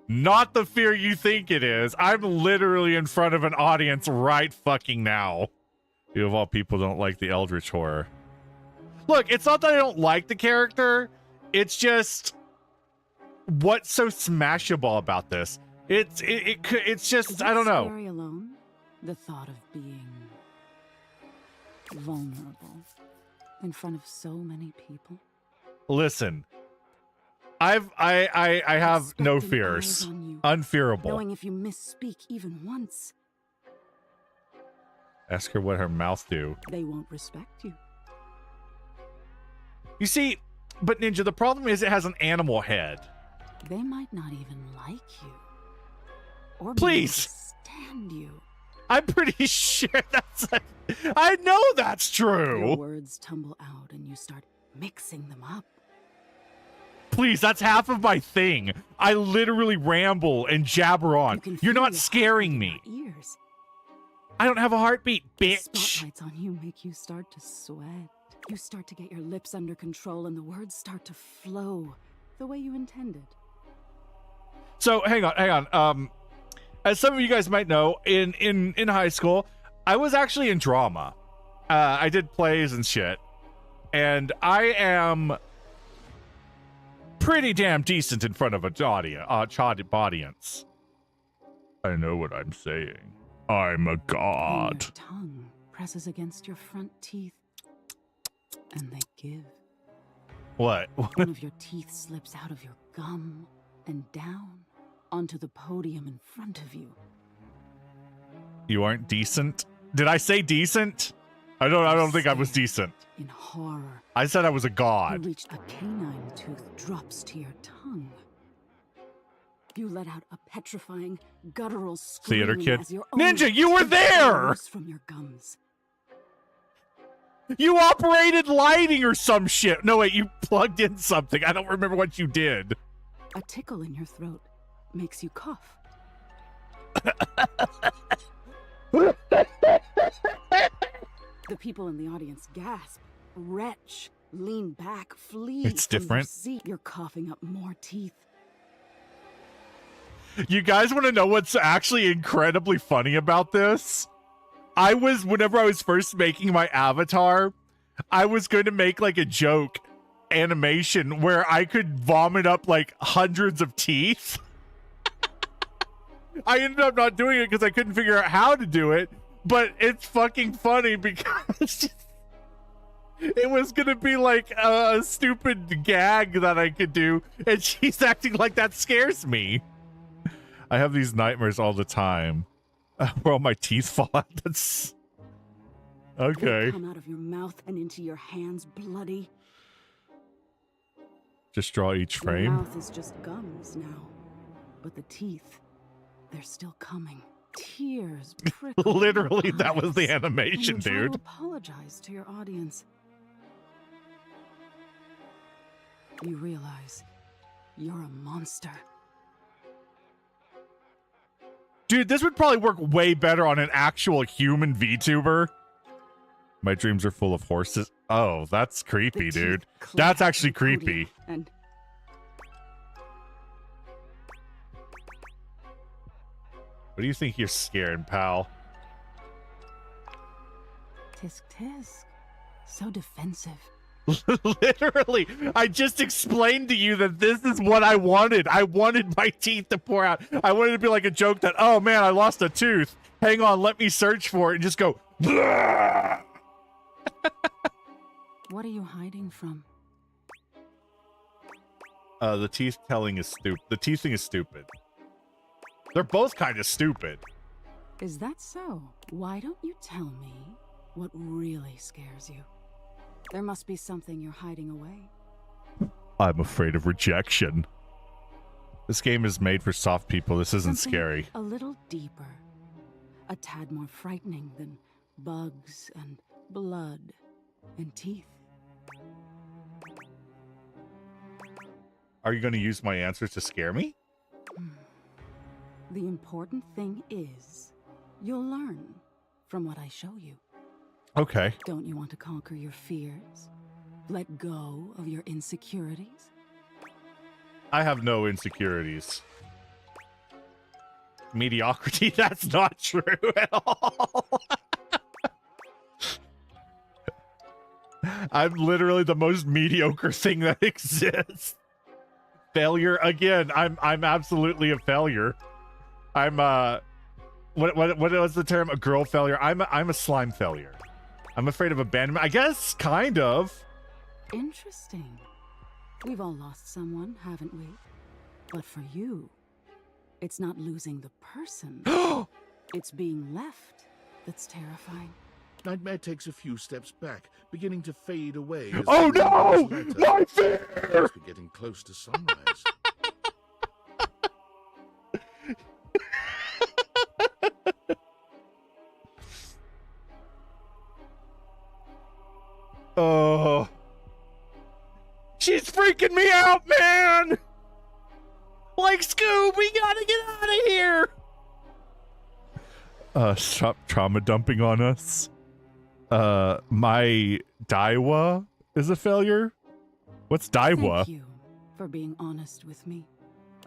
not the fear you think it is. I'm literally in front of an audience right fucking now. You of all people don't like the Eldritch horror. Look, it's not that I don't like the character. It's just what's so smashable about this? It's just, I don't know. Scary alone? The thought of being vulnerable in front of so many people. Listen, I have no fears. Unfearable. Knowing if you misspeak even once, Ask her what her mouth do. they won't respect you. You see, but Ninja, the problem is it has an animal head. They might not even like you. Or Please. stand you. I'm pretty sure that's I know that's true. Your words tumble out and you start mixing them up. Please, that's half of my thing. I literally ramble and jabber on. You're not scaring me. Ears. I don't have a heartbeat, bitch. Spotlights on you make you start to sweat. You start to get your lips under control and the words start to flow the way you intended. So hang on. As some of you guys might know, in high school, I was actually in drama. I did plays and shit, and I am pretty damn decent in front of an audience. I know what I'm saying. I'm a god. Your tongue presses against your front teeth, and they give. What? One of your teeth slips out of your gum and down onto the podium in front of you. You aren't decent? Did I say decent? I don't think I was decent. In horror, I said I was a you god. reach a canine tooth drops to your tongue. You let out a petrifying, guttural scream Theater kid. as your Ninja, own you were teeth there! loose from your gums. You operated lighting or some shit. No, wait, you plugged in something. I don't remember what you did. A tickle in your throat makes you cough. The people in the audience gasp, retch, lean back, flee. It's from different. Your seat. You're coughing up more teeth. You guys want to know what's actually incredibly funny about this? Whenever I was first making my avatar, I was going to make like a joke animation where I could vomit up like hundreds of teeth. I ended up not doing it because I couldn't figure out how to do it, but it's fucking funny because it was going to be like a stupid gag that I could do, and she's acting like that scares me. I have these nightmares all the time where all my teeth fall out. That's okay. They come out of your mouth and into your hands bloody. Just draw each Your frame. mouth is just gums now, but the teeth, they're still coming. Tears trickle. Literally, from that was the eyes. animation, And you try dude. to apologize to your audience. You realize you're a monster. Dude, this would probably work way better on an actual human VTuber. My dreams are full of horses. Oh, that's creepy, dude. That's actually creepy. And What do you think you're scaring, pal? Tisk tisk. So defensive. Literally, I just explained to you that this is what I wanted. I wanted my teeth to pour out. I wanted it to be like a joke that, oh man, I lost a tooth. Hang on, let me search for it and just go. What are you hiding from? The teeth telling is stupid. The teeth thing is stupid. They're both kind of stupid. Is that so? Why don't you tell me what really scares you? There must be something you're hiding away. I'm afraid of rejection. This game is made for soft people. This isn't Something scary. A little deeper. A tad more frightening than bugs and blood and teeth. Are you going to use my answers to scare me? The important thing is, you'll learn from what I show you. Okay. Don't you want to conquer your fears? Let go of your insecurities? I have no insecurities. Mediocrity? That's not true at all. I'm literally the most mediocre thing that exists. Failure again. I'm absolutely a failure. I'm what was the term? A girl failure. I'm a slime failure. I'm afraid of abandonment. I guess kind of. Interesting. We've all lost someone, haven't we? But for you, it's not losing the person. It's being left that's terrifying. Nightmare takes a few steps back, beginning to fade away. As Oh the no! moon grows My lighter. fear! We're getting close to sunrise. Oh. She's freaking me out, man! Like, Scoob, we gotta get out of here! Stop trauma dumping on us. My Daiwa is a failure? What's Daiwa? Thank you for being honest with me.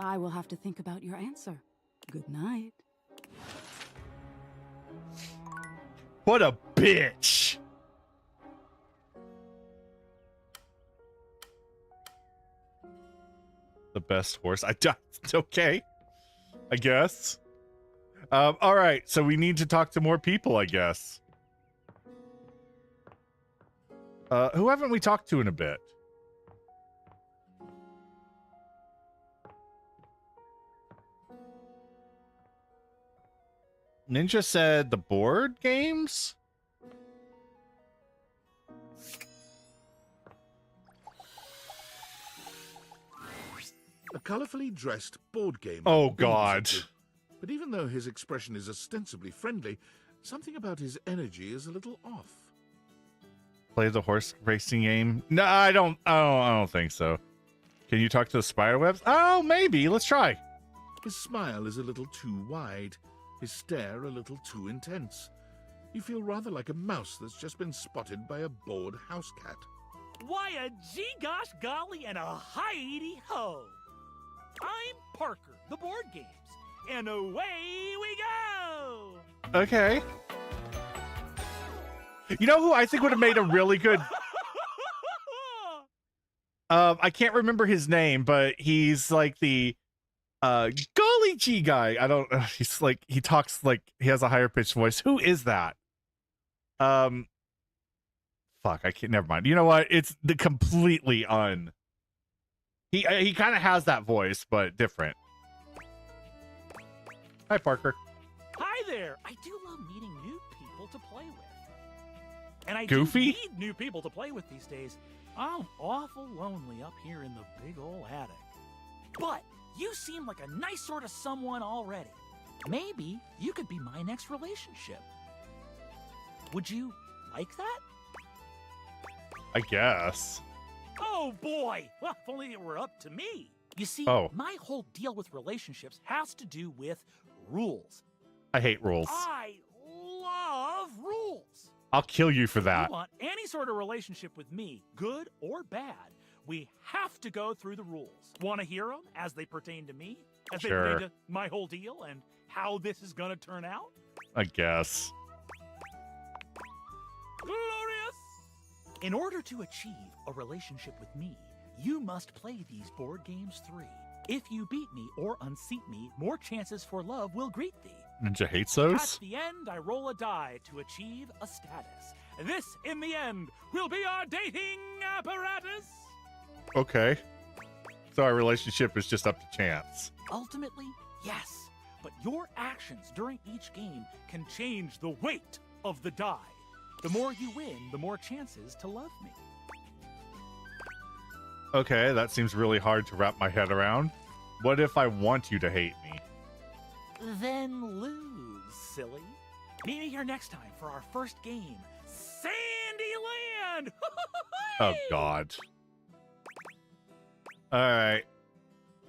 I will have to think about your answer. Good night. What a bitch! The best horse. It's okay. I guess. All right, so we need to talk to more people, I guess. Who haven't we talked to in a bit? Ninja said the board games? A colorfully dressed board game. Oh, God. But even though his expression is ostensibly friendly, something about his energy is a little off. Play the horse racing game? No, I don't think so. Can you talk to the spider webs? Oh, maybe. Let's try. His smile is a little too wide, his stare a little too intense. You feel rather like a mouse that's just been spotted by a bored house cat. Why a gee-gosh golly and a hi-de-ho! I'm Parker, the board games, and away we go! Okay. You know who I think would have made a really good... I can't remember his name, but he's like the golly gee guy. I don't... he's like... He talks like... He has a higher pitched voice. Who is that? Fuck, I can't... Never mind. You know what? It's the completely un... He kind of has that voice, but different. Hi, Parker. Hi there! I do love meeting new people to play with. And I Goofy? do need new people to play with these days. I'm awful lonely up here in the big ol' attic. But you seem like a nice sort of someone already. Maybe you could be my next relationship. Would you like that? I guess. Oh boy! Well, if only it were up to me. You see, my whole deal with relationships has to do with rules. I hate rules. I love rules. I'll kill you for If that. you want any sort of relationship with me, good or bad, we have to go through the rules. Want to hear them as they pertain to me? as they Sure. put into my whole deal and how this is gonna turn out? I guess. Glorious! In order to achieve a relationship with me, you must play these board games 3. If you beat me or unseat me, more chances for love will greet thee. Ninja hates At those? the end, I roll a die to achieve a status. This, in the end, will be our dating apparatus. Okay. So our relationship is just up to chance. Ultimately, yes. But your actions during each game can change the weight of the die. The more you win, the more chances to love me. Okay, that seems really hard to wrap my head around. What if I want you to hate me? Then lose, silly. Meet me here next time for our first game, Sandyland! Oh, God. Alright.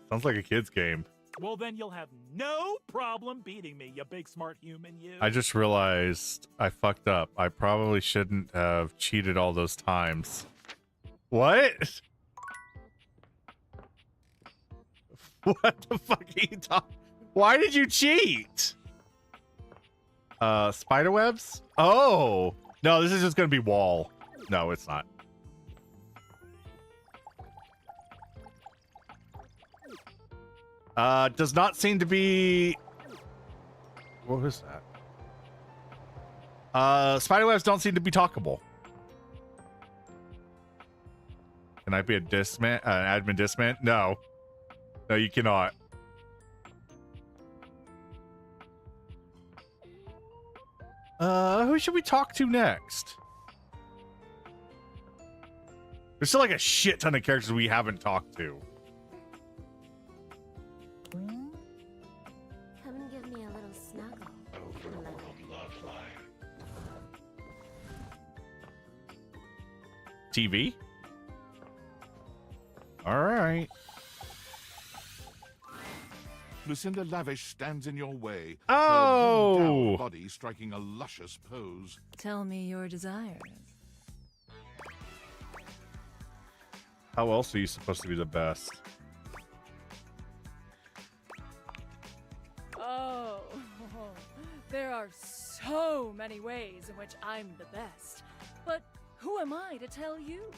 Sounds like a kid's game. Well, then you'll have no problem beating me, you big smart human, you. I just realized I fucked up. I probably shouldn't have cheated all those times. What? What the fuck are you talking? Why did you cheat? Spider webs? Oh! No, this is just gonna be wall. No, it's not. Does not seem to be... What was that? Spiderwebs don't seem to be talkable. Can I be a disman, an admin disman? No. No, you cannot. Who should we talk to next? There's still like a shit ton of characters we haven't talked to. Come and give me a little snuggle. Overworld love line. TV? All right. Lucinda Lavish stands in your way. Oh! Her blue-down body striking a luscious pose. Tell me your desires. How else are you supposed to be the best? Oh, there are so many ways in which I'm the best. But who am I to tell you?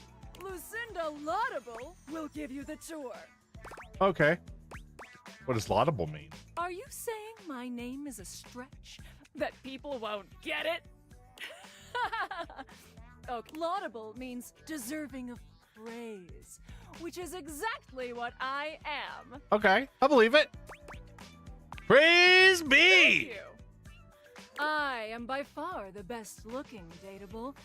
Lucinda Laudable will give you the tour. Okay. What does laudable mean? Are you saying my name is a stretch? That people won't get it? Okay, laudable means deserving of praise, which is exactly what I am. Okay, I believe it. Praise be! Thank you. I am by far the best looking dateable,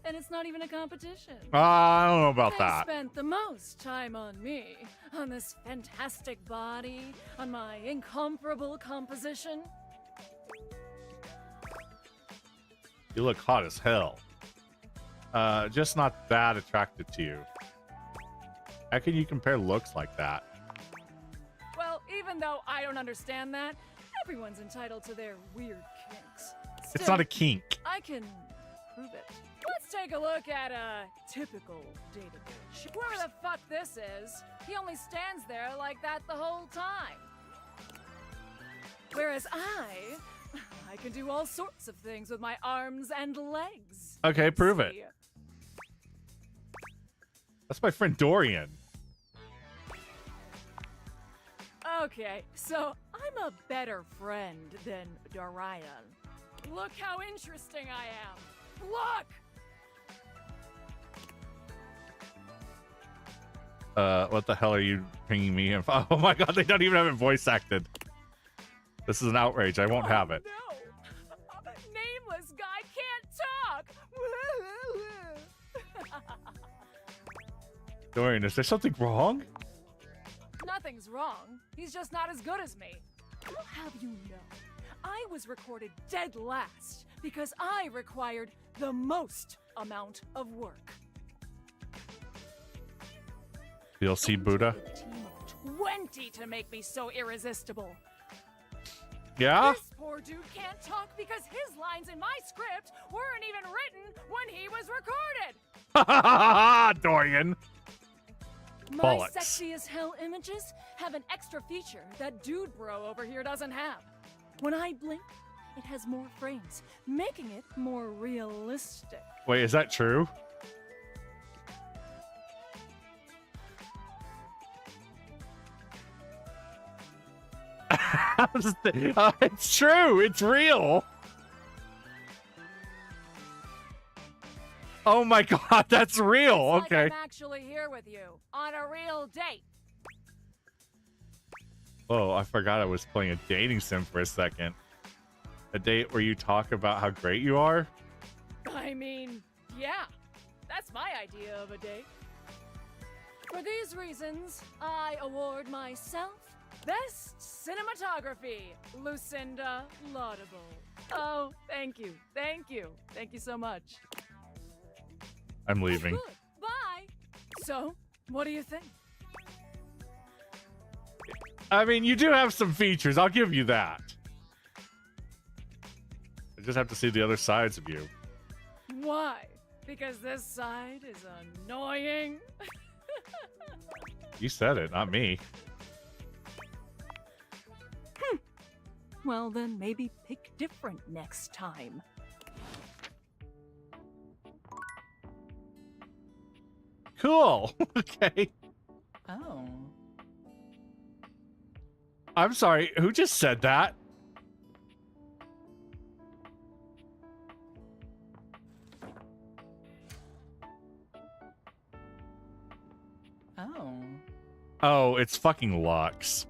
and it's not even a competition. I don't know about They that. spent the most time on me, on this fantastic body, on my incomparable composition. You look hot as hell. Just not that attracted to you. How can you compare looks like that? Well, even though I don't understand that, everyone's entitled to their weird kinks. It's Still, not a kink. I can prove it. Let's take a look at a typical database. Whoever the fuck this is, he only stands there like that the whole time. Whereas I can do all sorts of things with my arms and legs. Okay, prove it. See? That's my friend Dorian. Okay, so I'm a better friend than Dorian. Look how interesting I am. Look! What the hell are you pinging me in? Oh my god, they don't even have it voice acted. This is an outrage. I won't have it. No! A nameless guy can't talk! Dorian, is there something wrong? Nothing's wrong. He's just not as good as me. I'll have you know, I was recorded dead last because I required the most amount of work. DLC Buddha? A team of 20 to make me so irresistible. Yeah? This poor dude can't talk because his lines in my script weren't even written when he was recorded. Dorian. My Bollocks. sexy as hell images have an extra feature that Dude Bro over here doesn't have. When I blink, it has more frames, making it more realistic. Wait, is that true? It's true. It's real. Oh my god, that's real. Okay. Like I'm actually here with you on a real date. Oh, I forgot I was playing a dating sim for a second. A date where you talk about how great you are? I mean, yeah, that's my idea of a date. For these reasons, I award myself Best Cinematography, Lucinda Laudable. Oh, thank you. Thank you. Thank you so much. I'm leaving. Good. Bye. So, what do you think? I mean, you do have some features. I'll give you that. I just have to see the other sides of you. Why? Because this side is annoying? You said it, not me. Well, then maybe pick different next time. Cool. Okay. Oh. I'm sorry. Who just said that? Oh. Oh, it's fucking Lux.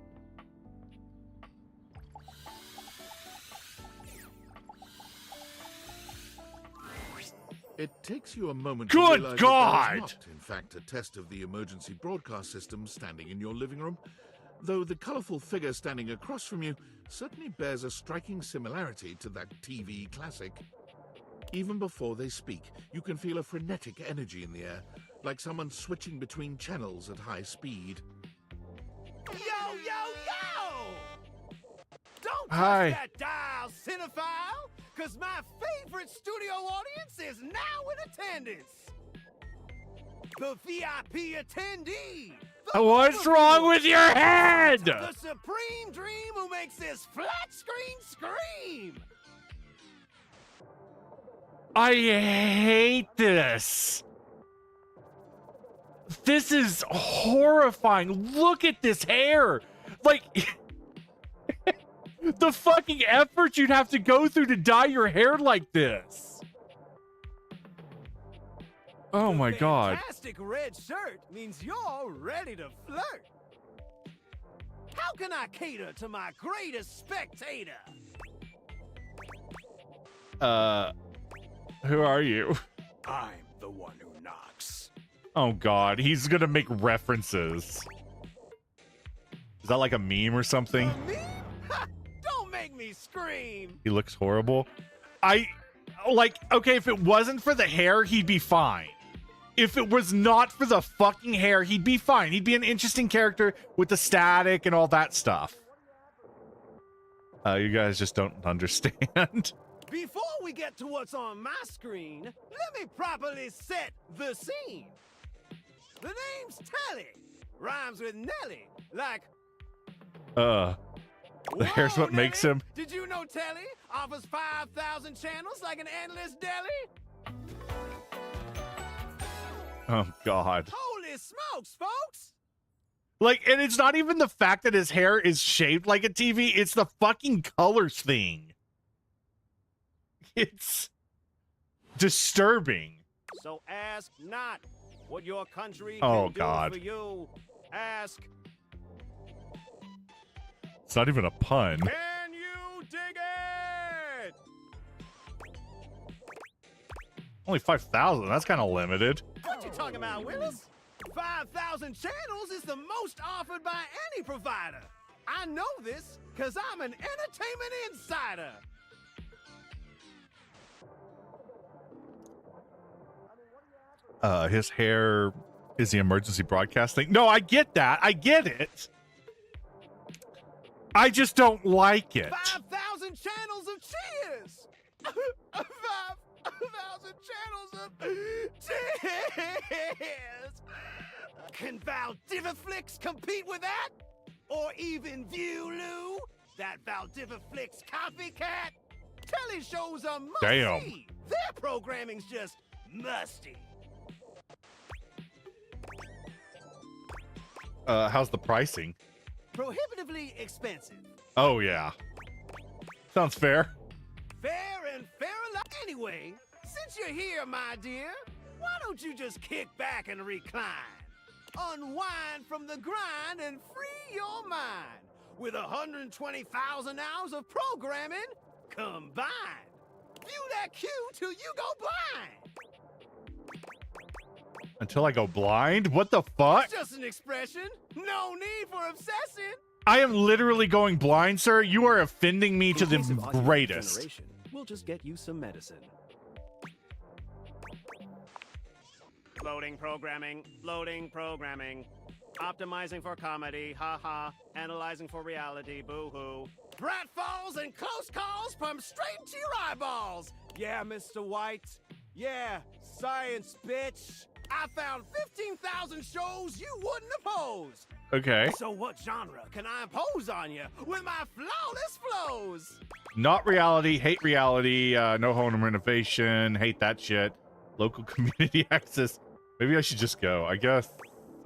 It takes you a moment Good to realize God! that there's not, in fact, a test of the emergency broadcast system standing in your living room, though the colourful figure standing across from you certainly bears a striking similarity to that TV classic. Even before they speak, you can feel a frenetic energy in the air, like someone switching between channels at high speed. Yo, yo, yo! Don't touch Hi. that dial, cinephile! Because my favorite studio audience is now in attendance! The VIP attendee! What's wrong with your head? The supreme dream who makes this flat screen scream! I hate this. This is horrifying. Look at this hair. Like, the fucking effort you'd have to go through to dye your hair like this. Oh my god. Fantastic red shirt means you're ready to flirt. How can I cater to my greatest spectator? Who are you? I'm the one who knocks. Oh god, he's gonna make references. Is that like a meme or something? A meme? Ha! Don't make me scream. He looks horrible. Okay, if it wasn't for the hair, he'd be fine. If it was not for the fucking hair, he'd be fine. He'd be an interesting character with the static and all that stuff. You guys just don't understand. Before we get to what's on my screen, let me properly set the scene. The name's Telly. Rhymes with Nelly, like... The hair's what Nelly, makes him. Did you know Telly offers 5,000 channels like an endless deli? Oh god. Holy smokes, folks! Like, and it's not even the fact that his hair is shaped like a TV, it's the fucking colors thing. It's disturbing. So ask not what your country Oh, can God. do for you. Ask, It's not even a pun. can you dig it? Only 5,000. That's kind of limited. What you talking about, Willis? 5,000 channels is the most offered by any provider. I know this because I'm an entertainment insider. His hair is the emergency broadcasting. No, I get that. I get it. I just don't like it. 5,000 channels of cheers. 5,000 channels of cheers. Can Val Diviflix compete with that? Or even Viewloo? That Valdiviflix copycat? Telly shows are must Damn. see. Their programming's just musty. How's the pricing? Prohibitively expensive. Oh, yeah. Sounds fair. Fair and fair alike. Anyway, since you're here, my dear, why don't you just kick back and recline? Unwind from the grind and free your mind with 120,000 hours of programming combined. View that cue till you go blind. Until I go blind? What the fuck? It's just an expression. No need for obsessing. I am literally going blind, sir. You are offending me to the In case of audio greatest. degeneration, we'll just get you some medicine. Loading programming, loading programming. Optimizing for comedy, haha. Analyzing for reality, boo-hoo. Pratfalls and close calls pumped straight to your eyeballs. Yeah, Mr. White. Yeah, science, bitch. I found 15,000 shows you wouldn't oppose. Okay. So what genre can I impose on you with my flawless flows? Not reality, hate reality, no home renovation, hate that shit. Local community access. Maybe I should just go. I guess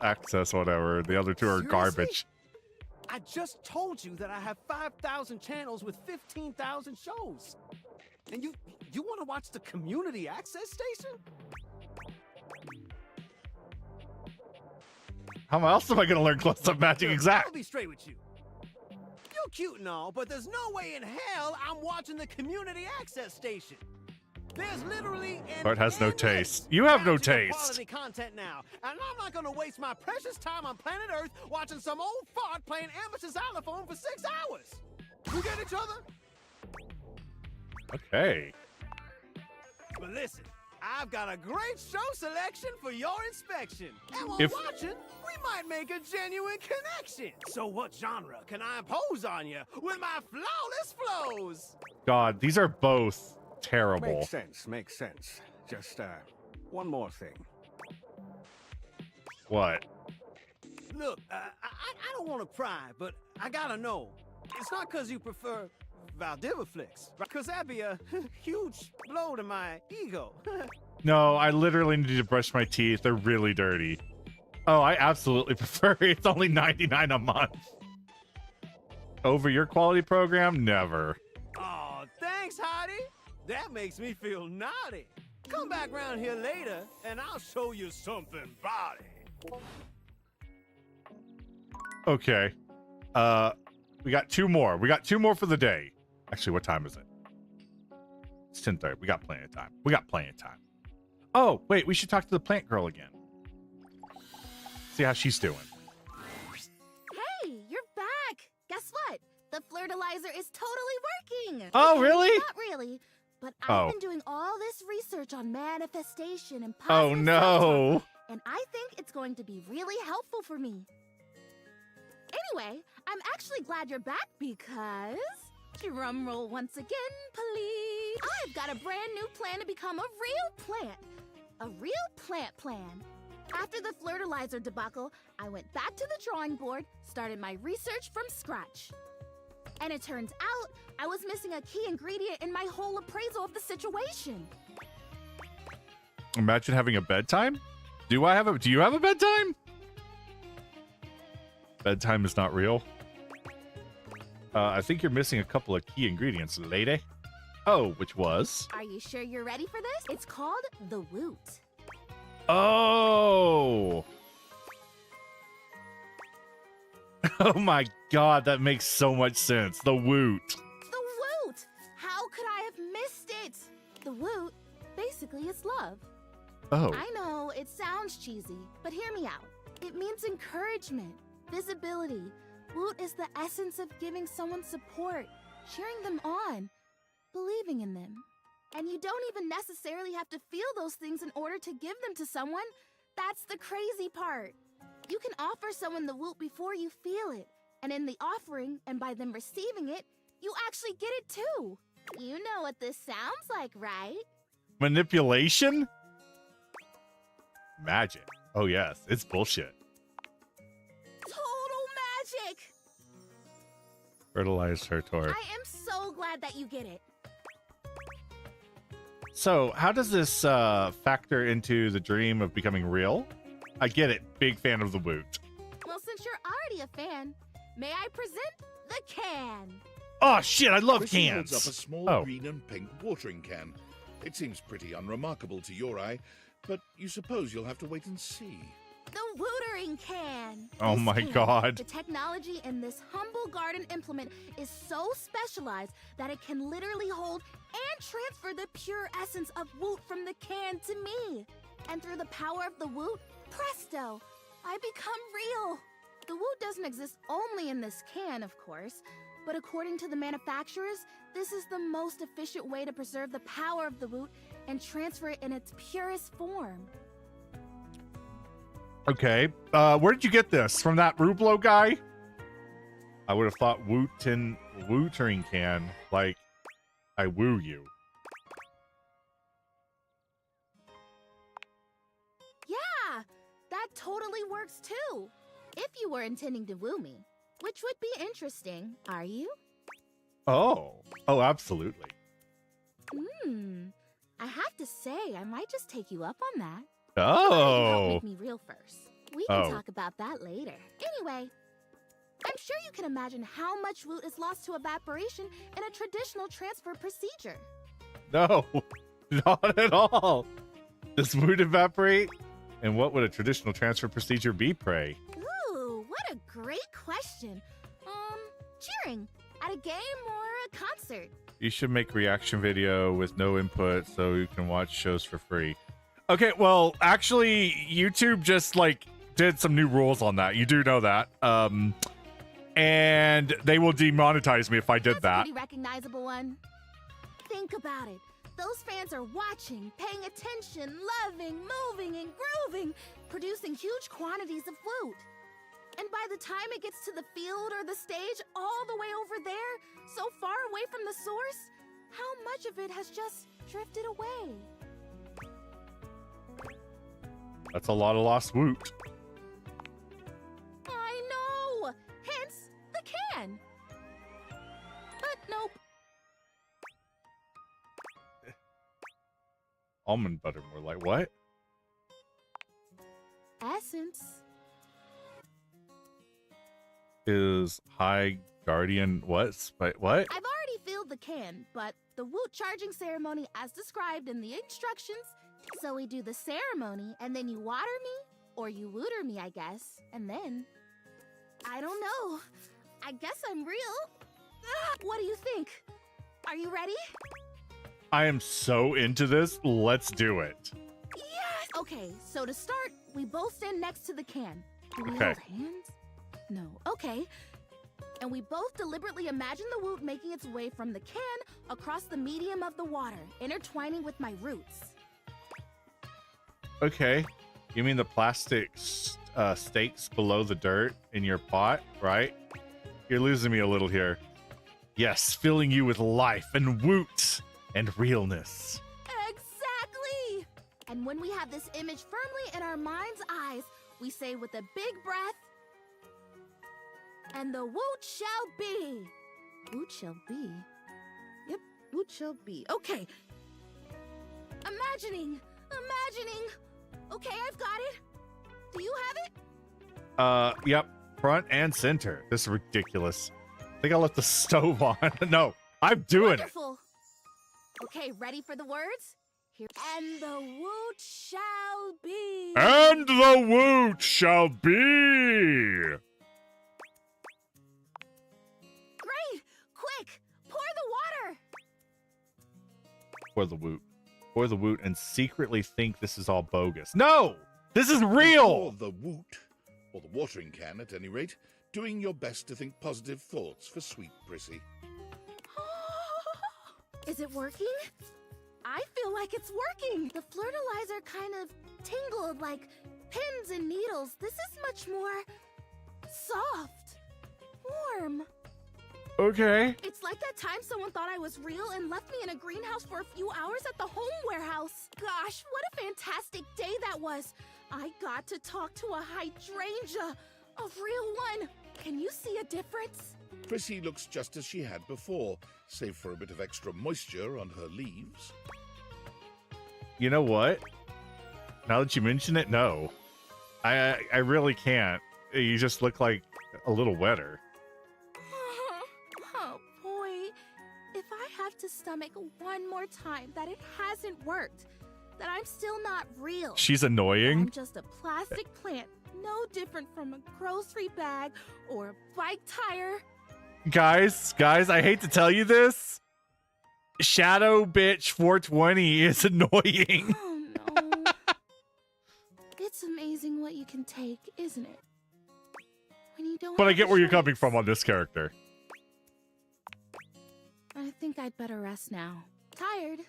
access, whatever. The other two are Seriously? garbage. I just told you that I have 5,000 channels with 15,000 shows. And you want to watch the community access station? How else am I going to learn close-up matching I'll exact? be straight with you. You're cute and all, but there's no way in hell I'm watching the community access station. There's literally an Bart has no taste. You have no bounty of taste. quality content now, and I'm not gonna waste my precious time on planet Earth watching some old fart playing amateur xylophone for 6 hours. We get each other? Okay. But listen, I've got a great show selection for your inspection. And while If- watching, we might make a genuine connection. So what genre can I impose on you with my flawless flows? God, these are both terrible. Makes sense, makes sense. Just, one more thing. What? Look, I don't want to pry, but I gotta know. It's not because you prefer Valdiviflix, because that'd be a huge blow to my ego. No, I literally need to brush my teeth. They're really dirty. Oh, I absolutely prefer it. It's only $99 a month. Over your quality program? Never. Oh, thanks, Heidi. That makes me feel naughty. Come back round here later, and I'll show you something body. Okay. We got two more. We got two more for the day. Actually, what time is it? It's 10:30. We got plenty of time. We got plenty of time. Oh, wait. We should talk to the plant girl again. See how she's doing. Hey, you're back! Guess what? The flirtilizer is totally working! Oh, really? Not really, but Oh. I've been doing all this research on manifestation and Oh, positive no. self-talk, and I think it's going to be really helpful for me. Anyway, I'm actually glad you're back because... Drum roll once again, please. I've got a brand new plan to become a real plant. A real plant plan. After the flirtilizer debacle, I went back to the drawing board, started my research from scratch. And it turns out I was missing a key ingredient in my whole appraisal of the situation. Imagine having a bedtime. Do you have a bedtime? Bedtime is not real. I think you're missing a couple of key ingredients, lady. Oh, which was? Are you sure you're ready for this? It's called the woot. Oh! Oh my god, that makes so much sense. The woot. The woot! How could I have missed it? The woot, basically, is love. Oh. I know, it sounds cheesy, but hear me out. It means encouragement, visibility. Woot is the essence of giving someone support, cheering them on, believing in them. And you don't even necessarily have to feel those things in order to give them to someone. That's the crazy part. You can offer someone the woot before you feel it. And in the offering, and by them receiving it, you actually get it too. You know what this sounds like, right? Manipulation? Magic. Oh yes, it's bullshit. Total magic! Fertilized her tour. I am so glad that you get it. So, how does this factor into the dream of becoming real? I get it. Big fan of the woot. Well, since you're already a fan, may I present the can? Oh, shit, I love Chrissy cans. holds up a small green and pink watering can. It seems pretty unremarkable to your eye, but you suppose you'll have to wait and see. The wootering can. Oh This my can, God. The technology in this humble garden implement is so specialized that it can literally hold and transfer the pure essence of woot from the can to me. And through the power of the woot, presto, I become real. The woot doesn't exist only in this can, of course, but according to the manufacturers, this is the most efficient way to preserve the power of the woot and transfer it in its purest form. Okay. Where did you get this? From that Rublo guy? I would have thought wootering can, like, I woo you. Yeah, that totally works too. If you were intending to woo me, which would be interesting, are you? Oh. Oh, absolutely. I have to say, I might just take you up on that. Oh. Help make me real first. We can Oh. talk about that later. Anyway, I'm sure you can imagine how much woot is lost to evaporation in a traditional transfer procedure. No, not at all. Does woot evaporate? And what would a traditional transfer procedure be, pray? Ooh, what a great question. Cheering at a game or a concert. You should make reaction video with no input so you can watch shows for free. Okay, well, actually, YouTube just, like, did some new rules on that. You do know that. And they will demonetize me if I did that. Pretty recognizable one. Think about it. Those fans are watching, paying attention, loving, moving, and grooving, producing huge quantities of woot. And by the time it gets to the field or the stage, all the way over there, so far away from the source, how much of it has just drifted away? That's a lot of lost woot. I know! Hence, the can! But nope. Almond butter, more like what? Essence. Is High Guardian what? What? I've already filled the can, but the woot charging ceremony as described in the instructions. So we do the ceremony, and then you water me, or you wooter me, I guess, and then... I don't know. I guess I'm real. What do you think? Are you ready? I am so into this. Let's do it. Yes! Okay, so to start, we both stand next to the can. Do we Okay. hold hands? No. Okay. And we both deliberately imagine the woot making its way from the can across the medium of the water, intertwining with my roots. Okay. You mean the plastic stakes below the dirt in your pot, right? You're losing me a little here. Yes, filling you with life and woot and realness. Exactly! And when we have this image firmly in our mind's eyes, we say with a big breath, and the woot shall be. Woot shall be? Yep, woot shall be. Okay. Imagining. Okay, I've got it. Do you have it? Yep. Front and center. This is ridiculous. I think I left the stove on. No, I'm doing Wonderful. Okay, ready for the words? Here. And the woot shall be. it. And the woot shall be. Great! Quick! Pour the water! Pour the woot. Pour the woot and secretly think this is all bogus. No! This is real! Or the woot, or the watering can at any rate, doing your best to think positive thoughts for sweet Prissy. Is it working? I feel like it's working. The flirtilizer kind of tingled like pins and needles. This is much more soft, warm. Okay. It's like that time someone thought I was real and left me in a greenhouse for a few hours at the home warehouse. Gosh, what a fantastic day that was. I got to talk to a hydrangea, a real one. Can you see a difference? Chrissy looks just as she had before, save for a bit of extra moisture on her leaves. You know what? Now that you mention it, no. I really can't. You just look like a little wetter. Oh boy. If I have to stomach one more time that it hasn't worked, that I'm still not real. She's annoying. I'm just a plastic plant, no different from a grocery bag or a bike tire. Guys, I hate to tell you this. Shadow Bitch 420 is annoying. Oh no. It's amazing what you can take, isn't it? When you don't But I have get a where you're choice. coming from on this character. I think I'd better rest now. Tired,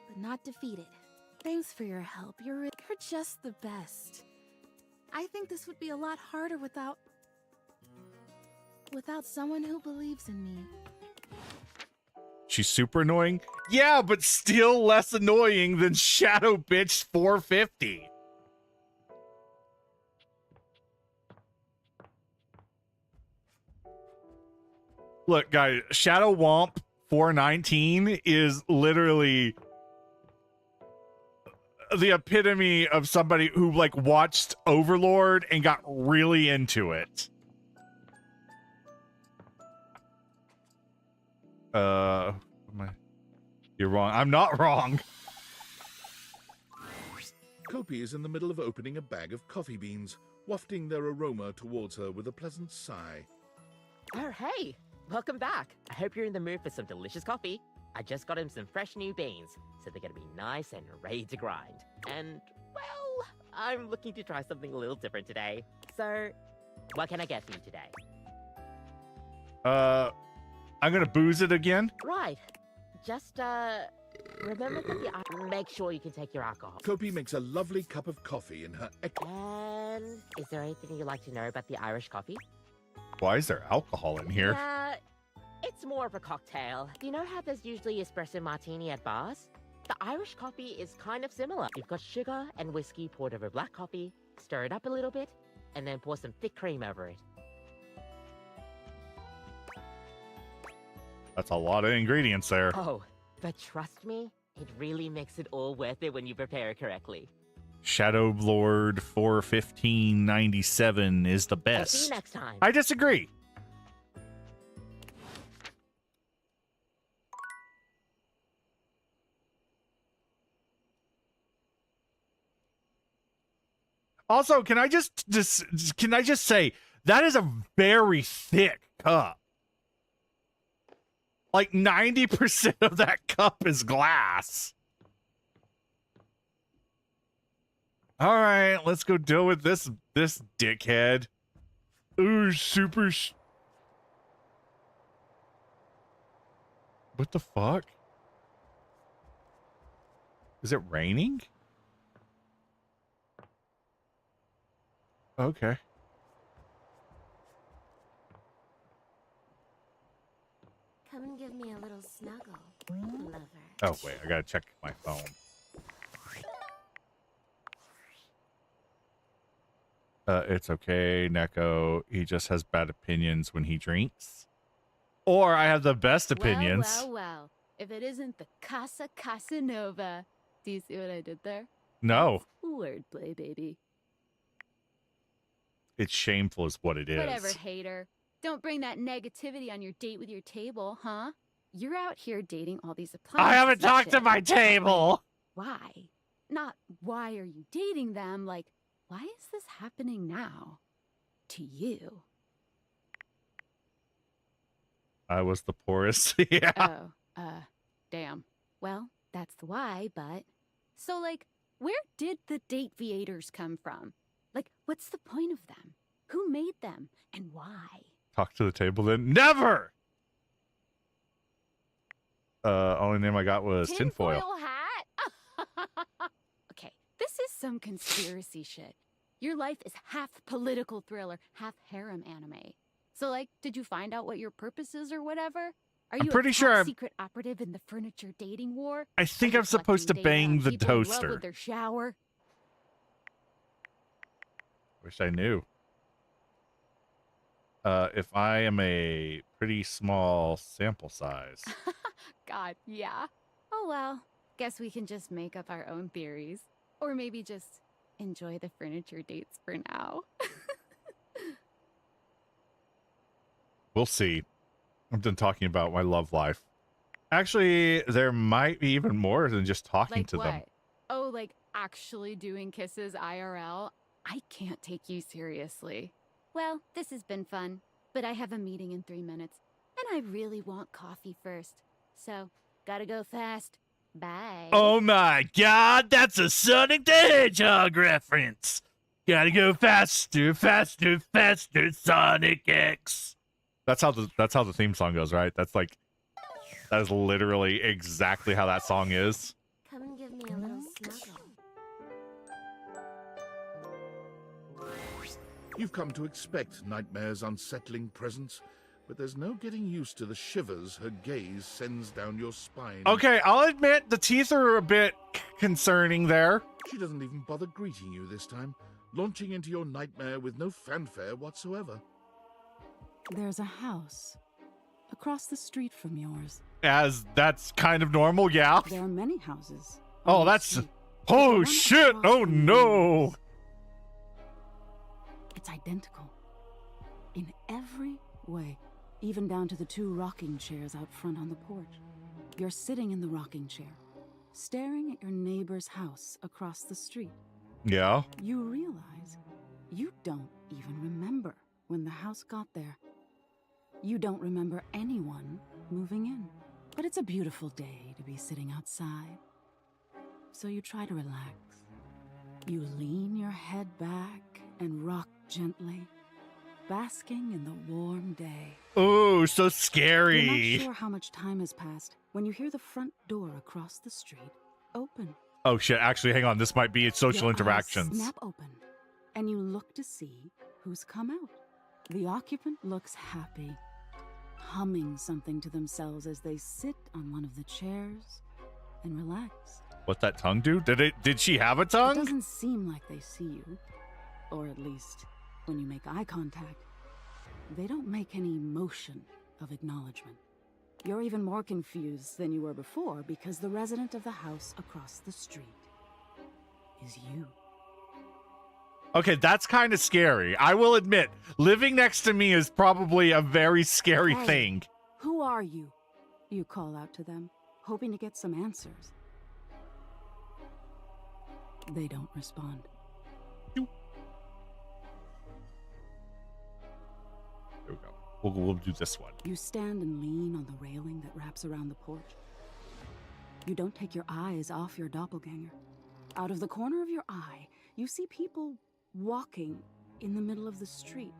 but not defeated. Thanks for your help. You're just the best. I think this would be a lot harder without someone who believes in me. She's super annoying. Yeah, but still less annoying than Shadow Bitch 450. Look, guys, Shadow Womp 419 is literally the epitome of somebody who like watched Overlord and got really into it. You're wrong. I'm not wrong. Kopi is in the middle of opening a bag of coffee beans, wafting their aroma towards her with a pleasant sigh. Oh, hey! Welcome back. I hope you're in the mood for some delicious coffee. I just got him some fresh new beans, so they're gonna be nice and ready to grind. And, well, I'm looking to try something a little different today. So, what can I get for you today? I'm gonna booze it again. Right. Just, remember that make sure you can take your alcohol. Kopi makes a lovely cup of coffee in her And is there anything you'd like to know about the Irish coffee? Why is there alcohol in here? It's more of a cocktail. You know how there's usually espresso martini at bars? The Irish coffee is kind of similar. You've got sugar and whiskey poured over black coffee, stir it up a little bit, and then pour some thick cream over it. That's a lot of ingredients there. Oh, but trust me, it really makes it all worth it when you prepare it correctly. Shadow Lord 41597 is the best. See you next time. I disagree. Also, can I just say that is a very thick cup. Like 90% of that cup is glass. All right, let's go deal with this dickhead. Ooh, super. What the fuck? Is it raining? Okay. Come and give me a little snuggle, lover. Oh, wait, I gotta check my phone. It's okay, Neko. He just has bad opinions when he drinks. Or I have the best opinions. Well. If it isn't the Casa Casanova. Do you see what I did there? No. Wordplay, baby. It's shameful is what it is. Whatever, hater. Don't bring that negativity on your date with your table, huh? You're out here dating all these appliances. I haven't talked to my table. Why? Not why are you dating them, like, why is this happening now? To you. I was the poorest. Yeah. Oh, damn. Well, that's the why, but... So, like, where did the date viators come from? Like, what's the point of them? Who made them? And why? Talk to the table then. Never! Only name I got was tinfoil. hat? Okay, this is some conspiracy shit. Your life is half political thriller, half harem anime. So, like, did you find out what your purpose is or whatever? Are I'm you pretty a sure top I'm- secret operative in the furniture dating war? I think I'm supposed to bang the People in love toaster. with their shower? Wish I knew. if I am a pretty small sample size. God, yeah. Oh well, guess we can just make up our own theories. Or maybe just enjoy the furniture dates for now. We'll see. I'm done talking about my love life. Actually, there might be even more than just talking Like to what? them. Oh, like actually doing kisses IRL? I can't take you seriously. Well, this has been fun, but I have a meeting in 3 minutes, and I really want coffee first. So, gotta go fast. Bye. Oh my god, that's a Sonic the Hedgehog reference. Gotta go faster, faster, faster, Sonic X. That's how the theme song goes, right? That is literally exactly how that song is. Come and give me a little snuggle. You've come to expect Nightmare's unsettling presence, but there's no getting used to the shivers her gaze sends down your spine. Okay, I'll admit the teeth are a bit concerning there. She doesn't even bother greeting you this time, launching into your nightmare with no fanfare whatsoever. There's a house across the street from yours. As that's kind of normal, yeah. There are many houses. Oh, that's... Oh, shit! Oh, no! It's identical. In every way. Even down to the 2 rocking chairs out front on the porch. You're sitting in the rocking chair, staring at your neighbor's house across the street. Yeah? You realize you don't even remember when the house got there. You don't remember anyone moving in. But it's a beautiful day to be sitting outside. So you try to relax. You lean your head back and rock gently, basking in the warm day. Oh, so scary. You're not sure how much time has passed when you hear the front door across the street open. Oh, shit. Actually, hang on. This might be social Your interactions. eyes snap open, and you look to see who's come out. The occupant looks happy, humming something to themselves as they sit on one of the chairs and relax. What's that tongue do? Did she have a It tongue? doesn't seem like they see you, or at least when you make eye contact, they don't make any motion of acknowledgement. You're even more confused than you were before because the resident of the house across the street is you. Okay, that's kind of scary. I will admit, living next to me is probably a very scary Hey, thing. Who are you? You call out to them, hoping to get some answers. They don't respond. There we go. We'll do this one. You stand and lean on the railing that wraps around the porch. You don't take your eyes off your doppelganger. Out of the corner of your eye, you see people walking in the middle of the street.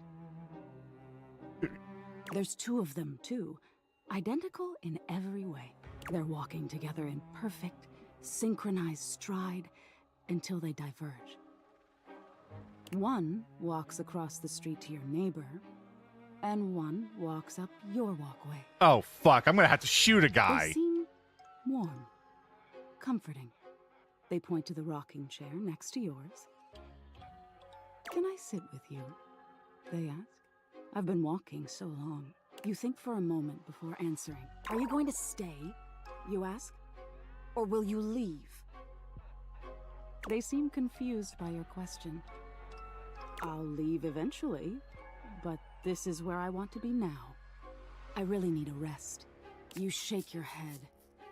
There's 2 of them, too, identical in every way. They're walking together in perfect, synchronized stride until they diverge. One walks across the street to your neighbor, and one walks up your walkway. Oh, fuck. I'm going to have to shoot a They guy. seem warm, comforting. They point to the rocking chair next to yours. Can I sit with you? They ask. I've been walking so long. You think for a moment before answering. Are you going to stay? You ask. Or will you leave? They seem confused by your question. I'll leave eventually, but this is where I want to be now. I really need a rest. You shake your head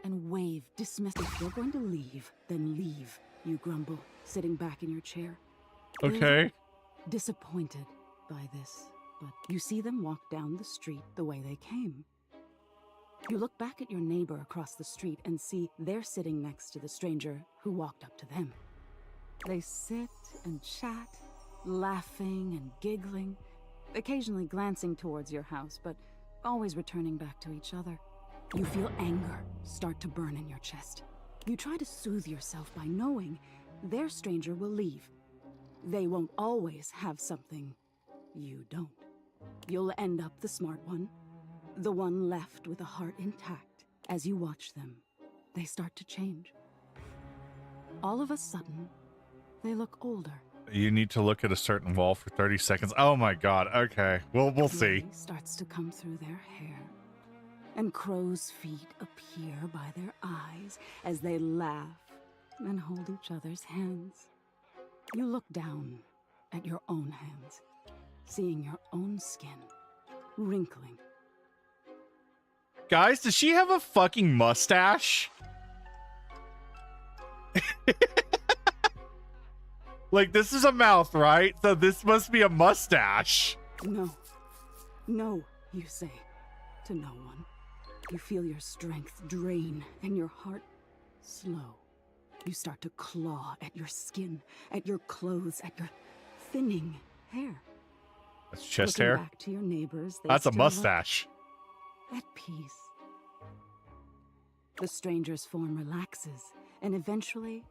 and wave dismissive. If you're going to leave, then leave, you grumble, sitting back in your chair. They Okay. look disappointed by this, but you see them walk down the street the way they came. You look back at your neighbor across the street and see they're sitting next to the stranger who walked up to them. They sit and chat, laughing and giggling, occasionally glancing towards your house, but always returning back to each other. You feel anger start to burn in your chest. You try to soothe yourself by knowing their stranger will leave. They won't always have something you don't. You'll end up the smart one, the one left with a heart intact. As you watch them, they start to change. All of a sudden, they look older. You need to look at a certain wall for 30 seconds. Oh my god. Okay. We'll see. Gray starts to come through their hair, and crow's feet appear by their eyes as they laugh and hold each other's hands. You look down at your own hands, seeing your own skin wrinkling. Guys, does she have a fucking mustache? Like, this is a mouth, right? So this must be a mustache. No. No, you say, to no one. You feel your strength drain and your heart slow. You start to claw at your skin, at your clothes, at your thinning hair. That's chest Looking hair? back to your neighbors, they That's a still look mustache. at peace. The stranger's form relaxes and eventually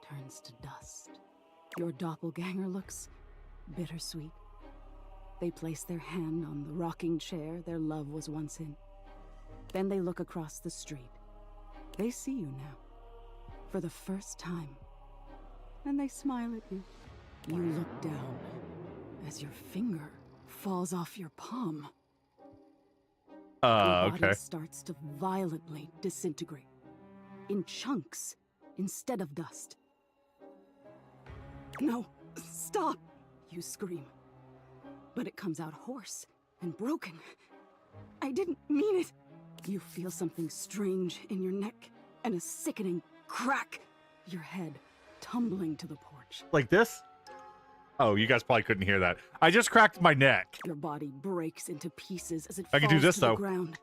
turns to dust. Your doppelganger looks bittersweet. They place their hand on the rocking chair their love was once in. Then they look across the street. They see you now, for the first time, and they smile at you. You look down as your finger falls off your palm. Your body Okay. starts to violently disintegrate, in chunks instead of dust. No, stop, you scream. But it comes out hoarse and broken. I didn't mean it. You feel something strange in your neck and a sickening crack. Your head tumbling to the porch. Like this? Oh, you guys probably couldn't hear that. I just cracked my neck. Your body breaks into pieces as it I falls can do this, to the though. ground.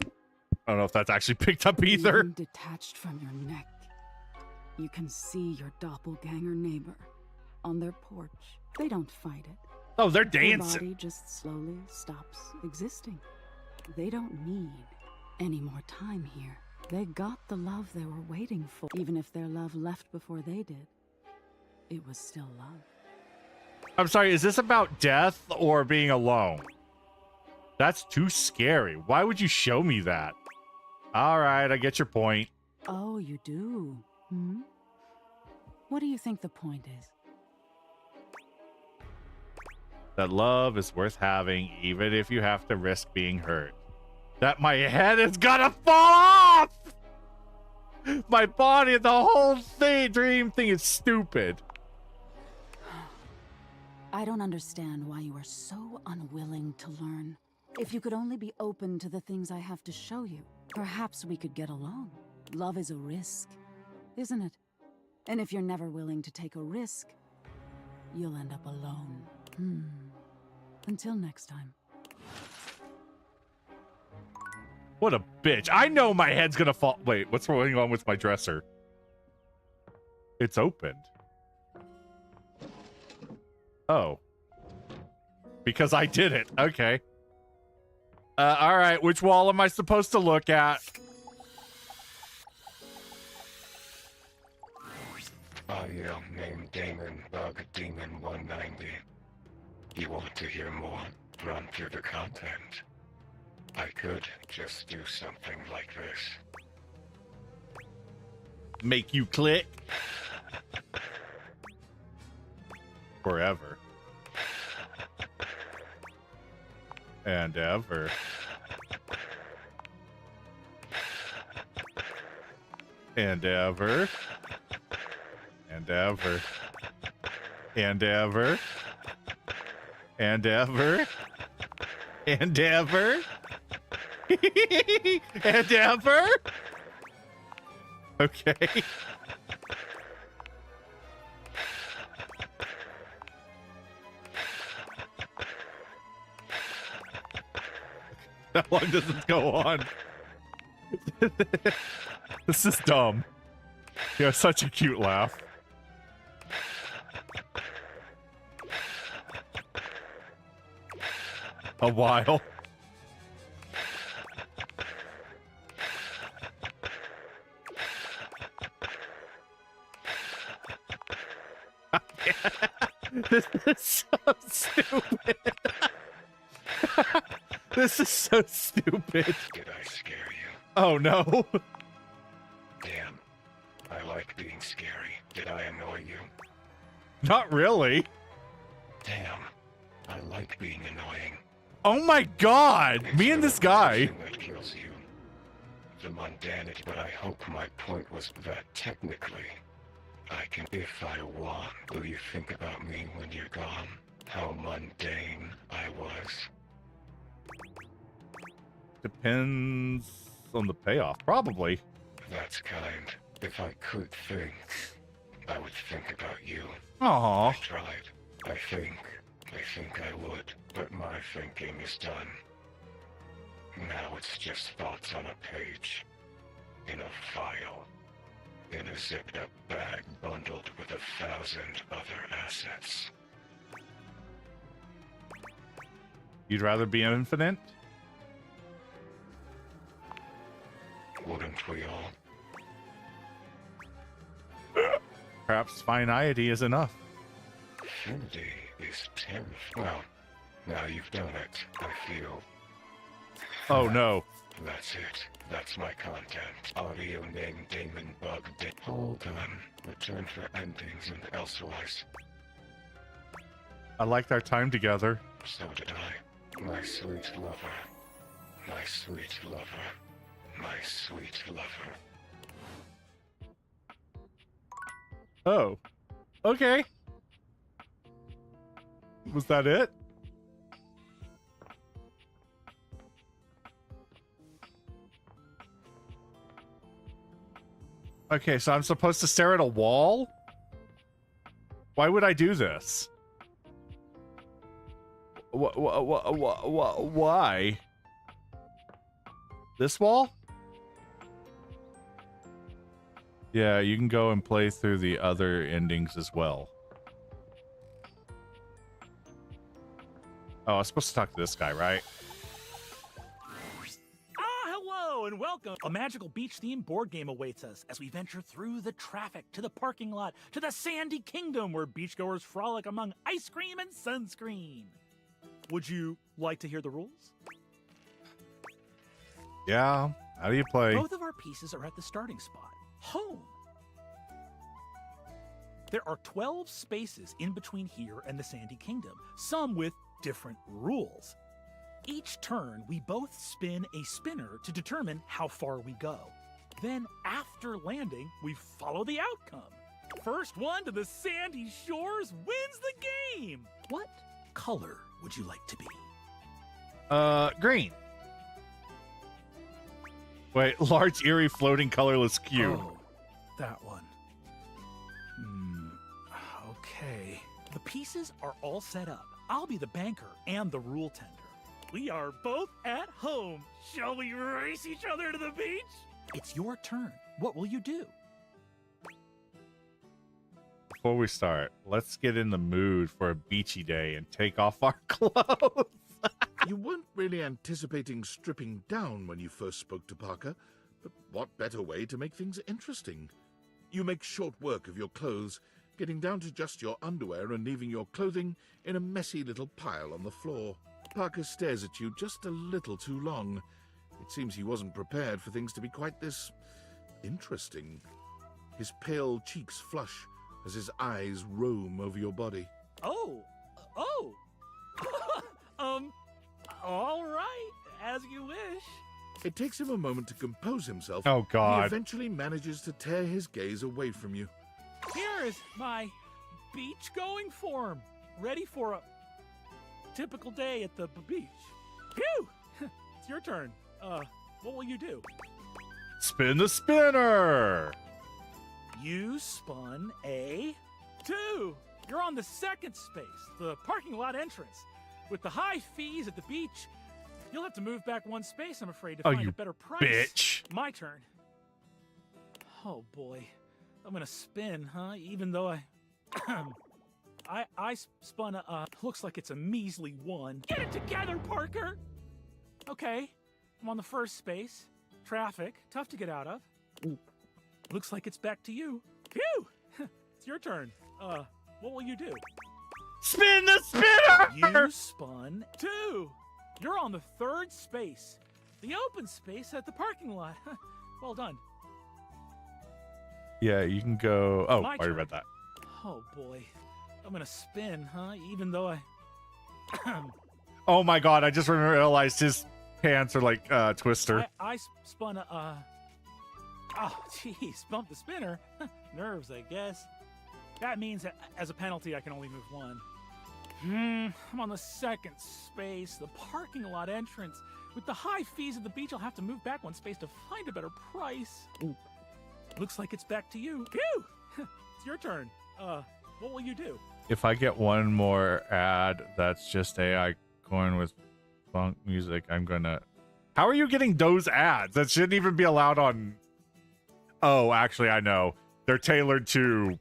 I don't know if that's actually picked up either. Limb detached from your neck. You can see your doppelganger neighbor on their porch. They don't fight it. Oh, they're Their dancing. body just slowly stops existing. They don't need any more time here. They got the love they were waiting for. Even if their love left before they did, it was still love. I'm sorry, is this about death or being alone? That's too scary. Why would you show me that? All right, I get your point. Oh, you do? Hmm? What do you think the point is? That love is worth having, even if you have to risk being hurt. That my head is gonna fall off! My body, the whole thing, dream thing is stupid. I don't understand why you are so unwilling to learn. If you could only be open to the things I have to show you, perhaps we could get along. Love is a risk, isn't it? And if you're never willing to take a risk, you'll end up alone. Until next time. What a bitch. I know my head's gonna fall. Wait, what's going on with my dresser? It's opened. Oh. Because I did it. Okay. All right. Which wall am I supposed to look at? I am named Damon Bug Demon 190. You want to hear more? Run through the content. I could just do something like this. Make you click? Forever. And ever. And ever. And ever. And ever. And ever. And ever. And ever. Okay. How long does this go on? This is dumb. You have such a cute laugh. A while. This is so stupid. This is so stupid. Did I scare you? Oh no. Damn. I like the being scary. Did I annoy you? Not really. Damn. I like being annoying. Oh my god! Me and this guy. That kills you. The mundanity, but I hope my point was that technically, I can, if I want. Will you think about me when you're gone? How mundane I was. Depends on the payoff, probably. That's kind. If I could think, I would think about you. Aww. I tried. I think I would, but my thinking is done. Now it's just thoughts on a page, in a file, in a zipped-up bag bundled with 1,000 other assets. You'd rather be infinite? Wouldn't we all? Perhaps finity is enough. Infinity is 10. Well, now you've done it, I feel. Oh no. That's it. That's my content. Audio name Damon Bug. Hold on. Return for endings and elsewise. I liked our time together. So did I. My sweet lover. My sweet lover. My sweet lover. Oh. Okay. Was that it? Okay, so I'm supposed to stare at a wall? Why would I do this? Why? This wall? Yeah, you can go and play through the other endings as well. Oh, I was supposed to talk to this guy, right? Hello and welcome. A magical beach-themed board game awaits us as we venture through the traffic to the parking lot to the Sandy Kingdom where beachgoers frolic among ice cream and sunscreen. Would you like to hear the rules? Yeah. How do you play? Both of our pieces are at the starting spot, home. There are 12 spaces in between here and the Sandy Kingdom, some with different rules. Each turn, we both spin a spinner to determine how far we go. Then, after landing, we follow the outcome. First one to the sandy shores wins the game! What color would you like to be? Green. Wait, large, eerie, floating, colorless cube. Oh, that one. Okay. The pieces are all set up. I'll be the banker and the rule tender. We are both at home. Shall we race each other to the beach? It's your turn. What will you do? Before we start, let's get in the mood for a beachy day and take off our clothes. You weren't really anticipating stripping down when you first spoke to Parker, but what better way to make things interesting? You make short work of your clothes, getting down to just your underwear and leaving your clothing in a messy little pile on the floor. Parker stares at you just a little too long. It seems he wasn't prepared for things to be quite this interesting. His pale cheeks flush as his eyes roam over your body. Oh. All right, as you wish. It takes him a moment to compose himself. Oh, God. He eventually manages to tear his gaze away from you. Here is my beach-going form, ready for a typical day at the beach. Phew! It's your turn. What will you do? Spin the spinner! You spun a 2. You're on the second space, the parking lot entrance. With the high fees at the beach, you'll have to move back one space, I'm afraid, to find a better price. Bitch. My turn. Oh, boy. I'm gonna spin, huh? Even though I spun a, looks like it's a measly 1. Get it together, Parker! Okay, I'm on the first space. Traffic, tough to get out of. Ooh. Looks like it's back to you. Phew! It's your turn. What will you do? Spin the spinner! You spun 2. You're on the third space. The open space at the parking lot. Well done. Yeah, you can go. Oh, My I already turn. read that. Oh boy. I'm gonna spin, huh? Even though I... Oh my god, I just realized his pants are like Twister. I spun a... Oh, jeez. Bumped the spinner. Nerves, I guess. That means that as a penalty, I can only move one. I'm on the second space, the parking lot entrance. With the high fees at the beach, I'll have to move back one space to find a better price. Ooh. Looks like it's back to you. Phew! It's your turn. What will you do? If I get one more ad that's just AI coin with funk music, I'm gonna... How are you getting those ads? That shouldn't even be allowed on... Oh, actually, I know. They're tailored to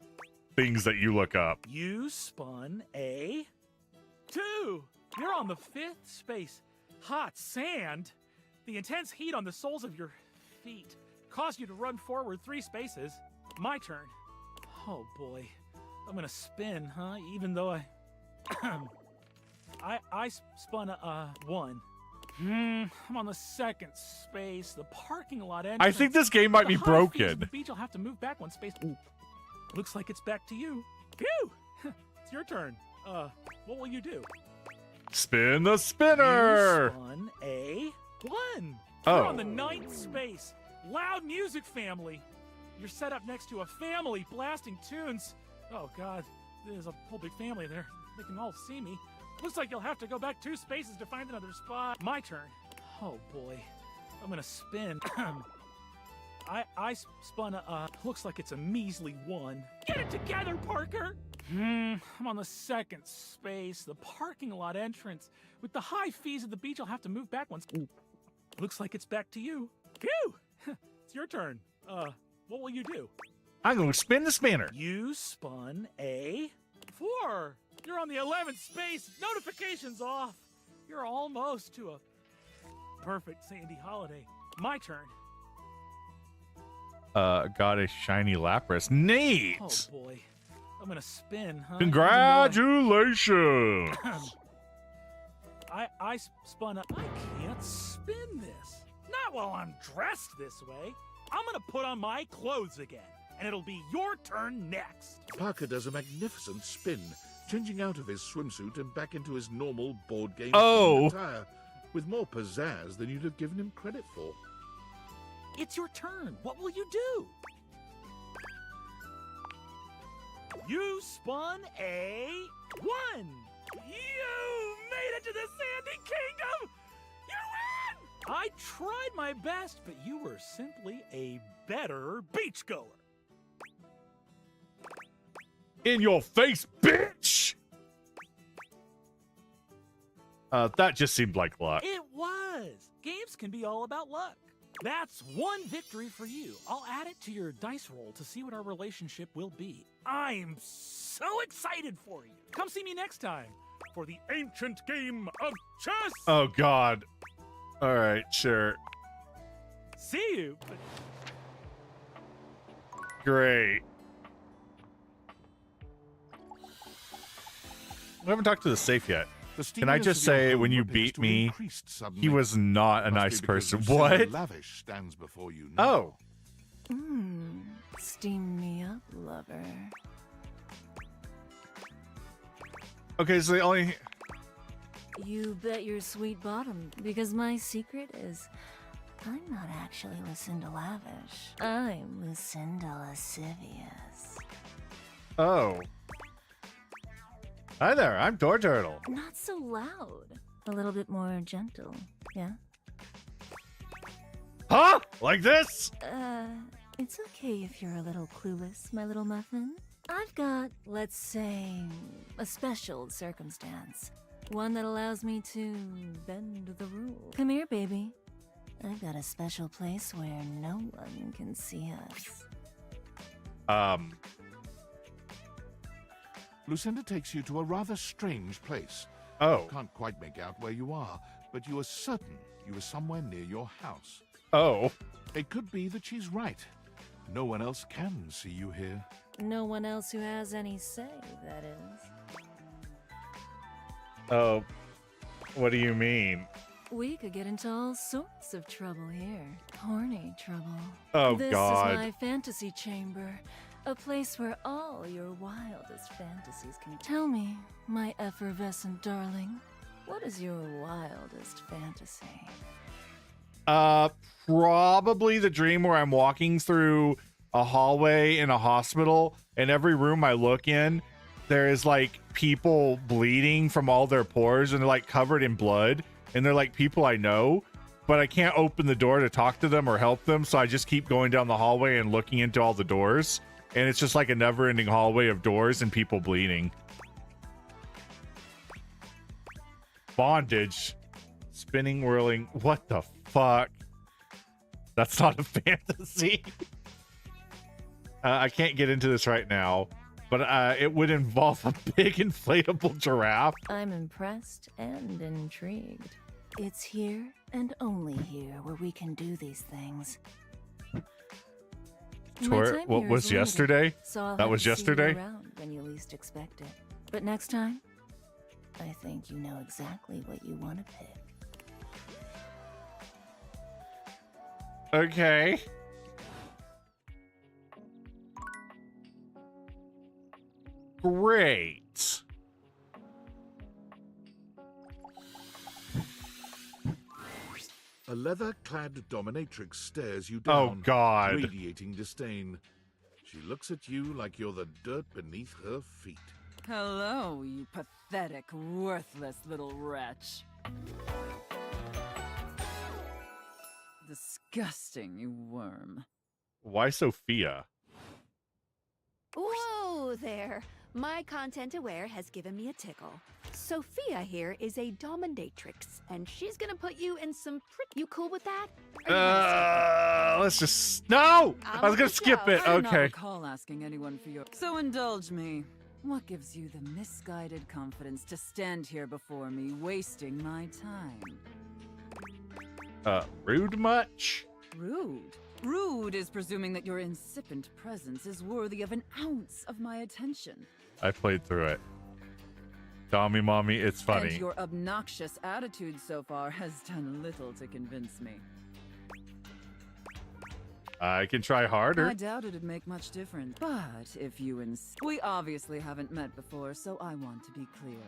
things that you look up. You spun a 2. You're on the 5th space. Hot sand. The intense heat on the soles of your feet caused you to run forward 3 spaces. My turn. Oh boy. I'm gonna spin, huh? Even though I spun a 1. I'm on the second space, the parking lot entrance. I think this game might be The high fees broken. at the beach, I'll have to move back one space. Ooh. Looks like it's back to you. Phew! It's your turn. What will you do? Spin the spinner! You spun a 1. Oh. You're on the 9th space. Loud music family. You're set up next to a family blasting tunes. Oh god, there's a whole big family there. They can all see me. Looks like you'll have to go back 2 spaces to find another spot. My turn. Oh boy. I'm gonna spin. I spun a, looks like it's a measly 1. Get it together, Parker! I'm on the 2nd space, the parking lot entrance. With the high fees at the beach, I'll have to move back once. Ooh. Looks like it's back to you. Phew! It's your turn. What will you do? I'm gonna spin the spinner. You spun a 4. You're on the 11th space. Notifications off. You're almost to a perfect sandy holiday. My turn. Got a shiny Lapras. Neat! Oh boy. I'm gonna spin, huh? Congratulations! I spun a... I can't spin this. Not while I'm dressed this way. I'm gonna put on my clothes again. And it'll be your turn next. Parker does a magnificent spin, changing out of his swimsuit and back into his normal board game attire, with more pizzazz than you'd have given him credit for. It's your turn. What will you do? You spun a 1. You made it to the Sandy Kingdom! You win! I tried my best, but you were simply a better beachgoer. In your face, bitch! That just seemed like luck. It was. Games can be all about luck. That's 1 victory for you. I'll add it to your dice roll to see what our relationship will be. I'm so excited for you. Come see me next time for the ancient game of chess. Oh god. Alright, sure. See you. Great. We haven't talked to the safe yet. Can I just say, when you beat me, he was not a nice person. What? Lavish stands before you Oh. now. Steam me up, lover. Okay, so the only... You bet your sweet bottom, because my secret is I'm not actually Lucinda Lavish. I'm Lucinda Lascivious. Oh. Hi there, I'm Door Turtle. Not so loud. A little bit more gentle, yeah? Huh? Like this? It's okay if you're a little clueless, my little muffin. I've got, let's say, a special circumstance. One that allows me to bend the rules. Come here, baby. I've got a special place where no one can see us. Lucinda takes you to a rather strange place. Oh. Can't quite make out where you are, but you are certain you are somewhere near your house. Oh. It could be that she's right. No one else can see you here. No one else who has any say, that is. Oh. What do you mean? We could get into all sorts of trouble here. Horny trouble. Oh, this God. This is my fantasy chamber. A place where all your wildest fantasies can... Tell me, my effervescent darling, what is your wildest fantasy? Probably the dream where I'm walking through a hallway in a hospital, and every room I look in, there is like people bleeding from all their pores, and they're like covered in blood, and they're like people I know, but I can't open the door to talk to them or help them, so I just keep going down the hallway and looking into all the doors, and it's just like a never-ending hallway of doors and people bleeding. Bondage. Spinning, whirling. What the fuck? That's not a fantasy. I can't get into this right now, but it would involve a big inflatable giraffe. I'm impressed and intrigued. It's here and only here where we can do these things. What was yesterday? So that was yesterday? Around when you least expect it. But next time, I think you know exactly what you want to pick. Okay. Great. A leather-clad dominatrix stares you down, Oh, God. radiating disdain. She looks at you like you're the dirt beneath her feet. Hello, you pathetic, worthless little wretch. Disgusting, you worm. Why Sophia? Whoa there! My content aware has given me a tickle. Sophia here is a dominatrix, and she's gonna put you in some You cool with that? Let's just... No! I was gonna skip it. I do not Okay. recall asking anyone for your... So indulge me. What gives you the misguided confidence to stand here before me, wasting my time? Rude much? Rude? Rude is presuming that your incipient presence is worthy of an ounce of my attention. I played through it. Tommy, mommy, it's funny. And your obnoxious attitude so far has done little to convince me. I can try harder. I doubt it'd make much difference. But if you insist... We obviously haven't met before, so I want to be clear.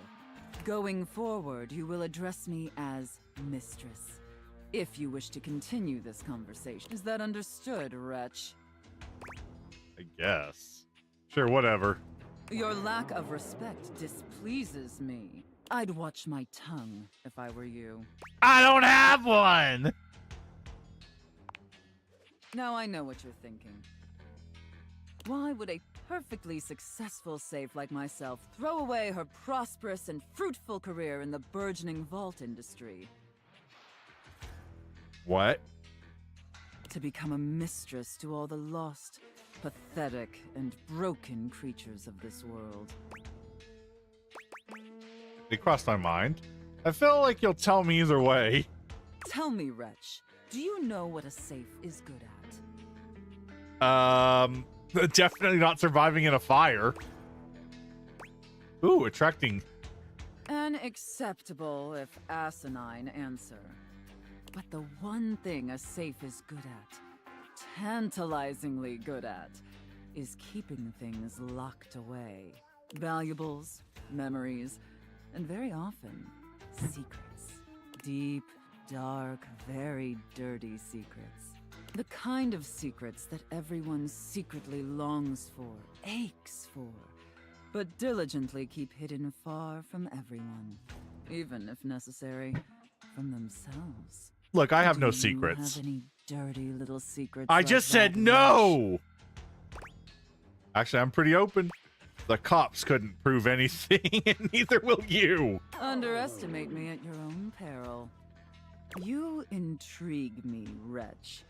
Going forward, you will address me as Mistress. If you wish to continue this conversation. Is that understood, wretch? I guess. Sure, whatever. Your lack of respect displeases me. I'd watch my tongue if I were you. I don't have one! Now I know what you're thinking. Why would a perfectly successful safe like myself throw away her prosperous and fruitful career in the burgeoning vault industry? What? To become a mistress to all the lost, pathetic, and broken creatures of this world. It crossed my mind. I feel like you'll tell me either way. Tell me, wretch, do you know what a safe is good at? Definitely not surviving in a fire. Ooh, attracting. An acceptable, if asinine, answer. But the one thing a safe is good at, tantalizingly good at, is keeping things locked away. Valuables, memories, and very often, secrets. Deep, dark, very dirty secrets. The kind of secrets that everyone secretly longs for, aches for, but diligently keep hidden far from everyone. Even, if necessary, from themselves. Look, I have no Do you secrets. have any dirty little secrets I like just that, said wretch? no! Actually, I'm pretty open. The cops couldn't prove anything, and neither will you. Underestimate me at your own peril. You intrigue me, wretch,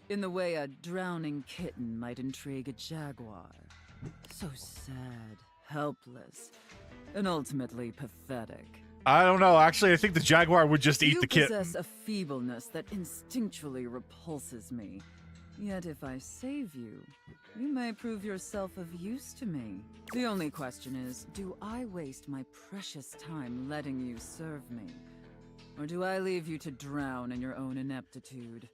in the way a drowning kitten might intrigue a jaguar. So sad, helpless, and ultimately pathetic. I don't know. Actually, I think the jaguar would just eat the You kitten. possess a feebleness that instinctually repulses me. Yet if I save you, you may prove yourself of use to me. The only question is, do I waste my precious time letting you serve me? Or do I leave you to drown in your own ineptitude?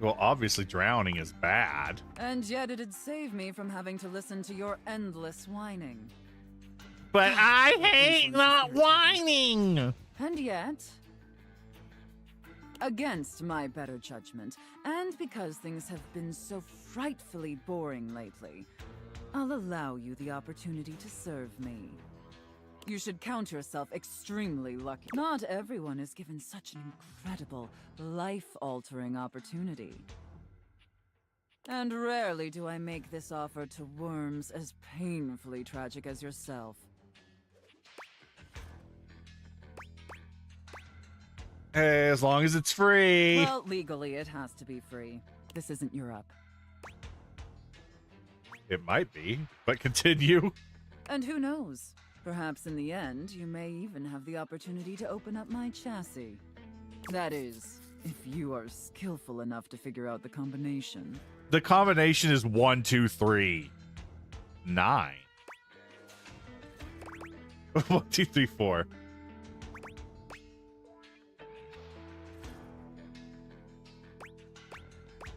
Well, obviously drowning is bad. And yet it'd save me from having to listen to your endless whining. But I hate not whining! And yet, against my better judgment, and because things have been so frightfully boring lately, I'll allow you the opportunity to serve me. You should count yourself extremely lucky. Not everyone is given such an incredible, life-altering opportunity. And rarely do I make this offer to worms as painfully tragic as yourself. Hey, as long as it's free. Well, legally it has to be free. This isn't Europe. It might be, but continue. And who knows? Perhaps in the end, you may even have the opportunity to open up my chassis. That is, if you are skillful enough to figure out the combination. The combination is 1, 2, 3, 9. 1, 2, 3, 4.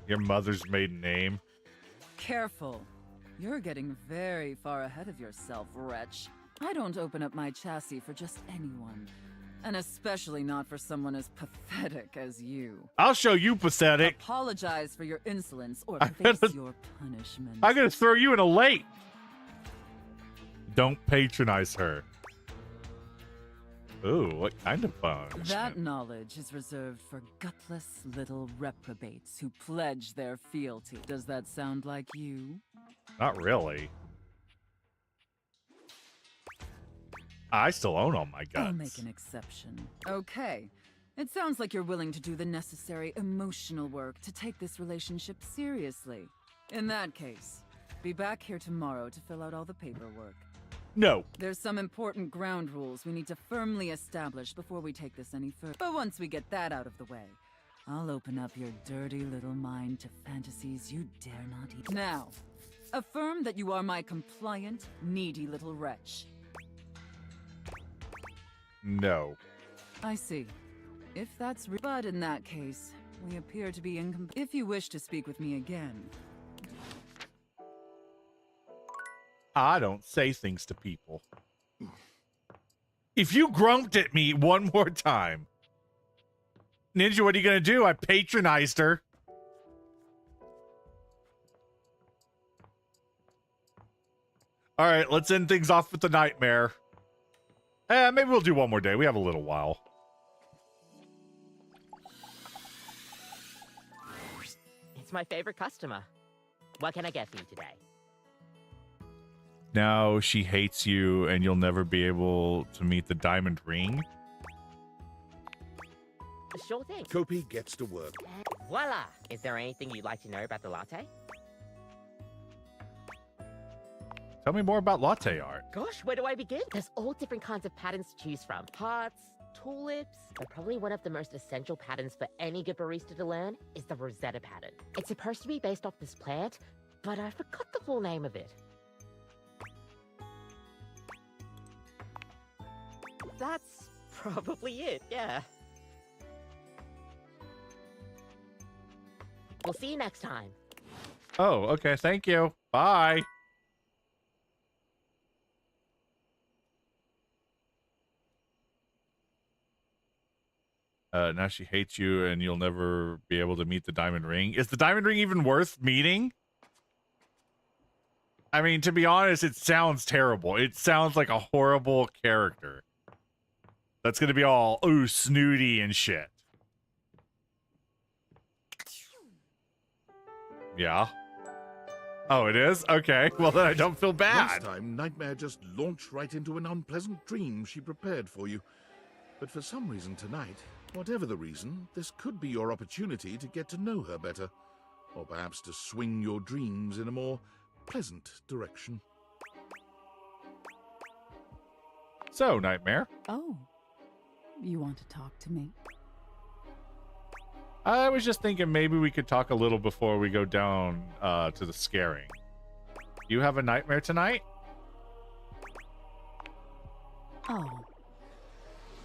Your mother's maiden name. Careful. You're getting very far ahead of yourself, wretch. I don't open up my chassis for just anyone. And especially not for someone as pathetic as you. I'll show you pathetic. Apologize for your insolence or I'm face gonna- your punishment. I'm gonna throw you in a lake. Don't patronize her. Ooh, what kind of punch? That knowledge is reserved for gutless little reprobates who pledge their fealty. Does that sound like you? Not really. I still own all my guns. I'll make an exception. Okay. It sounds like you're willing to do the necessary emotional work to take this relationship seriously. In that case, be back here tomorrow to fill out all the paperwork. No. There's some important ground rules we need to firmly establish before we take this any further. But once we get that out of the way, I'll open up your dirty little mind to fantasies you dare not eat. Now, affirm that you are my compliant, needy little wretch. No. I see. If that's but in that case, we appear to be If you wish to speak with me again, I don't say things to people. If you grumped at me one more time, Ninja, what are you gonna do? I patronized her. All right, let's end things off with the nightmare. Maybe we'll do one more day. We have a little while. It's my favorite customer. What can I get for you today? Now she hates you and you'll never be able to meet the diamond ring. Sure thing. Kopi gets to work. Voila! Is there anything you'd like to know about the latte? Tell me more about latte art. Gosh, where do I begin? There's all different kinds of patterns to choose from. Hearts, tulips, but probably one of the most essential patterns for any good barista to learn is the Rosetta pattern. It's supposed to be based off this plant, but I forgot the full name of it. That's probably it, yeah. We'll see you next time. Oh, okay. Thank you. Bye. Now she hates you and you'll never be able to meet the diamond ring. Is the diamond ring even worth meeting? I mean, to be honest, it sounds terrible. It sounds like a horrible character. That's going to be all, ooh, snooty and shit. Yeah. Oh, it is? Okay. Well, then I don't feel bad. Last time, Nightmare just launched right into an unpleasant dream she prepared for you. But for some reason tonight, whatever the reason, this could be your opportunity to get to know her better. Or perhaps to swing your dreams in a more pleasant direction. So, Nightmare. Oh. You want to talk to me? I was just thinking maybe we could talk a little before we go down to the scaring. You have a nightmare tonight? Oh.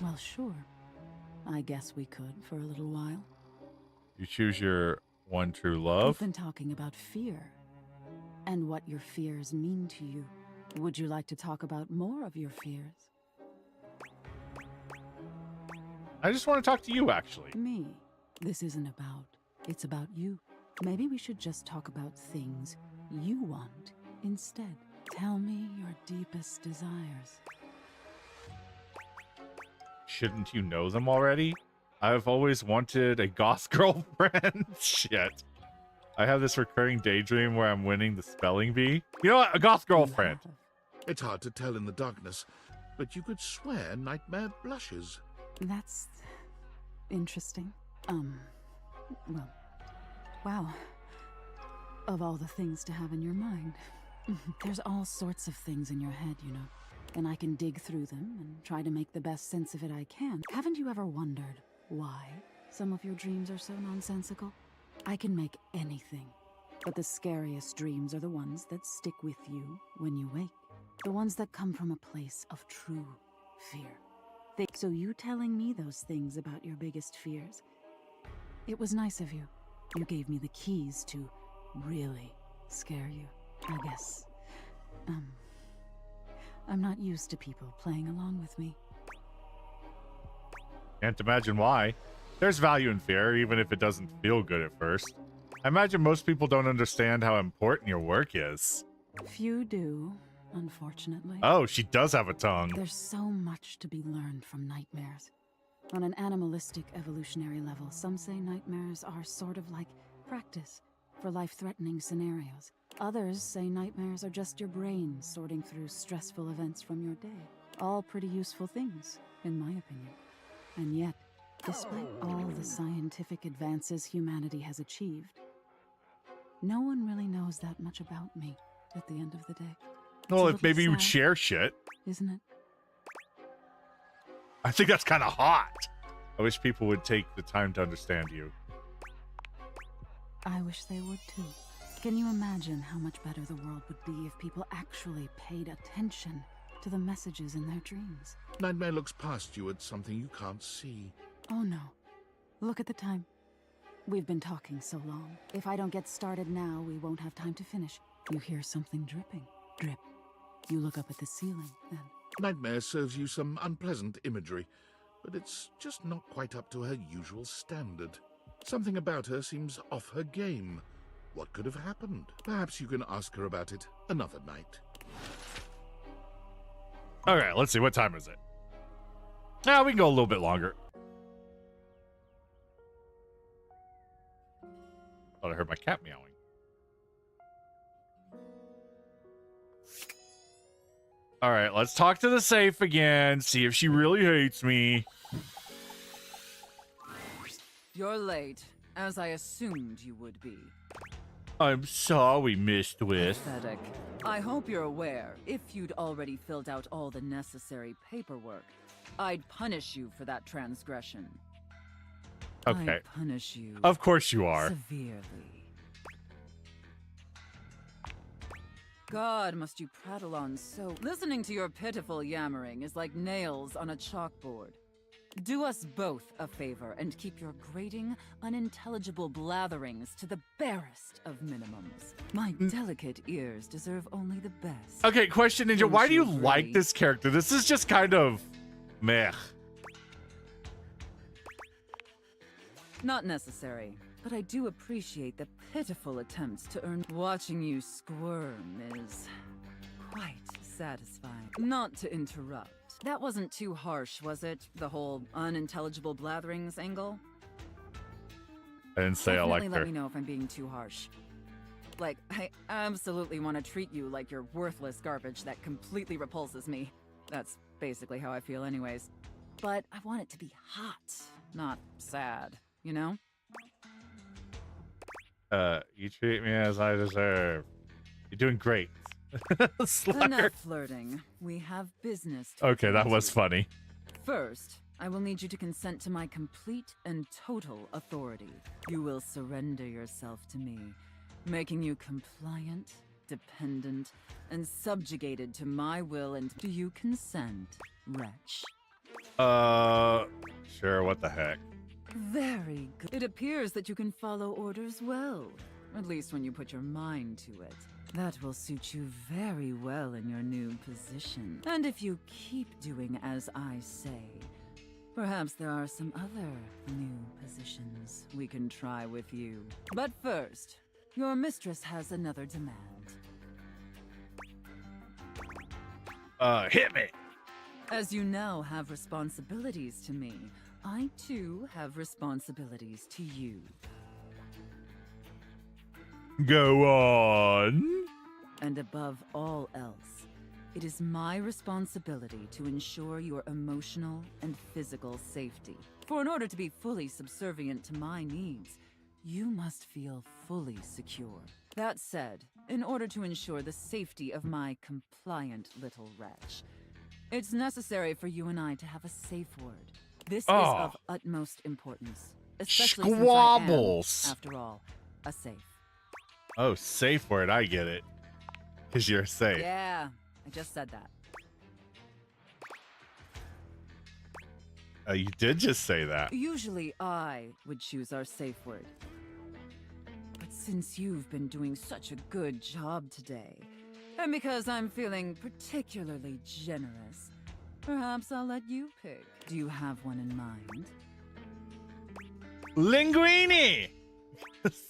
Well, sure. I guess we could for a little while. You choose your one true We've love? been talking about fear and what your fears mean to you. Would you like to talk about more of your fears? I just want to talk to you, actually. Me. This isn't about. It's about you. Maybe we should just talk about things you want instead. Tell me your deepest desires. Shouldn't you know them already? I've always wanted a goth girlfriend. Shit. I have this recurring daydream where I'm winning the spelling bee. You know what? A goth girlfriend. It's hard to tell in the darkness, but you could swear Nightmare blushes. That's interesting. Well, wow. Of all the things to have in your mind, there's all sorts of things in your head, you know. And I can dig through them and try to make the best sense of it I can. Haven't you ever wondered why some of your dreams are so nonsensical? I can make anything, but the scariest dreams are the ones that stick with you when you wake. The ones that come from a place of true fear. So you telling me those things about your biggest fears? It was nice of you. You gave me the keys to really scare you, I guess. I'm not used to people playing along with me. Can't imagine why. There's value in fear, even if it doesn't feel good at first. I imagine most people don't understand how important your work is. Few do, unfortunately. Oh, she does have a tongue. There's so much to be learned from nightmares. On an animalistic evolutionary level, some say nightmares are sort of like practice for life-threatening scenarios. Others say nightmares are just your brain sorting through stressful events from your day. All pretty useful things, in my opinion. And yet, despite all the scientific advances humanity has achieved, no one really knows that much about me at the end of the day. Well, if maybe you would share shit. Isn't it? I think that's kind of hot. I wish people would take the time to understand you. I wish they would too. Can you imagine how much better the world would be if people actually paid attention to the messages in their dreams? Nightmare looks past you at something you can't see. Oh no. Look at the time. We've been talking so long. If I don't get started now, we won't have time to finish. You hear something dripping. Drip. You look up at the ceiling, then. Nightmare serves you some unpleasant imagery, but it's just not quite up to her usual standard. Something about her seems off her game. What could have happened? Perhaps you can ask her about it another night. All right, let's see. What time is it? Now we can go a little bit longer. Thought I heard my cat meowing. All right, let's talk to the safe again. See if she really hates me. You're late, as I assumed you would be. I'm sorry, Miss Twist. Pathetic. I hope you're aware, if you'd already filled out all the necessary paperwork, I'd punish you for that transgression. Okay. I'd punish you. Of course you are. Severely. God, must you prattle on so... Listening to your pitiful yammering is like nails on a chalkboard. Do us both a favor and keep your grating, unintelligible blatherings to the barest of minimums. My delicate ears deserve only the best. Okay, question, Ninja. Why do you like this character? This is just kind of meh. Not necessary, but I do appreciate the pitiful attempts to earn... Watching you squirm is quite satisfying. Not to interrupt. That wasn't too harsh, was it? The whole unintelligible blatherings angle? I didn't say Definitely I liked her. let me know if I'm being too harsh. Like, I absolutely want to treat you like you're worthless garbage that completely repulses me. That's basically how I feel anyways. But I want it to be hot, not sad, you know? You treat me as I deserve. You're doing great. Enough flirting. We have business to Okay, that attend was to. funny. First, I will need you to consent to my complete and total authority. You will surrender yourself to me, making you compliant, dependent, and subjugated to my will. And do you consent, wretch? Sure, what the heck. Very good. It appears that you can follow orders well, at least when you put your mind to it. That will suit you very well in your new position. And if you keep doing as I say, perhaps there are some other new positions we can try with you. But first, your mistress has another demand. Hit me! As you now have responsibilities to me, I too have responsibilities to you. Go on! And above all else, it is my responsibility to ensure your emotional and physical safety. For in order to be fully subservient to my needs, you must feel fully secure. That said, in order to ensure the safety of my compliant little wretch, it's necessary for you and I to have a safe word. This is of utmost importance, especially Squabbles. since I am, after all, a safe. Oh, safe word, I get it. Because you're safe. Yeah, I just said that. You did just say that. Usually I would choose our safe word. But since you've been doing such a good job today, and because I'm feeling particularly generous, perhaps I'll let you pick. Do you have one in mind? Linguini!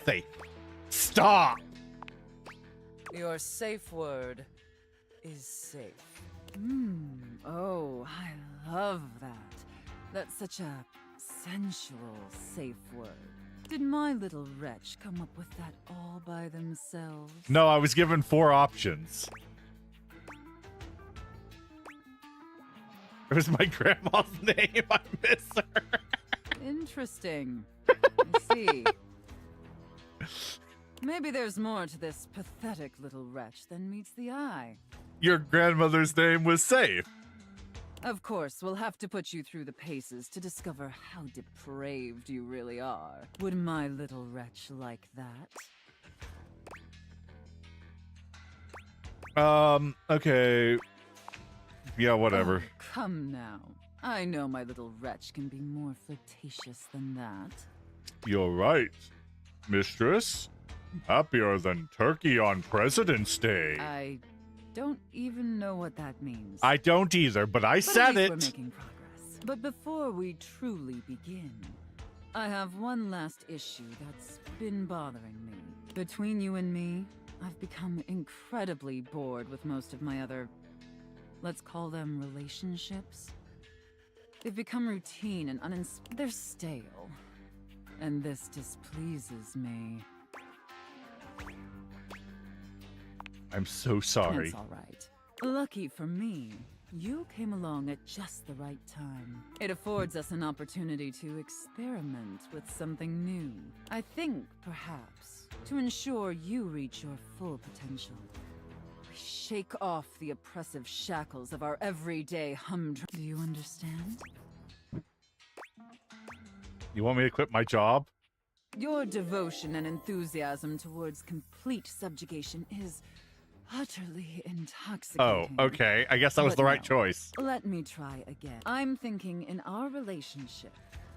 Safe. Stop! Your safe word is safe. Oh, I love that. That's such a sensual safe word. Did my little wretch come up with that all by themselves? No, I was given 4 options. It was my grandma's name. I miss her. Interesting. I see. Maybe there's more to this pathetic little wretch than meets the eye. Your grandmother's name was Safe. Of course, we'll have to put you through the paces to discover how depraved you really are. Would my little wretch like that? Okay. Yeah, whatever. Oh, come now. I know my little wretch can be more flirtatious than that. You're right, mistress. Happier than turkey on President's Day. I don't even know what that means. I don't either, but I said it. We're making progress. But before we truly begin, I have one last issue that's been bothering me. Between you and me, I've become incredibly bored with most of my other, let's call them relationships. They've become routine and they're stale. And this displeases me. I'm so sorry. It's all right. Lucky for me, you came along at just the right time. It affords us an opportunity to experiment with something new. I think, perhaps, to ensure you reach your full potential, we shake off the oppressive shackles of our everyday humdrum. Do you understand? You want me to quit my job? Your devotion and enthusiasm towards complete subjugation is utterly intoxicating. Oh, okay. I guess that was the right choice. Let me try again. I'm thinking in our relationship,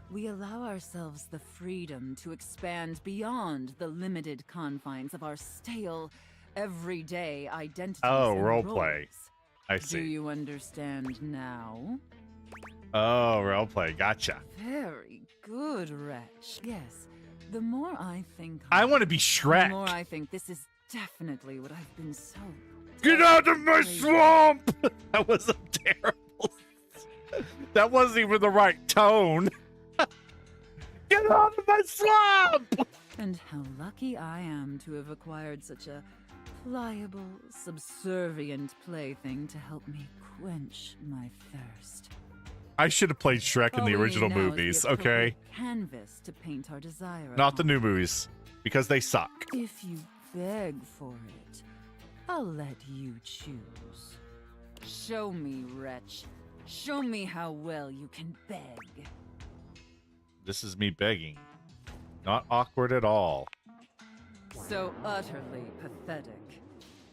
we allow ourselves the freedom to expand beyond the limited confines of our stale, everyday identities. Oh, and roleplay. roles. I see. Do you understand now? Oh, roleplay. Gotcha. Very good, wretch. Yes. The more I think I want to be Shrek. The more I think this is definitely what I've been so... Get out of my swamp! That was a terrible... That wasn't even the right tone. Get out of my swamp! And how lucky I am to have acquired such a pliable, subservient plaything to help me quench my thirst. I should have played Shrek in the original movies, okay? Canvas to paint our desire. Not the new movies, because they suck. If you beg for it, I'll let you choose. Show me, wretch. Show me how well you can beg. This is me begging. Not awkward at all. So utterly pathetic.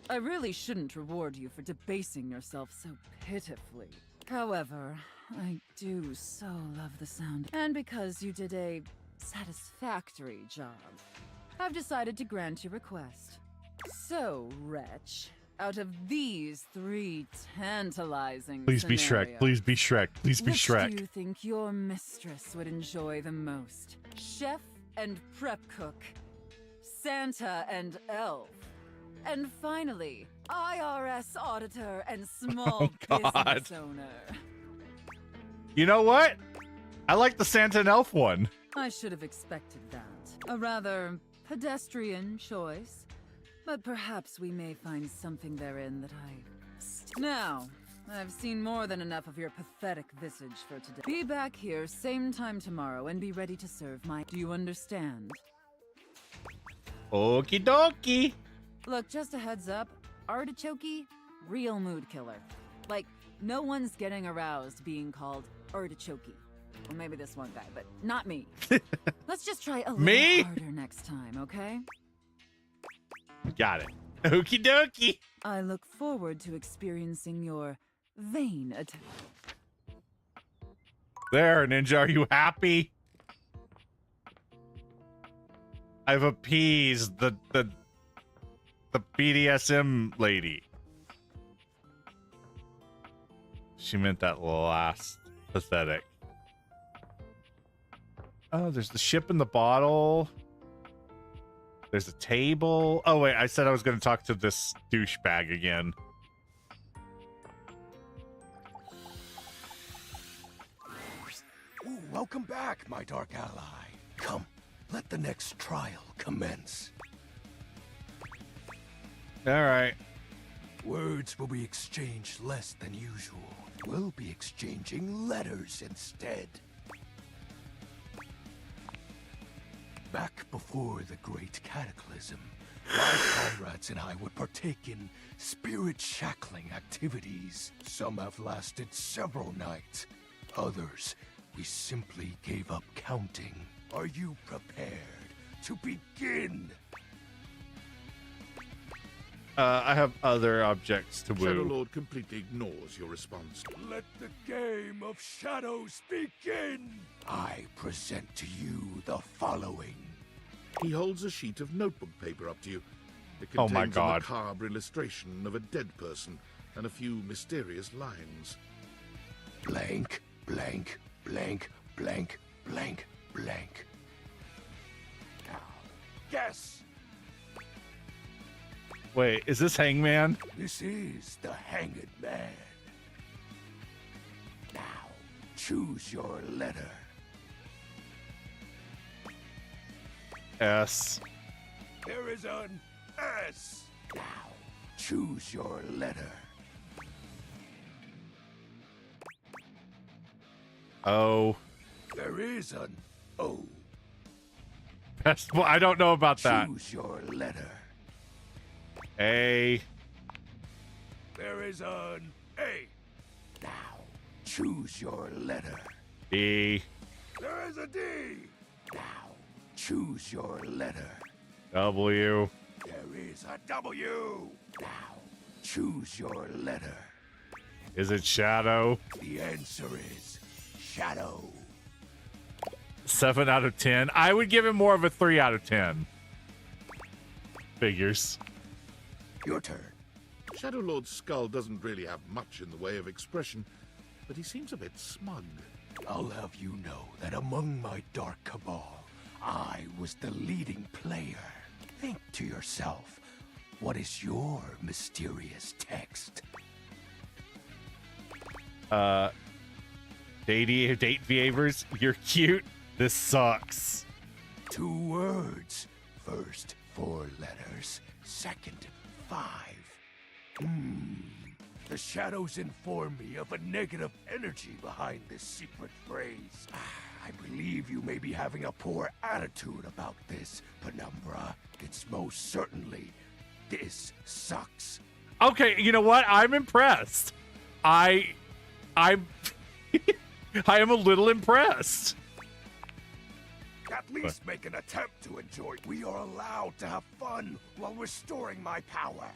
I really shouldn't reward you for debasing yourself so pitifully. However, I do so love the sound. And because you did a satisfactory job, I've decided to grant your request. So, wretch, out of these 3 tantalizing Please be Shrek. Please be Shrek. Please be which Shrek. do you think your mistress would enjoy the most? Chef and prep cook, Santa and elf, and finally, IRS auditor and small business owner. You know what? I like the Santa and Elf one. I should have expected that. A rather pedestrian choice, but perhaps we may find something therein that Now, I've seen more than enough of your pathetic visage for today. Be back here same time tomorrow and be ready to serve my... Do you understand? Okie dokie. Look, just a heads up, artichoke, real mood killer. Like, no one's getting aroused being called artichoke. Well, maybe this one guy, but not me. Let's just try a little harder next time, okay? Got it. Okie dokie. I look forward to experiencing your vain attack. There, Ninja, are you happy? I've appeased the BDSM lady. She meant that last pathetic. Oh, there's the ship in the bottle. There's a table. Oh, wait, I said I was going to talk to this douchebag again. Ooh, welcome back, my dark ally. Come, let the next trial commence. All right. Words will be exchanged less than usual. We'll be exchanging letters instead. Back before the Great Cataclysm, my comrades and I would partake in spirit-shackling activities. Some have lasted several nights. Others, we simply gave up counting. Are you prepared to begin? I have other objects to woo. Shadow Lord completely ignores your response. Let the game of shadows begin! I present to you the following. He holds a sheet of notebook paper up to you. It Oh contains my God. a macabre illustration of a dead person and a few mysterious lines. Blank, blank, blank, blank, blank, blank. Now, guess! Wait, is this Hangman? This is the Hanged Man. Now, choose your letter. S. There is an S. Now, choose your letter. O. There is an O. That's, well, I don't know about that. Choose your letter. A. There is an A. Now, choose your letter. B. There is a D. Now, choose your letter. W. There is a W. Now, choose your letter. Is it Shadow? The answer is Shadow. 7 out of 10. I would give him more of a 3 out of 10. Figures. Your turn. Shadow Lord's skull doesn't really have much in the way of expression, but he seems a bit smug. I'll have you know that among my dark cabal, I was the leading player. Think to yourself, what is your mysterious text? Date behaviors. You're cute. This sucks. 2 words. First 4 letters. Second 5. The shadows inform me of a negative energy behind this secret phrase. I believe you may be having a poor attitude about this, Penumbra. It's most certainly, this sucks. Okay, you know what? I'm impressed. I'm I am a little impressed. At least make an attempt to enjoy. We are allowed to have fun while restoring my power.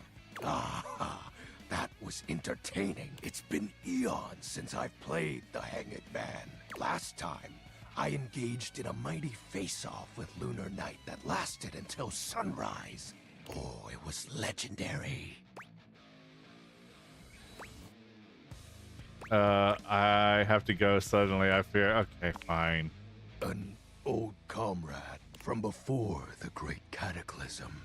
Ah, that was entertaining. It's been eons since I've played the Hanged Man. Last time, I engaged in a mighty face-off with Lunar Knight that lasted until sunrise. Oh, it was legendary. I have to go suddenly, I fear. Okay, fine. An old comrade from before the Great Cataclysm.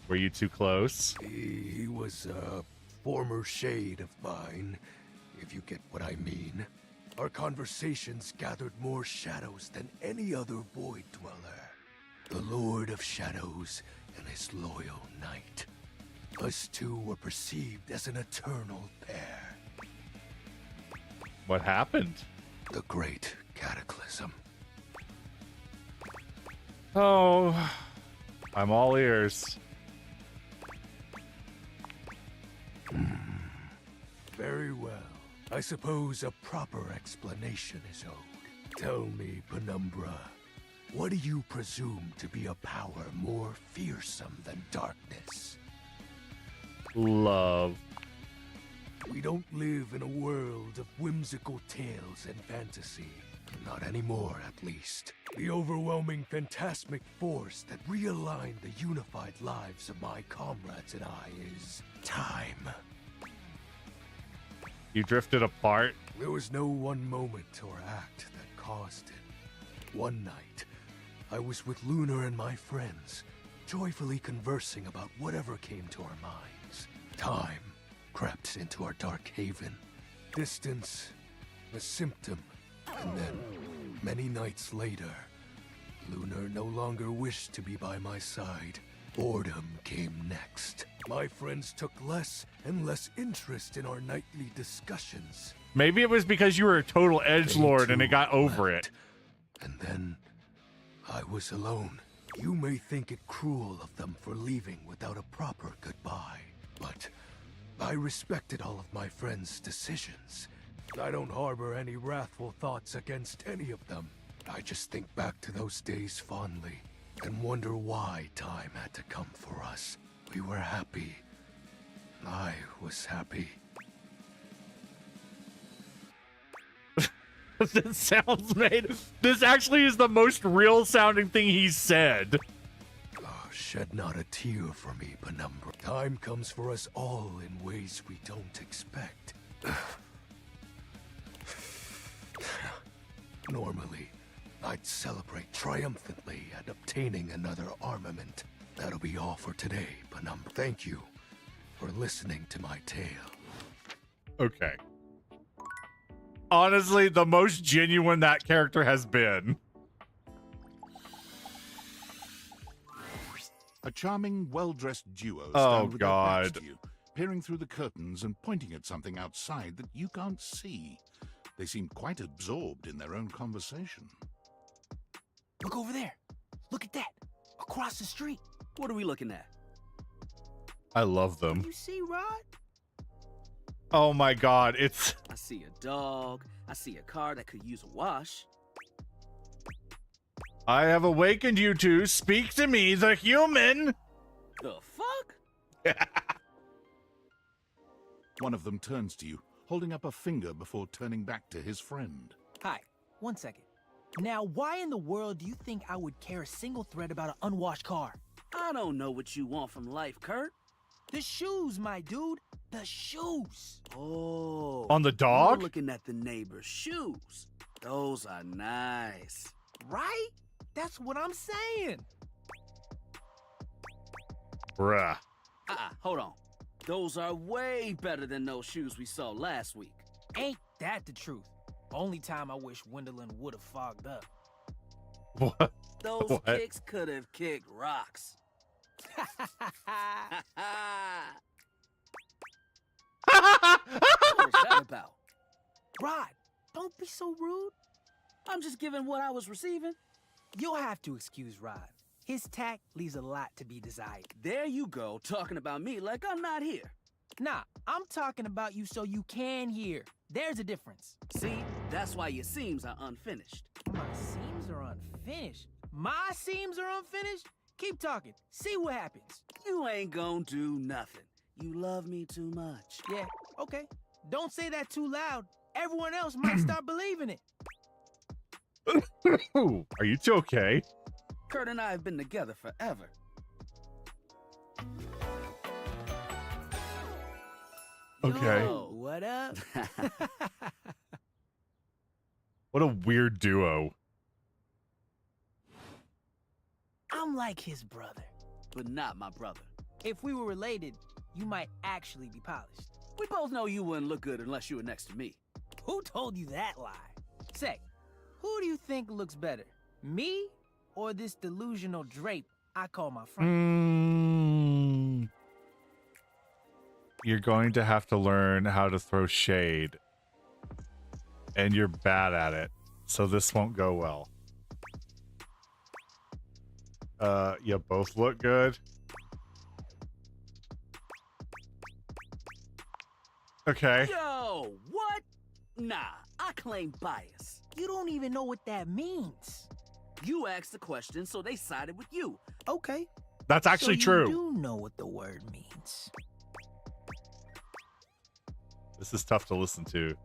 Were you too close? He was a former shade of mine, if you get what I mean. Our conversations gathered more shadows than any other void dweller. The Lord of Shadows and his loyal knight. Us two were perceived as an eternal pair. What happened? The Great Cataclysm. Oh, I'm all ears. Very well. I suppose a proper explanation is owed. Tell me, Penumbra, what do you presume to be a power more fearsome than darkness? Love. We don't live in a world of whimsical tales and fantasy. Not anymore, at least. The overwhelming phantasmic force that realigned the unified lives of my comrades and I is time. You drifted apart? There was no one moment or act that caused it. One night, I was with Lunar and my friends, joyfully conversing about whatever came to our minds. Time crept into our dark haven. Distance, a symptom, and then, many nights later, Lunar no longer wished to be by my side. Boredom came next. My friends took less and less interest in our nightly discussions. Maybe it was because you were a total edgelord and it got over it. And then, I was alone. You may think it cruel of them for leaving without a proper goodbye, but I respected all of my friends' decisions. I don't harbor any wrathful thoughts against any of them. I just think back to those days fondly and wonder why time had to come for us. We were happy. I was happy. This sounds made. This actually is the most real sounding thing he's said. Oh, shed not a tear for me, Penumbra. Time comes for us all in ways we don't expect. Normally, I'd celebrate triumphantly at obtaining another armament. That'll be all for today, Penumbra. Thank you for listening to my tale. Okay. Honestly, the most genuine that character has been. A charming, well-dressed duo stand Oh, with their backs God. to you, peering through the curtains and pointing at something outside that you can't see. They seem quite absorbed in their own conversation. Look over there. Look at that. Across the street. What are we looking at? I love them. You see, Rod? Oh my God, it's... I see a dog. I see a car that could use a wash. I have awakened you two. Speak to me, the human. The fuck? One of them turns to you, holding up a finger before turning back to his friend. Hi. 1 second. Now, why in the world do you think I would care a single thread about an unwashed car? I don't know what you want from life, Kurt. The shoes, my dude. The shoes. Oh. On the dog? You're looking at the neighbor's shoes. Those are nice. Right? That's what I'm saying. Bruh. Hold on. Those are way better than those shoes we saw last week. Ain't that the truth? Only time I wish Wendelin would have fogged up. What? Those What? kicks could have kicked rocks. What was that about? Rod, don't be so rude. I'm just giving what I was receiving. You'll have to excuse Rod. His tact leaves a lot to be desired. There you go, talking about me like I'm not here. Nah, I'm talking about you so you can hear. There's a difference. See, that's why your seams are unfinished. My seams are unfinished? My seams are unfinished? Keep talking. See what happens. You ain't gonna do nothing. You love me too much. Yeah, okay. Don't say that too loud. Everyone else might start believing it. Are you two okay? Kurt and I have been together forever. Okay. Yo, what up? What a weird duo. I'm like his brother. But not my brother. If we were related, you might actually be polished. We both know you wouldn't look good unless you were next to me. Who told you that lie? Say, who do you think looks better? Me or this delusional drape I call my friend? You're going to have to learn how to throw shade. And you're bad at it. So this won't go well. You both look good. Okay. Yo, what? Nah, I claim bias. You don't even know what that means. You asked the question, so they sided with you. Okay. That's actually true. You do know what the word means. This is tough to listen to.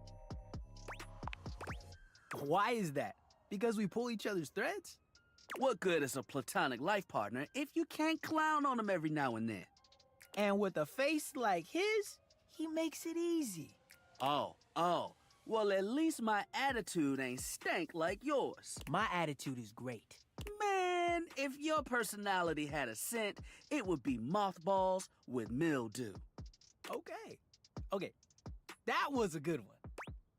Why is that? Because we pull each other's threads? What good is a platonic life partner if you can't clown on them every now and then? And with a face like his, he makes it easy. Oh. Well, at least my attitude ain't stank like yours. My attitude is great. Man, if your personality had a scent, it would be mothballs with mildew. Okay. That was a good one.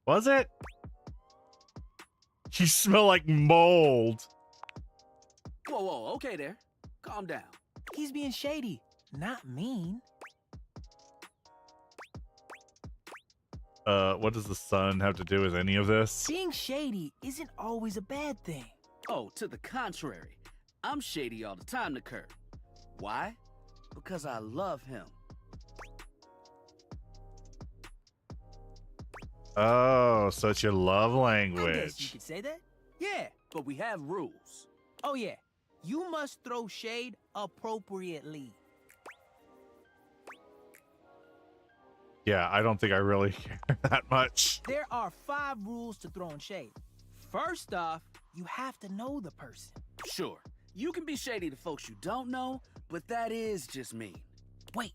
Was it? You smell like mold. Whoa, okay there. Calm down. He's being shady, not mean. What does the sun have to do with any of this? Being shady isn't always a bad thing. Oh, to the contrary. I'm shady all the time to Kurt. Why? Because I love him. Oh, so it's your love language. I guess you could say that. Yeah, but we have rules. Oh yeah, you must throw shade appropriately. Yeah, I don't think I really care that much. There are 5 rules to throwing shade. First off, you have to know the person. Sure, you can be shady to folks you don't know, but that is just mean. Wait,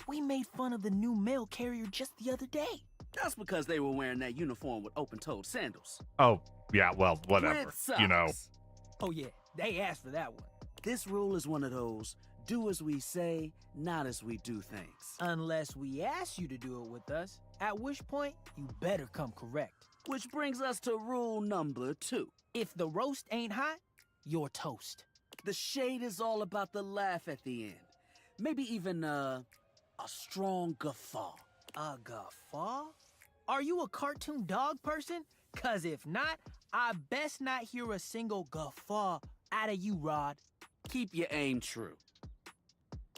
we made fun of the new mail carrier just the other day. That's because they were wearing that uniform with open-toed sandals. Oh, yeah, well, whatever. You know. Oh yeah, they asked for that one. This rule is one of those, do as we say, not as we do things. Unless we ask you to do it with us, at which point you better come correct. Which brings us to rule number 2. If the roast ain't hot, you're toast. The shade is all about the laugh at the end. Maybe even a strong guffaw. A guffaw? Are you a cartoon dog person? 'Cause if not, I best not hear a single guffaw out of you, Rod. Keep your aim true.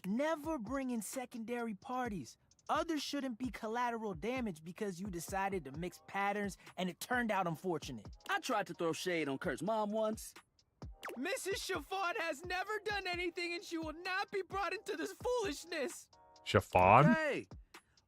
Never bring in secondary parties. Others shouldn't be collateral damage because you decided to mix patterns and it turned out unfortunate. I tried to throw shade on Kurt's mom once. Mrs. Chiffon has never done anything and she will not be brought into this foolishness. Chiffon? Hey,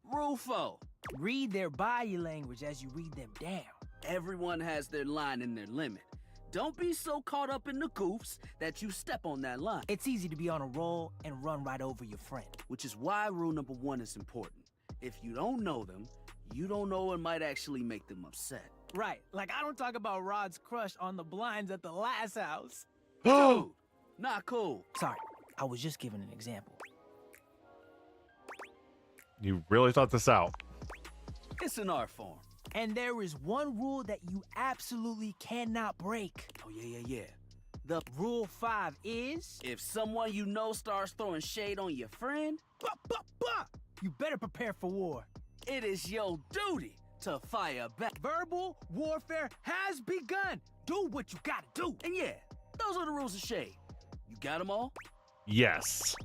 Rufo. Read their body language as you read them down. Everyone has their line and their limit. Don't be so caught up in the goofs that you step on that line. It's easy to be on a roll and run right over your friend. Which is why rule number 1 is important. If you don't know them, you don't know what might actually make them upset. Right, like I don't talk about Rod's crush on the blinds at the last house. Dude, not cool. Sorry, I was just giving an example. You really thought this out. It's an art form. And there is one rule that you absolutely cannot break. Oh, yeah. The rule 5 is... If someone you know starts throwing shade on your friend... You better prepare for war. It is your duty to fire back. Verbal warfare has begun. Do what you gotta do. And yeah, those are the rules of shade. You got them all? Yes.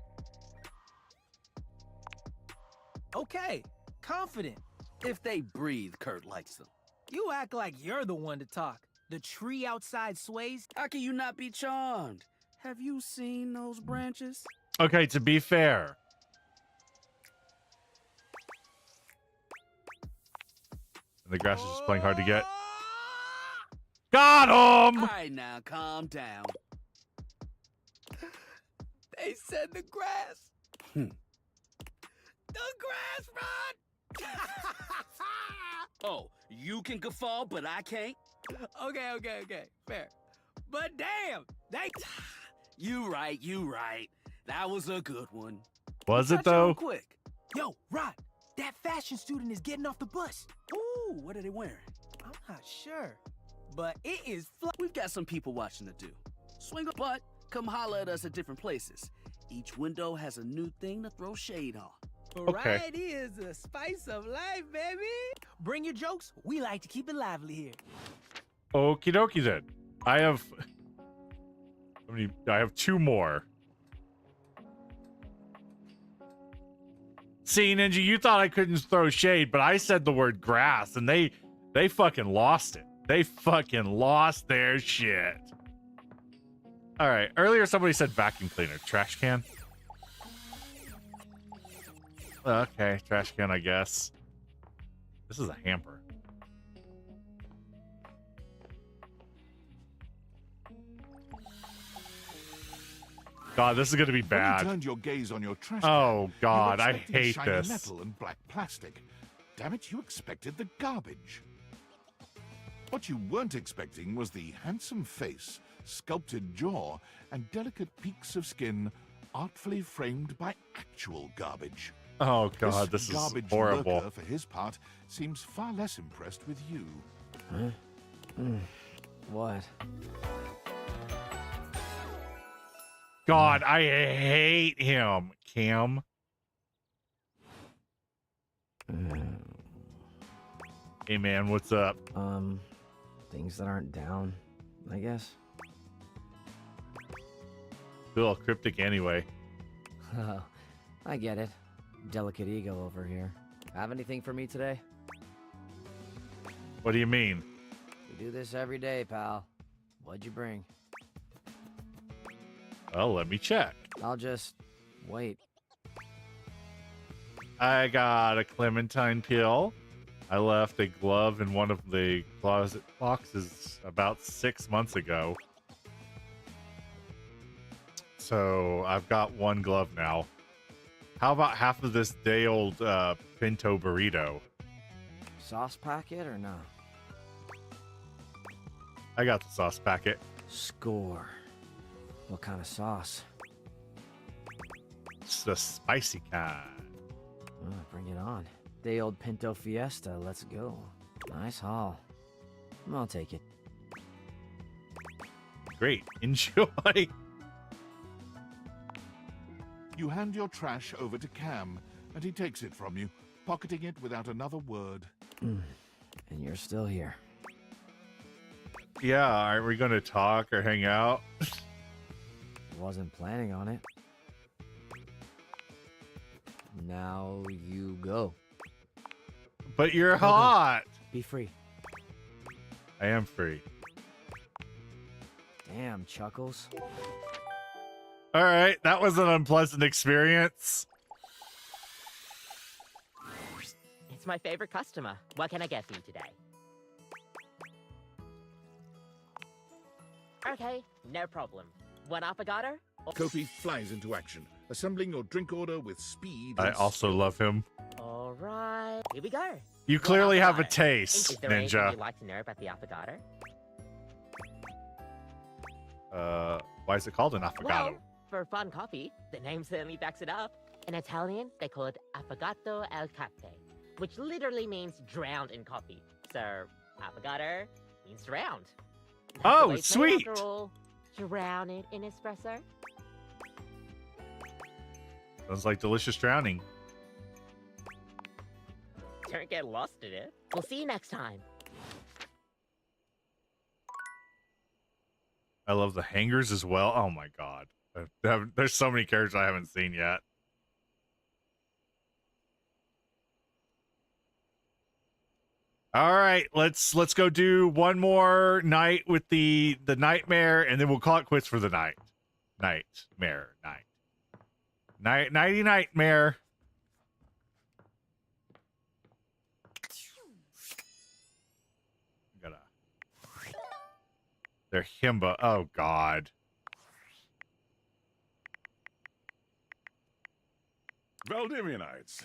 Okay, confident. If they breathe, Kurt likes them. You act like you're the one to talk. The tree outside sways. How can you not be charmed? Have you seen those branches? Okay, to be fair, And the grass is just playing hard to get. Got him! All right, now calm down. They said the grass. The grass, Rod! Oh, you can guffaw, but I can't? Okay. Fair. But damn, You right. That was a good one. Was it, Touch real though? quick. Yo, Rod, that fashion student is getting off the bus. Ooh, what are they wearing? I'm not sure, but it is We've got some people watching to do. Swing a butt, come holler at us at different places. Each window has a new thing to throw shade on. Variety is the spice of life, baby. Bring your jokes. We like to keep it lively here. Okie dokie then. I have 2 more. See, Ninja, you thought I couldn't throw shade, but I said the word grass, and they fucking lost it. They fucking lost their shit. All right. Earlier, somebody said vacuum cleaner. Trash can? Okay, trash can, I guess. This is a hamper. God, this is going to be When bad. you turned your gaze on your trash Oh, can, God, you were I expecting hate shiny this. metal and black plastic. Damn it, you expected the garbage. What you weren't expecting was the handsome face, sculpted jaw, and delicate peaks of skin artfully framed by actual garbage. Oh, God, this is garbage horrible. lurker, for his part, seems far less impressed with you. What? God, I hate him, Cam. Hey, man, what's up? Things that aren't down, I guess. Feel all cryptic anyway. I get it. Delicate ego over here. Have anything for me today? What do you mean? We do this every day, pal. What'd you bring? Well, let me check. I'll just wait. I got a clementine peel. I left a glove in one of the closet boxes about 6 months ago. So I've got 1 glove now. How about half of this day-old pinto burrito? Sauce packet or no? I got the sauce packet. Score. What kind of sauce? It's the spicy kind. Bring it on. Day old Pinto Fiesta, let's go. Nice haul. I'll take it. Great. Enjoy. You hand your trash over to Cam, and he takes it from you, pocketing it without another word. And you're still here. Yeah, aren't we going to talk or hang out? Wasn't planning on it. Now you go. But you're hot. Be free. I am free. Damn, Chuckles. All right, that was an unpleasant experience. It's my favorite customer. What can I get for you today? Okay, no problem. 1 affogato? Kofi flies into action, assembling your drink order with speed. I and also love him. All right, here we go. You One clearly have a affogato. taste, Is there anything Ninja. you'd like to know about the affogato? Why is it called an affogato? Well, for fun coffee, the name certainly backs it up. In Italian, they call it affogato al caffè, which literally means drowned in coffee. So, affogato means drowned. That's the Oh, way it's made sweet. After all, drown it in espresso. Sounds like delicious drowning. Don't get lost in it. We'll see you next time. I love the hangers as well. Oh my god. There's so many characters I haven't seen yet. All right, let's go do one more night with the nightmare, and then we'll call it quits for the night. Nighty nightmare. They're Himba. Oh, God. Valdivianites,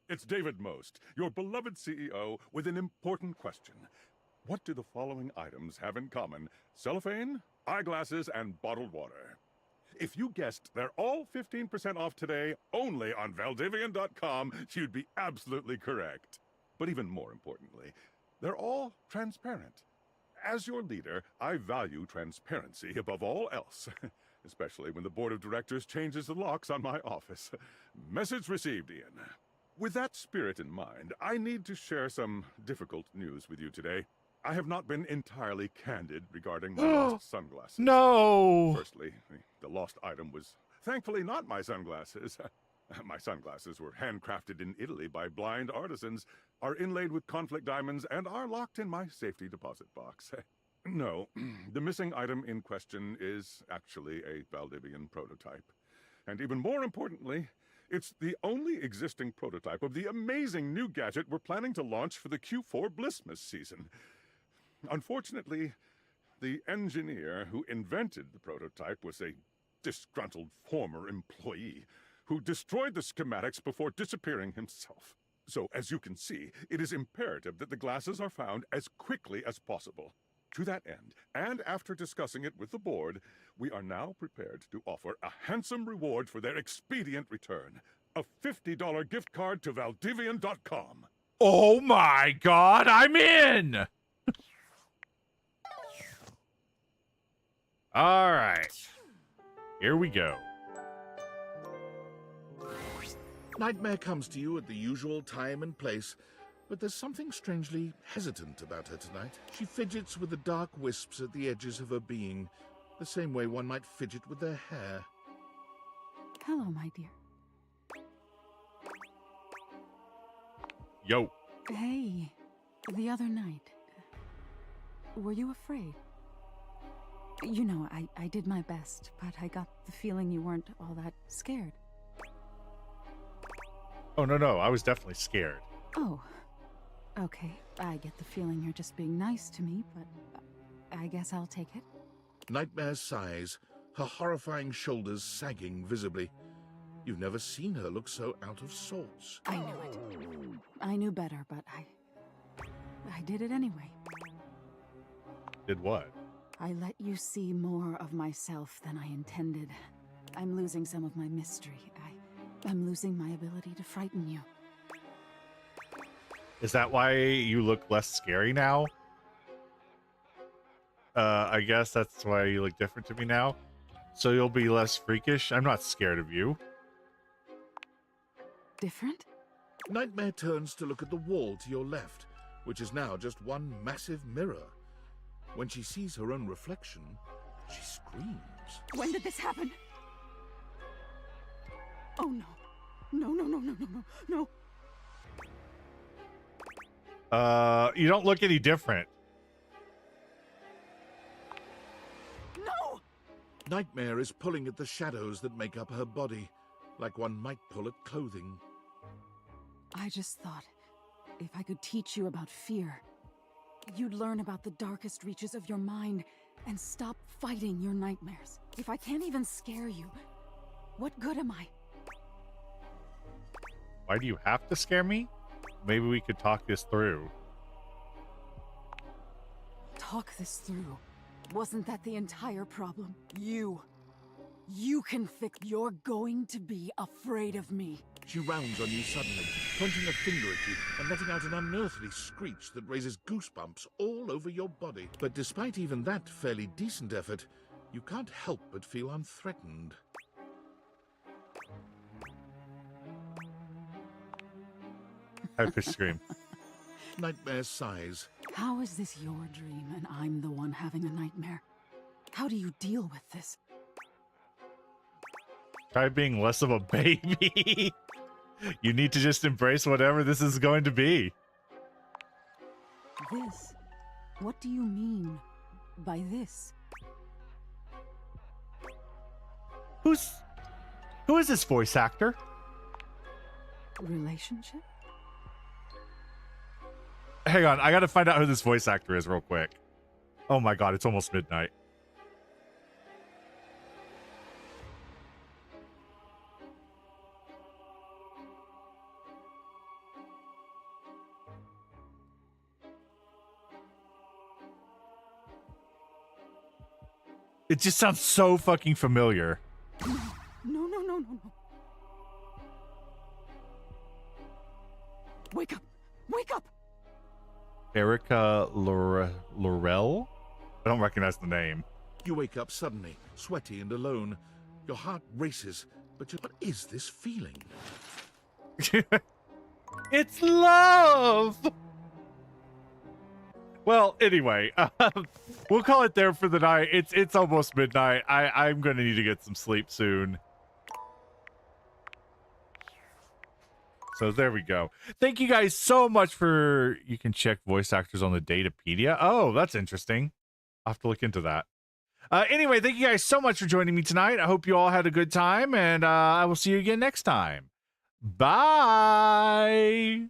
it's David Most, your beloved CEO, with an important question. What do the following items have in common? Cellophane, eyeglasses, and bottled water. If you guessed they're all 15% off today only on Valdivian.com, you'd be absolutely correct. But even more importantly, they're all transparent. As your leader, I value transparency above all else, especially when the board of directors changes the locks on my office. Message received, Ian. With that spirit in mind, I need to share some difficult news with you today. I have not been entirely candid regarding my lost sunglasses. No! Firstly, the lost item was thankfully not my sunglasses. My sunglasses were handcrafted in Italy by blind artisans, are inlaid with conflict diamonds, and are locked in my safety deposit box. No, the missing item in question is actually a Valdivian prototype. And even more importantly, it's the only existing prototype of the amazing new gadget we're planning to launch for the Q4 Blissmas season. Unfortunately, the engineer who invented the prototype was a disgruntled former employee who destroyed the schematics before disappearing himself. So, as you can see, it is imperative that the glasses are found as quickly as possible. To that end, and after discussing it with the board, we are now prepared to offer a handsome reward for their expedient return. A $50 gift card to Valdivian.com. Oh my God, I'm in! All right. Here we go. Nightmare comes to you at the usual time and place, but there's something strangely hesitant about her tonight. She fidgets with the dark wisps at the edges of her being, the same way one might fidget with their hair. Hello, my dear. Yo. Hey, the other night, were you afraid? You know, I did my best, but I got the feeling you weren't all that scared. Oh, no, I was definitely scared. Oh, okay. I get the feeling you're just being nice to me, but I guess I'll take it. Nightmare sighs, her horrifying shoulders sagging visibly. You've never seen her look so out of sorts. I knew it. I knew better, but I did it anyway. Did what? I let you see more of myself than I intended. I'm losing some of my mystery. I'm losing my ability to frighten you. Is that why you look less scary now? I guess that's why you look different to me now. So you'll be less freakish? I'm not scared of you. Different? Nightmare turns to look at the wall to your left, which is now just one massive mirror. When she sees her own reflection, she screams. When did this happen? Oh no. No. You don't look any different. No! Nightmare is pulling at the shadows that make up her body, like one might pull at clothing. I just thought, if I could teach you about fear, you'd learn about the darkest reaches of your mind and stop fighting your nightmares. If I can't even scare you, what good am I? Why do you have to scare me? Maybe we could talk this through. Talk this through. Wasn't that the entire problem? You can fix. You're going to be afraid of me. She rounds on you suddenly, pointing a finger at you and letting out an unearthly screech that raises goosebumps all over your body. But despite even that fairly decent effort, you can't help but feel unthreatened. High-pitched scream. Nightmare sighs. How is this your dream and I'm the one having a nightmare? How do you deal with this? Try being less of a baby. You need to just embrace whatever this is going to be. This? What do you mean by this? Who is this voice actor? Relationship? Hang on, I gotta find out who this voice actor is real quick. Oh my god, it's almost midnight. It just sounds so fucking familiar. No, no, no, no, no. Wake up! Wake up! Erica Laurel? I don't recognize the name. You wake up suddenly, sweaty and alone. Your heart races, but what is this feeling? It's love! Well, anyway, we'll call it there for the night. It's almost midnight. I'm going to need to get some sleep soon. So there we go. Thank you guys so much for... You can check voice actors on the Datapedia. Oh, that's interesting. I'll have to look into that. Anyway, thank you guys so much for joining me tonight. I hope you all had a good time, and I will see you again next time. Bye!